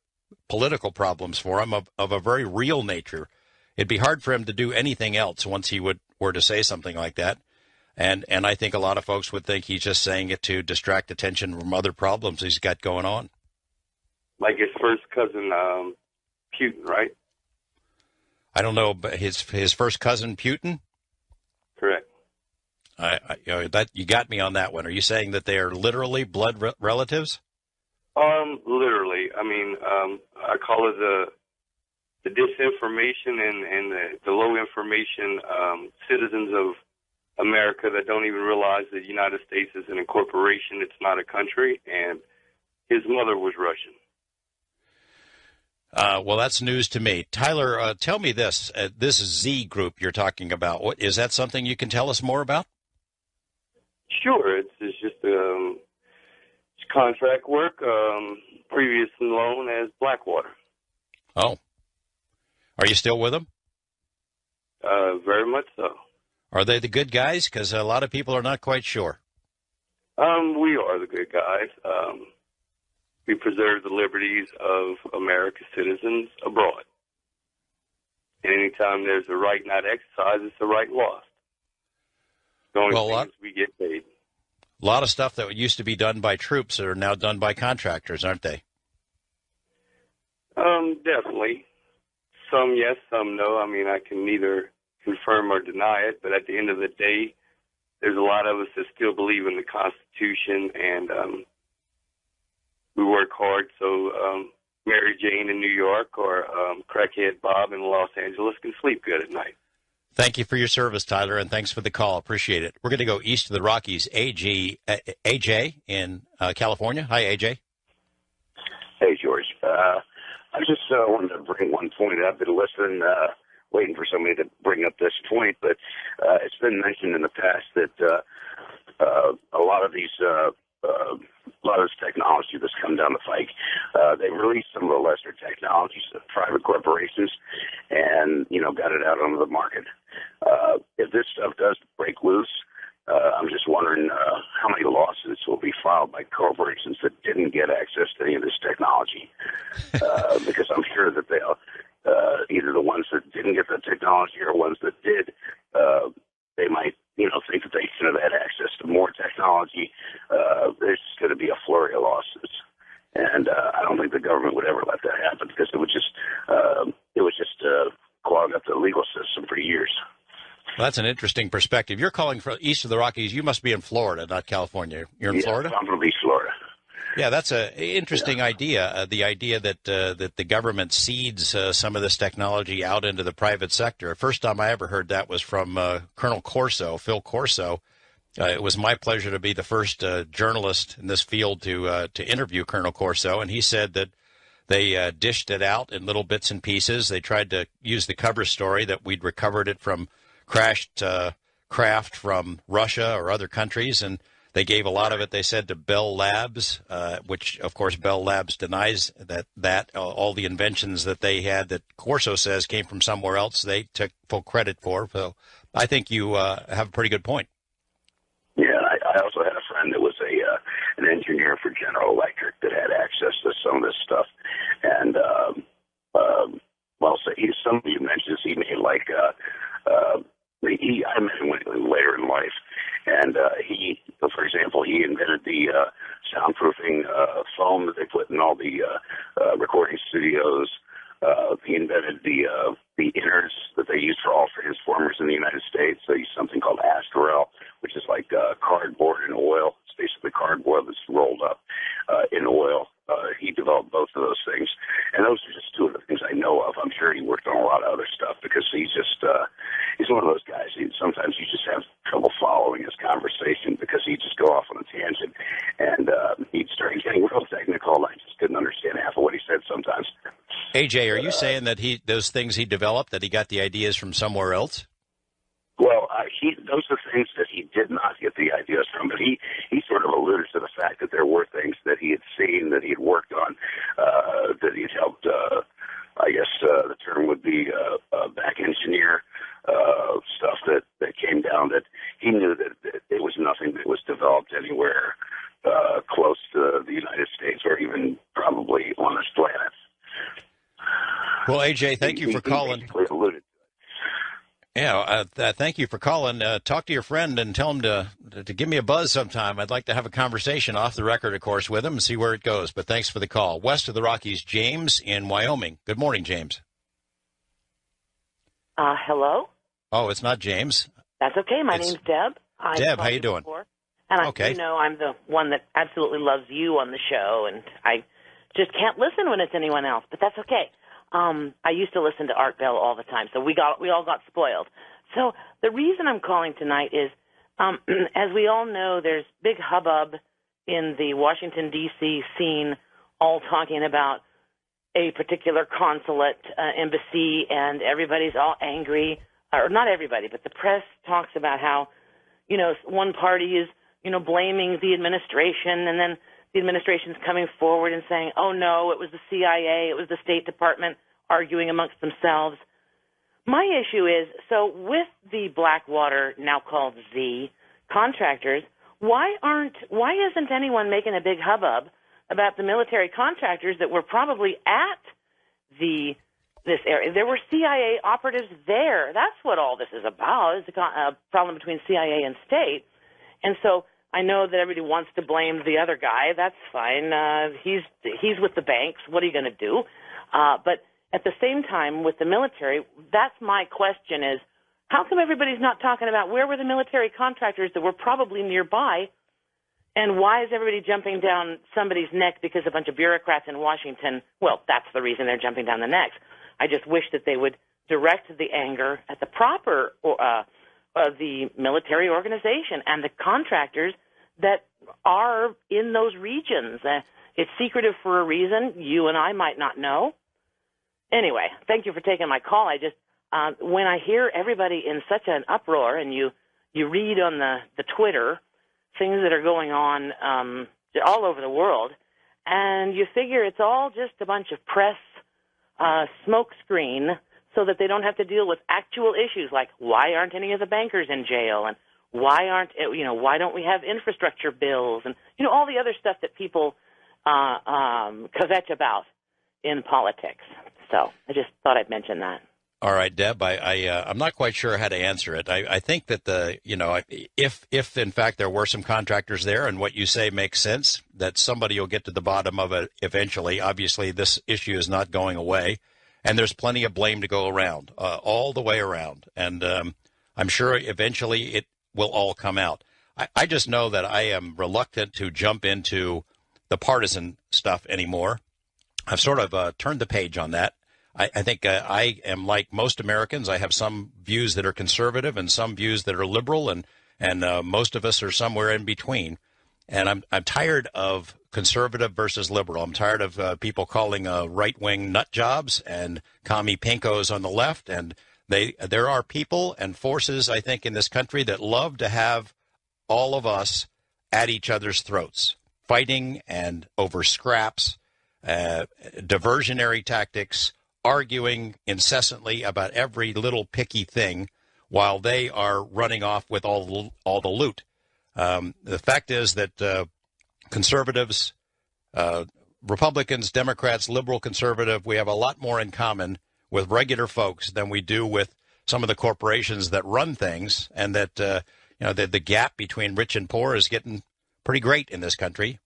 political problems for him of a very real nature. It'd be hard for him to do anything else once he were to say something like that. And I think a lot of folks would think he's just saying it to distract attention from other problems he's got going on. Like his first cousin, Putin, right? I don't know, but his first cousin, Putin? Correct. That you got me on that one. Are you saying that they are literally blood relatives? Literally. I mean, I call it the disinformation and the low information citizens of America that don't even realize that the United States is an incorporation. It's not a country. And his mother was Russian. Well, that's news to me. Tyler, tell me this. This Z group you're talking about, is that something you can tell us more about? Sure. It's just it's contract work, previously known as Blackwater. Oh. Are you still with them? Very much so. Are they the good guys? Because a lot of people are not quite sure. We are the good guys. We preserve the liberties of America's citizens abroad. And anytime there's a right not exercised, it's a right lost. The only thing is we get paid. A lot of stuff that used to be done by troops are now done by contractors, aren't they? Definitely. Some yes, some no. I mean, I can neither confirm or deny it, but at the end of the day, there's a lot of us that still believe in the Constitution, and we work hard so Mary Jane in New York or crackhead Bob in Los Angeles can sleep good at night. Thank you for your service, Tyler, and thanks for the call. Appreciate it. We're going to go east of the Rockies. AJ in California. Hi, AJ. Hey, George. I just wanted to bring one point up. I've been listening, waiting for somebody to bring up this point, but it's been mentioned in the past that a lot of these a lot of this technology that's come down the pike, they released some of the lesser technologies of private corporations and, got it out onto the market. If this stuff does break loose, I'm just wondering how many lawsuits will be filed by corporations that didn't get access to any of this technology. Because I'm sure that they'll, either the ones that didn't get the technology or ones that did, they might, think that they should have had access to more technology. There's going to be a flurry of lawsuits. And I don't think the government would ever let that happen because it would just clog up the legal system for years. Well, that's an interesting perspective. You're calling from east of the Rockies. You must be in Florida, not California. You're in Florida? I'm from Beach, Florida. Yeah, that's an interesting idea. The idea that that the government cedes some of this technology out into the private sector. First time I ever heard that was from Colonel Corso, Phil Corso. It was my pleasure to be the first journalist in this field to interview Colonel Corso, and he said that they dished it out in little bits and pieces. They tried to use the cover story that we'd recovered it from crashed craft from Russia or other countries, and they gave a lot of it, they said, to Bell Labs, which, of course, Bell Labs denies that all the inventions that they had that Corso says came from somewhere else, they took full credit for. So I think you have a pretty good point. Yeah, I also had a friend that was an engineer for General Electric that had access to some of this stuff. And, some of you mentioned he made I met him later in life, and for example, he invented the soundproofing foam that they put in all the recording studios. He invented the innards that they use for all transformers in the United States. They use something called Astorel, which is like cardboard in oil. It's basically cardboard that's rolled up in oil. He developed both of those things, and those are just two of the things I know of. I'm sure he worked on a lot of other stuff because he's one of those guys. Sometimes you just have trouble following his conversation because he'd just go off on a tangent, and he'd start getting real technical. I just couldn't understand half of what he said sometimes. AJ, are you saying that those things he developed, that he got the ideas from somewhere else? Well, those are things that he did not get the ideas from, but he sort of alluded to the fact that there were things that he had seen, that he had worked on, that he had helped, I guess the term would be back engineer stuff that came down, that he knew that it was nothing that was developed anywhere close to the United States or even probably on this planet. Well, AJ, thank you for calling. Yeah, thank you for calling. Talk to your friend and tell him to give me a buzz sometime. I'd like to have a conversation off the record, of course, with him and see where it goes. But thanks for the call. West of the Rockies, James in Wyoming. Good morning, James. Hello? Oh, it's not James. That's okay. My name's Deb. Deb, how you doing? And I do know I'm the one that absolutely loves you on the show, and I just can't listen when it's anyone else, but that's okay. I used to listen to Art Bell all the time, so we all got spoiled. So the reason I'm calling tonight is, as we all know, there's big hubbub in the Washington, D.C. scene, all talking about a particular consulate, embassy, and everybody's all angry. Or not everybody, but the press talks about how, one party is, blaming the administration, and then the administration's coming forward and saying, oh, no, it was the CIA, it was the State Department arguing amongst themselves. My issue is, so with the Blackwater, now called Z, contractors, why isn't anyone making a big hubbub about the military contractors that were probably at this area? There were CIA operatives there. That's what all this is about. It's a problem between CIA and state. And so I know that everybody wants to blame the other guy. That's fine. He's with the banks. What are you going to do? But at the same time, with the military, that's my question is, how come everybody's not talking about where were the military contractors that were probably nearby, and why is everybody jumping down somebody's neck because a bunch of bureaucrats in Washington, well, that's the reason they're jumping down the necks. I just wish that they would direct the anger at the proper the military organization and the contractors that are in those regions. It's secretive for a reason. You and I might not know. Anyway, thank you for taking my call. I just when I hear everybody in such an uproar, and you read on the Twitter things that are going on all over the world, and you figure it's all just a bunch of press smokescreen so that they don't have to deal with actual issues like why aren't any of the bankers in jail, and why don't we have infrastructure bills, and all the other stuff that people kvetch about in politics. So I just thought I'd mention that. All right, Deb, I'm not quite sure how to answer it. I think that if in fact there were some contractors there and what you say makes sense, that somebody will get to the bottom of it eventually. Obviously, this issue is not going away, and there's plenty of blame to go around, all the way around. And I'm sure eventually it will all come out. I just know that I am reluctant to jump into the partisan stuff anymore. I've sort of turned the page on that. I think I am like most Americans. I have some views that are conservative and some views that are liberal, and most of us are somewhere in between. And I'm tired of conservative versus liberal. I'm tired of people calling right-wing nut jobs and commie pinkos on the left. And there are people and forces, I think, in this country that love to have all of us at each other's throats, fighting and over scraps, diversionary tactics, arguing incessantly about every little picky thing while they are running off with all the loot. The fact is that conservatives, Republicans, Democrats, liberal, conservative, we have a lot more in common with regular folks than we do with some of the corporations that run things, and that the gap between rich and poor is getting pretty great in this country.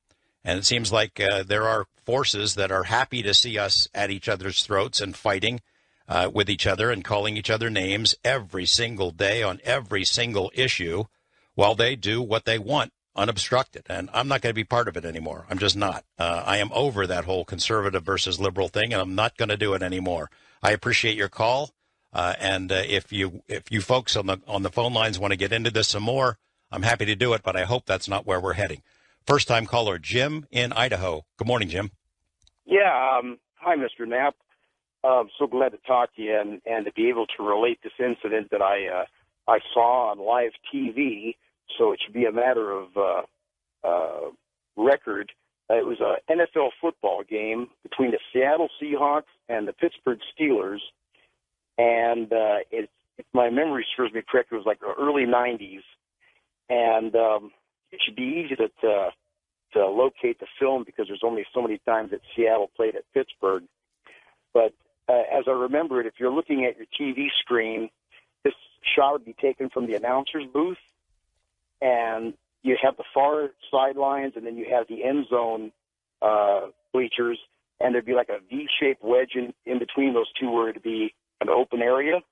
And it seems like there are forces that are happy to see us at each other's throats and fighting with each other and calling each other names every single day on every single issue while they do what they want unobstructed. And I'm not going to be part of it anymore. I'm just not. I am over that whole conservative versus liberal thing, and I'm not going to do it anymore. I appreciate your call. And if you folks on the phone lines want to get into this some more, I'm happy to do it, but I hope that's not where we're heading. First-time caller, Jim in Idaho. Good morning, Jim. Yeah, hi, Mr. Knapp. I'm so glad to talk to you and to be able to relate this incident that I saw on live TV, so it should be a matter of record. It was an NFL football game between the Seattle Seahawks and the Pittsburgh Steelers, and if my memory serves me correct, it was like the early 90s, and it should be easy to locate the film because there's only so many times that Seattle played at Pittsburgh. But as I remember it, if you're looking at your TV screen, this shot would be taken from the announcer's booth, and you have the far sidelines, and then you have the end zone bleachers, and there'd be like a V-shaped wedge in between those two where it'd be an open area,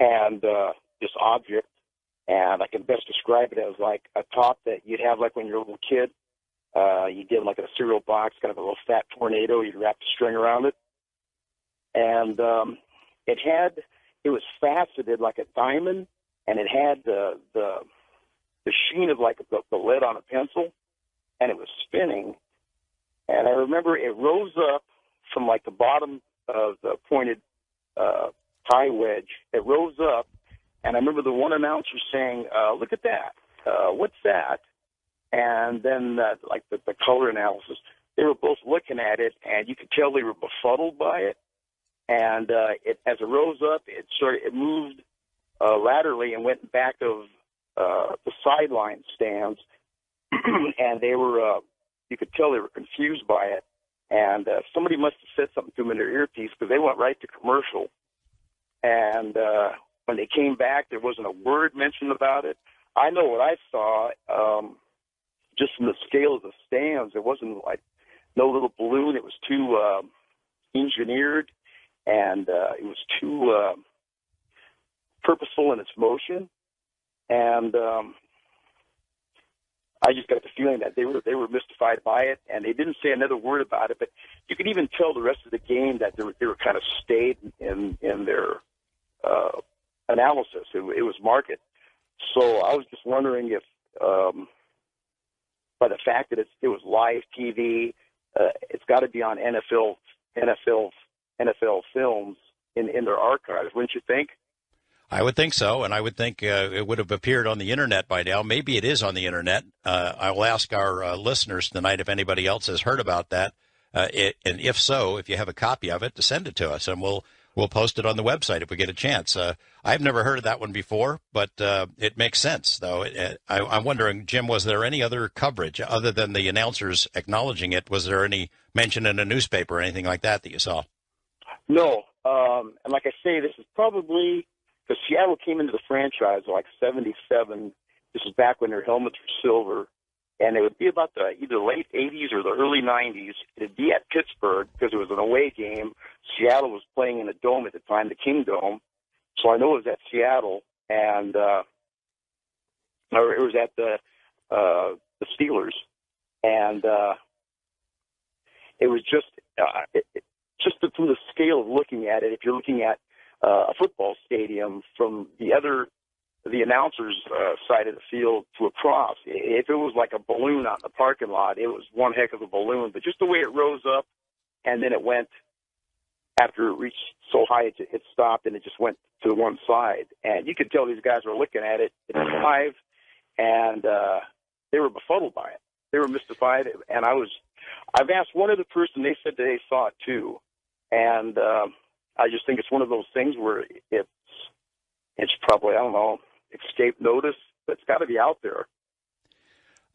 and this object. And I can best describe it as like a top that you'd have like when you're a little kid. You did like a cereal box, kind of a little fat tornado. You'd wrap the string around it. And it was faceted like a diamond, and it had the sheen of like the lead on a pencil, and it was spinning. And I remember it rose up from like the bottom of the pointed tie wedge. It rose up. And I remember the one announcer saying, look at that. What's that? And then, like the color analysis, they were both looking at it, and you could tell they were befuddled by it. And as it rose up, it moved laterally and went back of the sideline stands, and they were you could tell they were confused by it. And somebody must have said something to them in their earpiece because they went right to commercial. And when they came back, there wasn't a word mentioned about it. I know what I saw, just from the scale of the stands. It wasn't like no little balloon. It was too engineered, and it was too purposeful in its motion. And I just got the feeling that they were mystified by it, and they didn't say another word about it. But you could even tell the rest of the game that they were kind of staid in their analysis. It was market. So I was just wondering if, by the fact that it was live TV, it's got to be on NFL films in their archives, wouldn't you think? I would think so, and I would think it would have appeared on the Internet by now. Maybe it is on the Internet. I will ask our listeners tonight if anybody else has heard about that, and if so, if you have a copy of it, to send it to us, and we'll post it on the website if we get a chance. I've never heard of that one before, but it makes sense, though. I'm wondering, Jim, was there any other coverage other than the announcers acknowledging it? Was there any mention in a newspaper or anything like that you saw? No. And like I say, this is probably because Seattle came into the franchise like 77. This is back when their helmets were silver. And it would be about the either late 80s or the early 90s. It'd be at Pittsburgh because it was an away game. Seattle was playing in a dome at the time, the King Dome. So I know it was at Seattle, and or it was at the Steelers. And it was just from the scale of looking at it, if you're looking at a football stadium from the announcer's side of the field to across. If it was like a balloon out in the parking lot, it was one heck of a balloon. But just the way it rose up, and then it went, after it reached so high, it stopped, and it just went to the one side. And you could tell these guys were looking at it. It was live, and they were befuddled by it. They were mystified. And I've asked one other person, they said they saw it too. And I just think it's one of those things where it's probably, I don't know, escape notice, but it's got to be out there.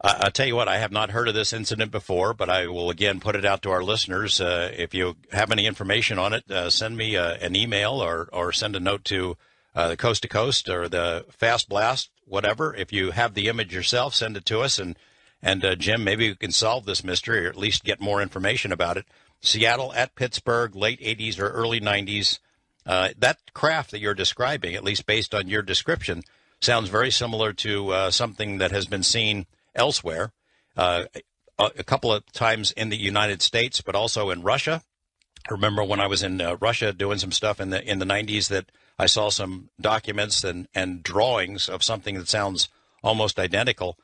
I'll tell you what, I have not heard of this incident before, but I will again put it out to our listeners. If you have any information on it, send me an email or send a note to the Coast to Coast or the Fast Blast, whatever. If you have the image yourself, send it to us. And Jim, maybe we can solve this mystery or at least get more information about it. Seattle at Pittsburgh, late 80s or early 90s. That craft that you're describing, at least based on your description, sounds very similar to something that has been seen elsewhere, a couple of times in the United States, but also in Russia. I remember when I was in Russia doing some stuff in the 90s that I saw some documents and drawings of something that sounds almost identical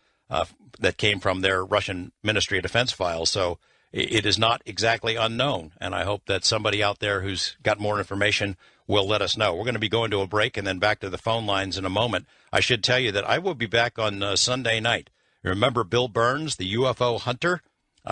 that came from their Russian Ministry of Defense files. So it is not exactly unknown, and I hope that somebody out there who's got more information will let us know. We're going to be going to a break and then back to the phone lines in a moment. I should tell you that I will be back on Sunday night. Remember Bill Burns, the UFO hunter?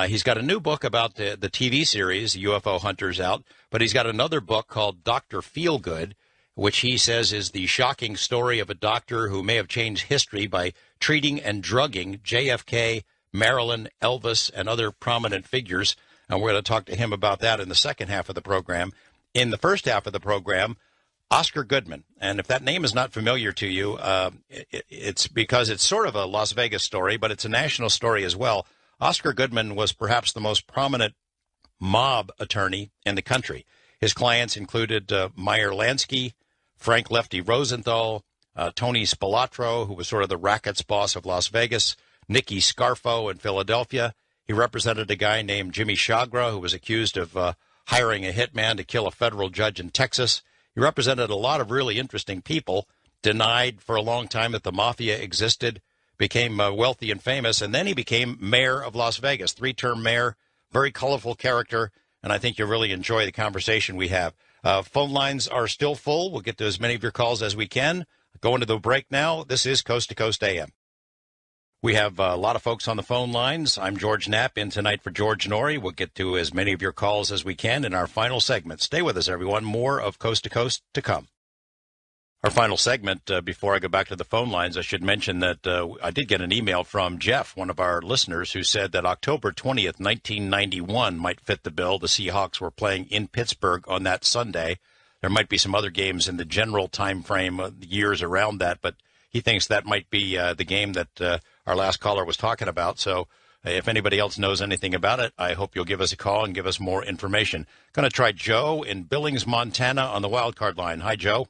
He's got a new book about the TV series, UFO Hunters, out, but he's got another book called Dr. Feelgood, which he says is the shocking story of a doctor who may have changed history by treating and drugging JFK, Marilyn, Elvis, and other prominent figures. And we're going to talk to him about that in the second half of the program. In the first half of the program, Oscar Goodman. And if that name is not familiar to you, it's because it's sort of a Las Vegas story, but it's a national story as well. Oscar Goodman was perhaps the most prominent mob attorney in the country. His clients included Meyer Lansky, Frank Lefty Rosenthal, Tony Spilatro, who was sort of the rackets boss of Las Vegas, Nicky Scarfo in Philadelphia. He represented a guy named Jimmy Chagra, who was accused of hiring a hitman to kill a federal judge in Texas. He represented a lot of really interesting people, denied for a long time that the mafia existed, became wealthy and famous, and then he became mayor of Las Vegas, three-term mayor, very colorful character, and I think you'll really enjoy the conversation we have. Phone lines are still full. We'll get to as many of your calls as we can. Going to the break now. This is Coast to Coast AM. We have a lot of folks on the phone lines. I'm George Knapp, in tonight for George Norrie. We'll get to as many of your calls as we can in our final segment. Stay with us, everyone. More of Coast to Coast to come. Our final segment, before I go back to the phone lines, I should mention that I did get an email from Jeff, one of our listeners, who said that October 20th, 1991 might fit the bill. The Seahawks were playing in Pittsburgh on that Sunday. There might be some other games in the general time frame, years around that, but he thinks that might be the game that our last caller was talking about. So if anybody else knows anything about it, I hope you'll give us a call and give us more information. Going to try Joe in Billings, Montana on the wild card line. Hi, Joe.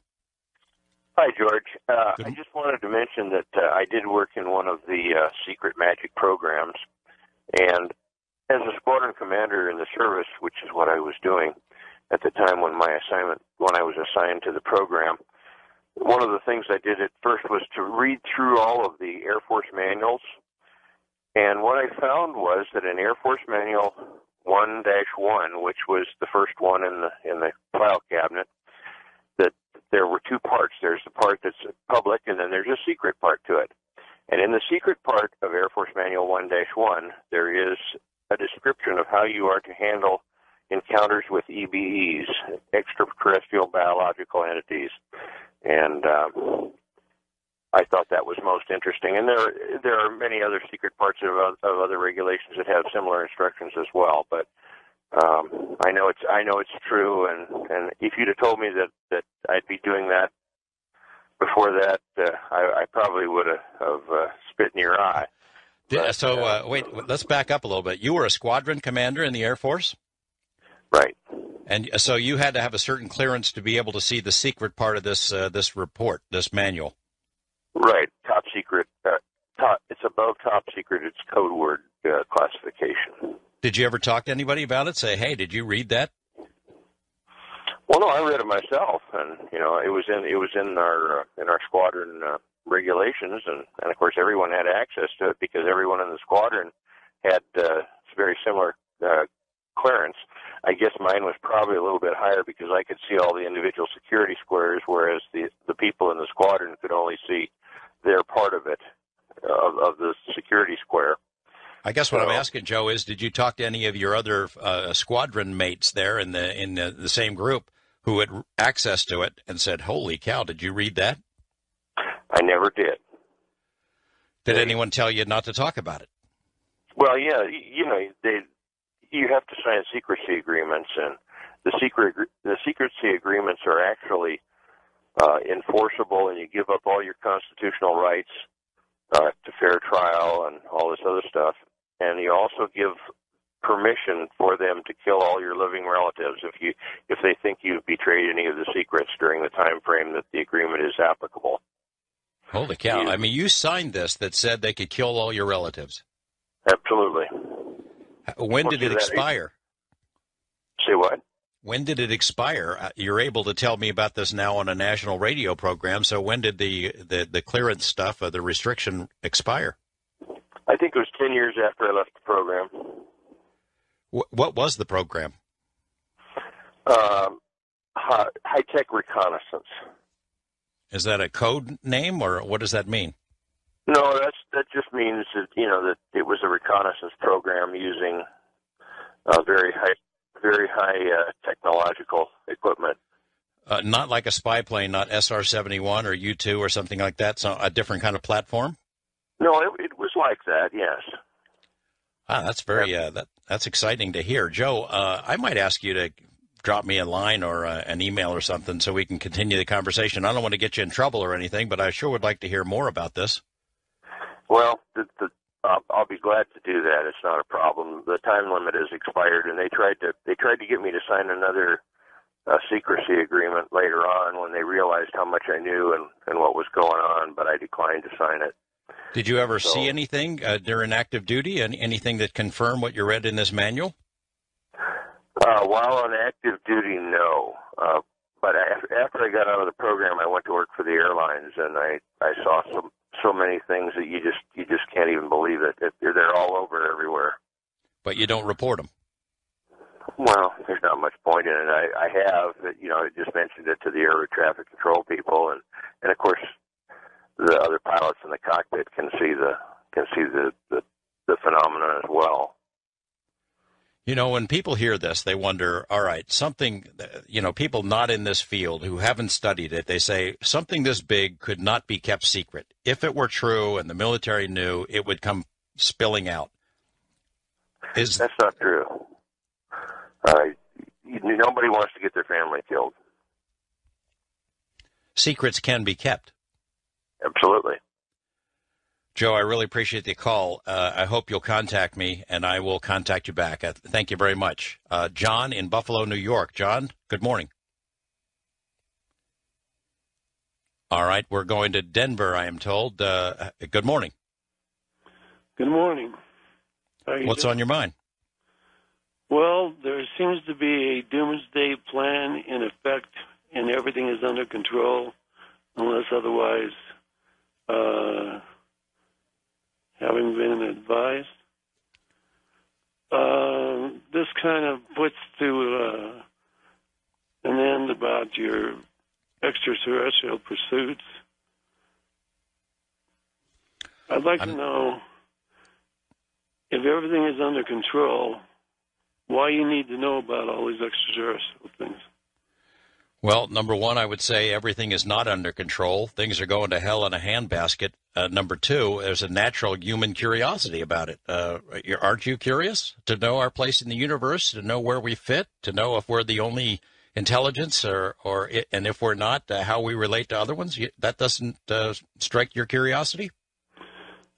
Hi, George. I just wanted to mention that I did work in one of the secret magic programs, and as a squadron commander in the service, which is what I was doing at the time when I was assigned to the program, one of the things I did at first was to read through all of the Air Force manuals, and what I found was that in Air Force Manual 1-1, which was the first one in the file cabinet, that there were two parts. There's the part that's public, and then there's a secret part to it. And in the secret part of Air Force Manual 1-1, there is a description of how you are to handle encounters with EBEs, extraterrestrial biological entities. And I thought that was most interesting. And there are many other secret parts of other regulations that have similar instructions as well. But I know it's true, and if you'd have told me that I'd be doing that before that, I probably would have spit in your eye. But, wait, let's back up a little bit. You were a squadron commander in the Air Force? Right. And so you had to have a certain clearance to be able to see the secret part of this report, this manual. Right. Top secret. It's above top secret. It's code word classification. Did you ever talk to anybody about it? Say, hey, did you read that? Well, no, I read it myself, and it was in our squadron regulations, and of course everyone had access to it because everyone in the squadron had very similar clearance. I guess mine was probably a little bit higher because I could see all the individual security squares, whereas the people in the squadron could only see their part of it, of the security square. I guess what I'm asking, Joe, is did you talk to any of your other squadron mates there in the same group who had access to it and said, holy cow, did you read that? I never did. Did anyone tell you not to talk about it? Well, yeah, you have to sign secrecy agreements, and the secrecy agreements are actually enforceable, and you give up all your constitutional rights to fair trial and all this other stuff. And you also give permission for them to kill all your living relatives if they think you've betrayed any of the secrets during the time frame that the agreement is applicable. Holy cow. I mean, you signed this that said they could kill all your relatives. Absolutely. When did it expire? Say what? When did it expire? You're able to tell me about this now on a national radio program, so when did the clearance stuff, the restriction, expire? I think it was 10 years after I left the program. What was the program? High-tech reconnaissance. Is that a code name, or what does that mean? No, that just means that that it was a reconnaissance program using very high technological equipment. Not like a spy plane, not SR-71 or U-2 or something like that. So a different kind of platform. No, it was like that. Yes. That's very that's exciting to hear, Joe. I might ask you to drop me a line or an email or something so we can continue the conversation. I don't want to get you in trouble or anything, but I sure would like to hear more about this. Well, I'll be glad to do that. It's not a problem. The time limit has expired, and they tried to get me to sign another secrecy agreement later on when they realized how much I knew and what was going on, but I declined to sign it. Did you ever see anything during active duty, anything that confirmed what you read in this manual? While on active duty, no. But after I got out of the program, I went to work for the airlines, and I saw so many things that you just can't even believe it. They're all over everywhere. But you don't report them. Well, there's not much point in it. I have, I just mentioned it to the air traffic control people, and of course, the other pilots in the cockpit can see the phenomenon as well. You know, when people hear this, they wonder, all right, something, people not in this field who haven't studied it, they say something this big could not be kept secret. If it were true and the military knew, it would come spilling out. That's not true. Nobody wants to get their family killed. Secrets can be kept. Absolutely. Joe, I really appreciate the call. I hope you'll contact me, and I will contact you back. Thank you very much. John in Buffalo, New York. John, good morning. All right, we're going to Denver, I am told. Good morning. Good morning. What's on your mind? Well, there seems to be a doomsday plan in effect, and everything is under control, unless otherwise having been advised. This kind of puts to an end about your extraterrestrial pursuits. I'd like to know, if everything is under control, why you need to know about all these extraterrestrial things. Well, number one, I would say everything is not under control. Things are going to hell in a handbasket. Number two, there's a natural human curiosity about it. Aren't you curious to know our place in the universe, to know where we fit, to know if we're the only intelligence, and if we're not, how we relate to other ones? That doesn't strike your curiosity?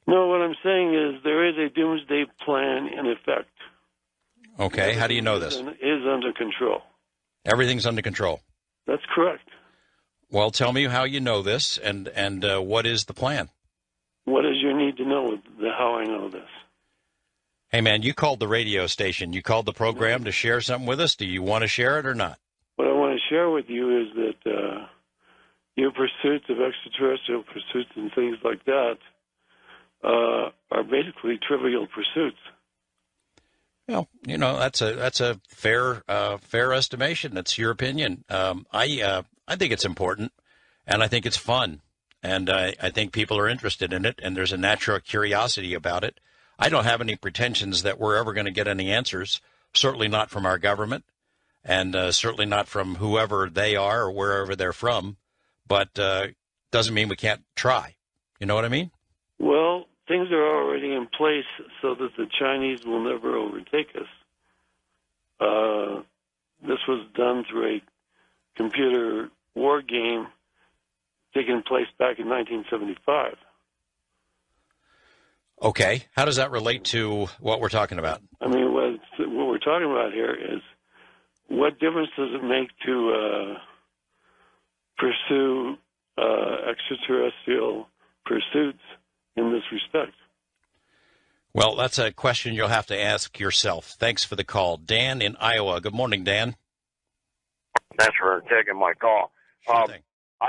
No, what I'm saying is there is a doomsday plan in effect. Okay, how do you know this? Is under control. Everything's under control. That's correct. Well, tell me how you know this, and what is the plan? What is your need to know how I know this? Hey, man, you called the radio station. You called the program to share something with us. Do you want to share it or not? What I want to share with you is that your pursuits of extraterrestrial pursuits and things like that are basically trivial pursuits. Well, that's a fair estimation. That's your opinion. I think it's important, and I think it's fun, and I think people are interested in it, and there's a natural curiosity about it. I don't have any pretensions that we're ever going to get any answers. Certainly not from our government, and certainly not from whoever they are or wherever they're from. But doesn't mean we can't try. You know what I mean? Well, things are already in place so that the Chinese will never overtake us. This was done through a computer war game taking place back in 1975. Okay. How does that relate to what we're talking about? I mean, what we're talking about here is, what difference does it make to pursue extraterrestrial pursuits in this respect? Well, that's a question you'll have to ask yourself. Thanks for the call. Dan in Iowa. Good morning, Dan. Thanks for taking my call. I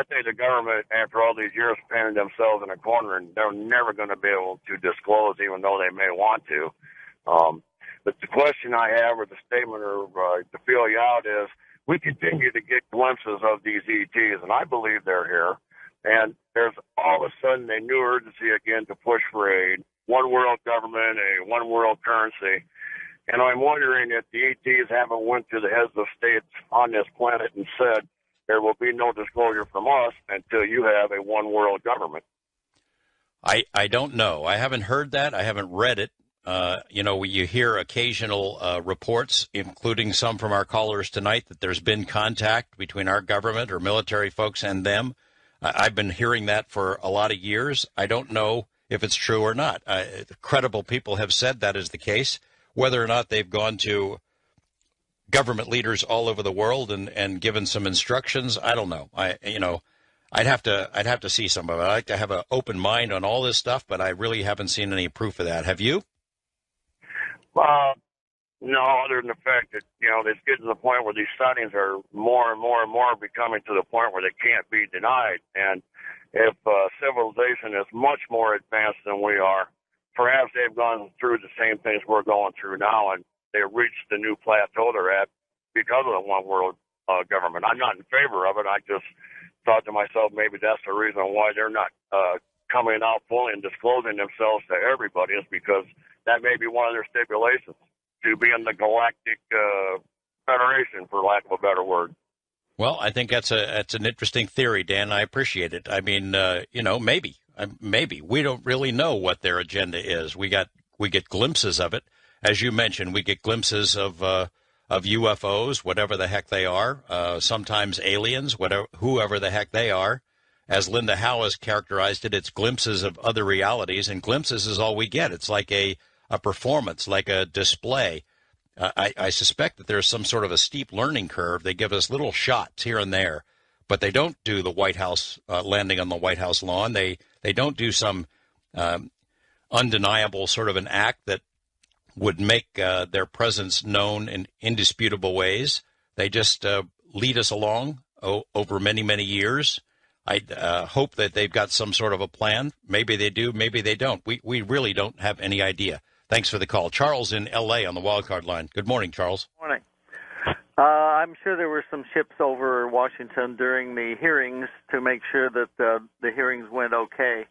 think the government, after all these years, painted themselves in a corner, and they're never going to be able to disclose, even though they may want to. But the question I have, or the statement, or to feel you out, is we continue to get glimpses of these ETs, and I believe they're here. And there's all of a sudden a new urgency again to push for a one world government, a one world currency. And I'm wondering if the ETs haven't went to the heads of states on this planet and said, there will be no disclosure from us until you have a one world government. I don't know. I haven't heard that. I haven't read it. You hear occasional reports, including some from our callers tonight, that there's been contact between our government or military folks and them. I've been hearing that for a lot of years. I don't know if it's true or not. Credible people have said that is the case. Whether or not they've gone to government leaders all over the world and given some instructions, I don't know. I'd have to see some of it. I like to have an open mind on all this stuff, but I really haven't seen any proof of that. Have you? No, other than the fact that, it's getting to the point where these sightings are more and more and more becoming to the point where they can't be denied. And if civilization is much more advanced than we are, perhaps they've gone through the same things we're going through now, and they've reached the new plateau they're at because of the one world government. I'm not in favor of it. I just thought to myself, maybe that's the reason why they're not coming out fully and disclosing themselves to everybody, is because that may be one of their stipulations. to be in the Galactic Federation, for lack of a better word. Well, I think that's an interesting theory, Dan. I appreciate it. I mean, maybe we don't really know what their agenda is. We get glimpses of it, as you mentioned. We get glimpses of UFOs, whatever the heck they are. Sometimes aliens, whoever the heck they are. As Linda Howe has characterized it, it's glimpses of other realities, and glimpses is all we get. It's like a performance, like a display. I suspect that there's some sort of a steep learning curve. They give us little shots here and there, but they don't do the White House landing on the White House lawn. They don't do some undeniable sort of an act that would make their presence known in indisputable ways. They just lead us along over many, many years. I hope that they've got some sort of a plan. Maybe they do, maybe they don't. We really don't have any idea. Thanks for the call. Charles in L.A. on the wildcard line. Good morning, Charles. Morning. I'm sure there were some ships over Washington during the hearings to make sure that the hearings went okay.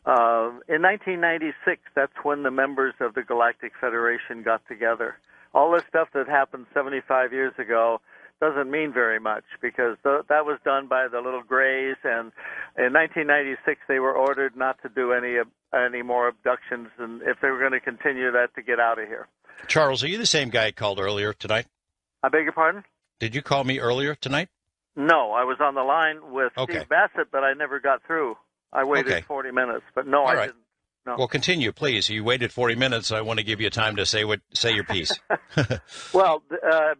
In 1996, that's when the members of the Galactic Federation got together. All this stuff that happened 75 years ago doesn't mean very much because that was done by the little Greys, and in 1996 they were ordered not to do any more abductions, and if they were going to continue that, to get out of here. Charles, are you the same guy who called earlier tonight? I beg your pardon? Did you call me earlier tonight? No, I was on the line with Steve Bassett, but I never got through. I waited 40 minutes, but no, I didn't. No. Well, continue, please. You waited 40 minutes. I want to give you time to say your piece. Well,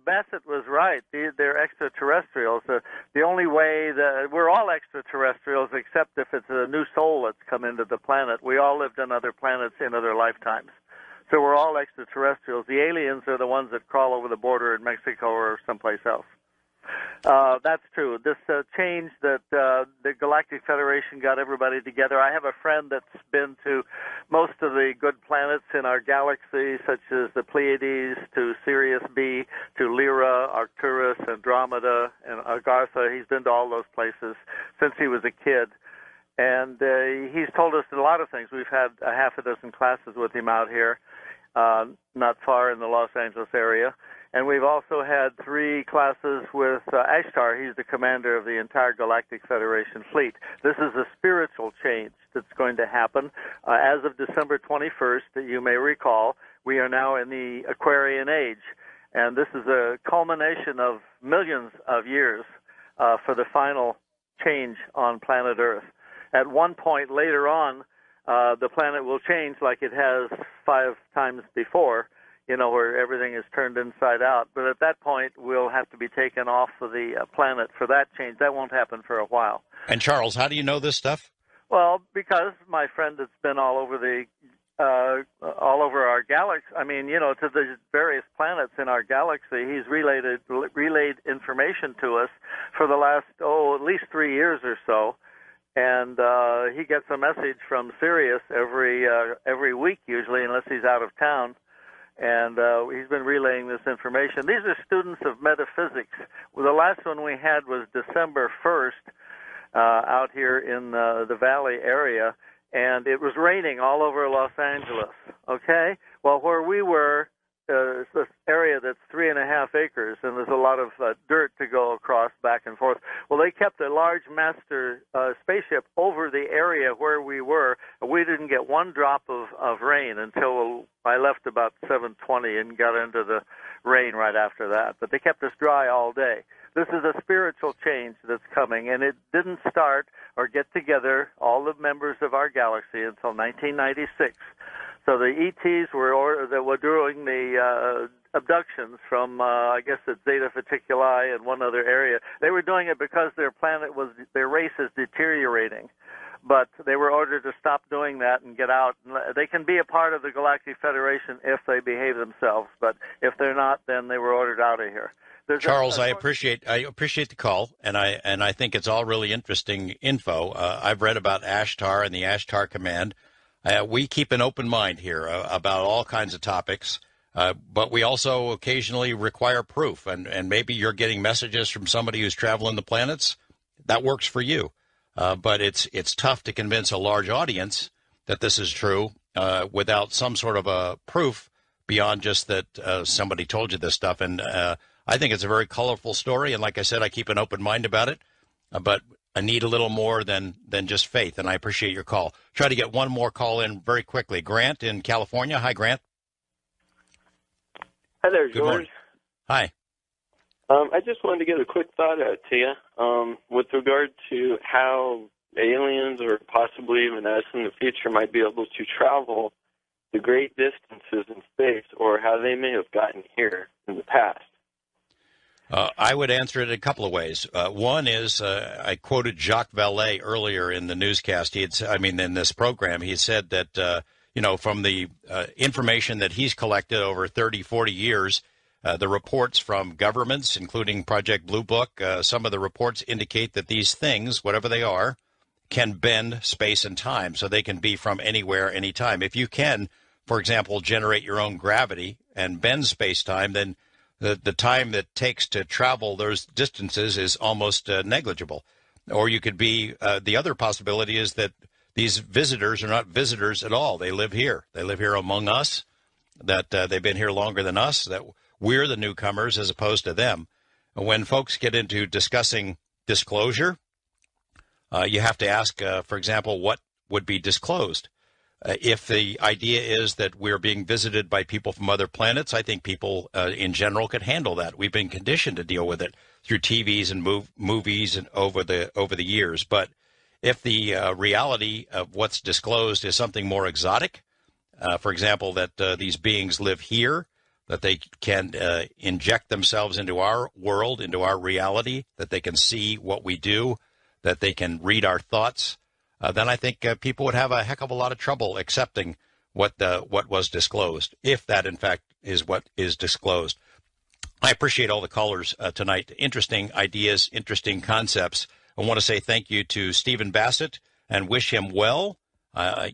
Bassett was right. They're extraterrestrials. The only way that we're all extraterrestrials, except if it's a new soul that's come into the planet. We all lived on other planets in other lifetimes. So we're all extraterrestrials. The aliens are the ones that crawl over the border in Mexico or someplace else. That's true. This change that the Galactic Federation got everybody together. I have a friend that's been to most of the good planets in our galaxy, such as the Pleiades, to Sirius B, to Lyra, Arcturus, Andromeda, and Agartha. He's been to all those places since he was a kid. And he's told us a lot of things. We've had a half a dozen classes with him out here, not far in the Los Angeles area. And we've also had 3 classes with Ashtar. He's the commander of the entire Galactic Federation fleet. This is a spiritual change that's going to happen. As of December 21st, you may recall, we are now in the Aquarian Age. And this is a culmination of millions of years for the final change on planet Earth. At one point later on, the planet will change like it has 5 times before, where everything is turned inside out. But at that point, we'll have to be taken off of the planet for that change. That won't happen for a while. And Charles, how do you know this stuff? Well, because my friend that's been all over our galaxy, to the various planets in our galaxy, he's relayed information to us for the last, at least 3 years or so. And he gets a message from Sirius every week, usually, unless he's out of town. And he's been relaying this information. These are students of metaphysics. Well, the last one we had was December 1st out here in the Valley area, and it was raining all over Los Angeles, okay? Well, where we were, it's this area that's 3.5 acres, and there's a lot of dirt to go across back and forth. Well, they kept a large master spaceship over the area where we were. We didn't get one drop of rain until I left about 7:20 and got into the rain right after that. But they kept us dry all day. This is a spiritual change that's coming, and it didn't start or get together, all the members of our galaxy, until 1996. So the ETs that were doing the abductions from, I guess it's Zeta Reticuli and one other area. They were doing it because their race is deteriorating. But they were ordered to stop doing that and get out. They can be a part of the Galactic Federation if they behave themselves, but if they're not, then they were ordered out of here. Charles, I appreciate the call, and I think it's all really interesting info. I've read about Ashtar and the Ashtar Command. We keep an open mind here about all kinds of topics, but we also occasionally require proof. And maybe you're getting messages from somebody who's traveling the planets. That works for you. But it's tough to convince a large audience that this is true without some sort of a proof beyond just that somebody told you this stuff. And I think it's a very colorful story. And like I said, I keep an open mind about it. But I need a little more than just faith. And I appreciate your call. Try to get one more call in very quickly. Grant in California. Hi, Grant. Hi there, Good George. morning. Hi. I just wanted to get a quick thought out to you with regard to how aliens or possibly even us in the future might be able to travel the great distances in space, or how they may have gotten here in the past. I would answer it a couple of ways. One is I quoted Jacques Vallée earlier in the newscast. In this program, he said that, from the information that he's collected over 30, 40 years, the reports from governments, including Project Blue Book, some of the reports indicate that these things, whatever they are, can bend space and time. So they can be from anywhere, anytime. If you can, for example, generate your own gravity and bend space-time, then the time that takes to travel those distances is almost negligible. Or you could be, the other possibility is that these visitors are not visitors at all. They live here. They live here among us, that they've been here longer than us, that we're the newcomers as opposed to them. When folks get into discussing disclosure, you have to ask, for example, what would be disclosed. If the idea is that we're being visited by people from other planets, I think people in general could handle that. We've been conditioned to deal with it through TVs and movies and over the years. But if the reality of what's disclosed is something more exotic, for example, that these beings live here, that they can inject themselves into our world, into our reality, that they can see what we do, that they can read our thoughts, then I think people would have a heck of a lot of trouble accepting what was disclosed, if that, in fact, is what is disclosed. I appreciate all the callers tonight. Interesting ideas, interesting concepts. I want to say thank you to Stephen Bassett and wish him well. I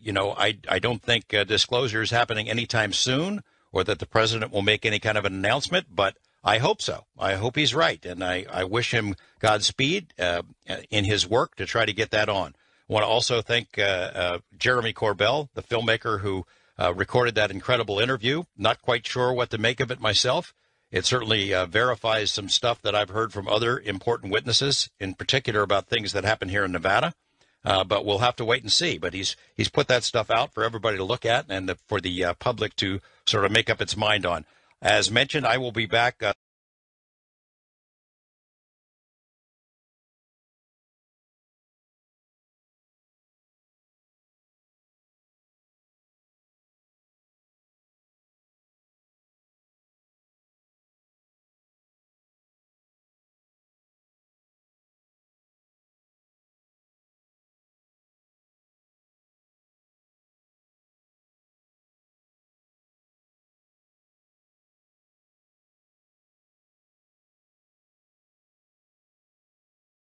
don't think disclosure is happening anytime soon, or that the president will make any kind of an announcement, but I hope so. I hope he's right, and I wish him Godspeed in his work to try to get that on. I want to also thank Jeremy Corbell, the filmmaker who recorded that incredible interview. Not quite sure what to make of it myself. It certainly verifies some stuff that I've heard from other important witnesses, in particular about things that happen here in Nevada. But we'll have to wait and see. But he's put that stuff out for everybody to look at and for the public to sort of make up its mind on. As mentioned, I will be back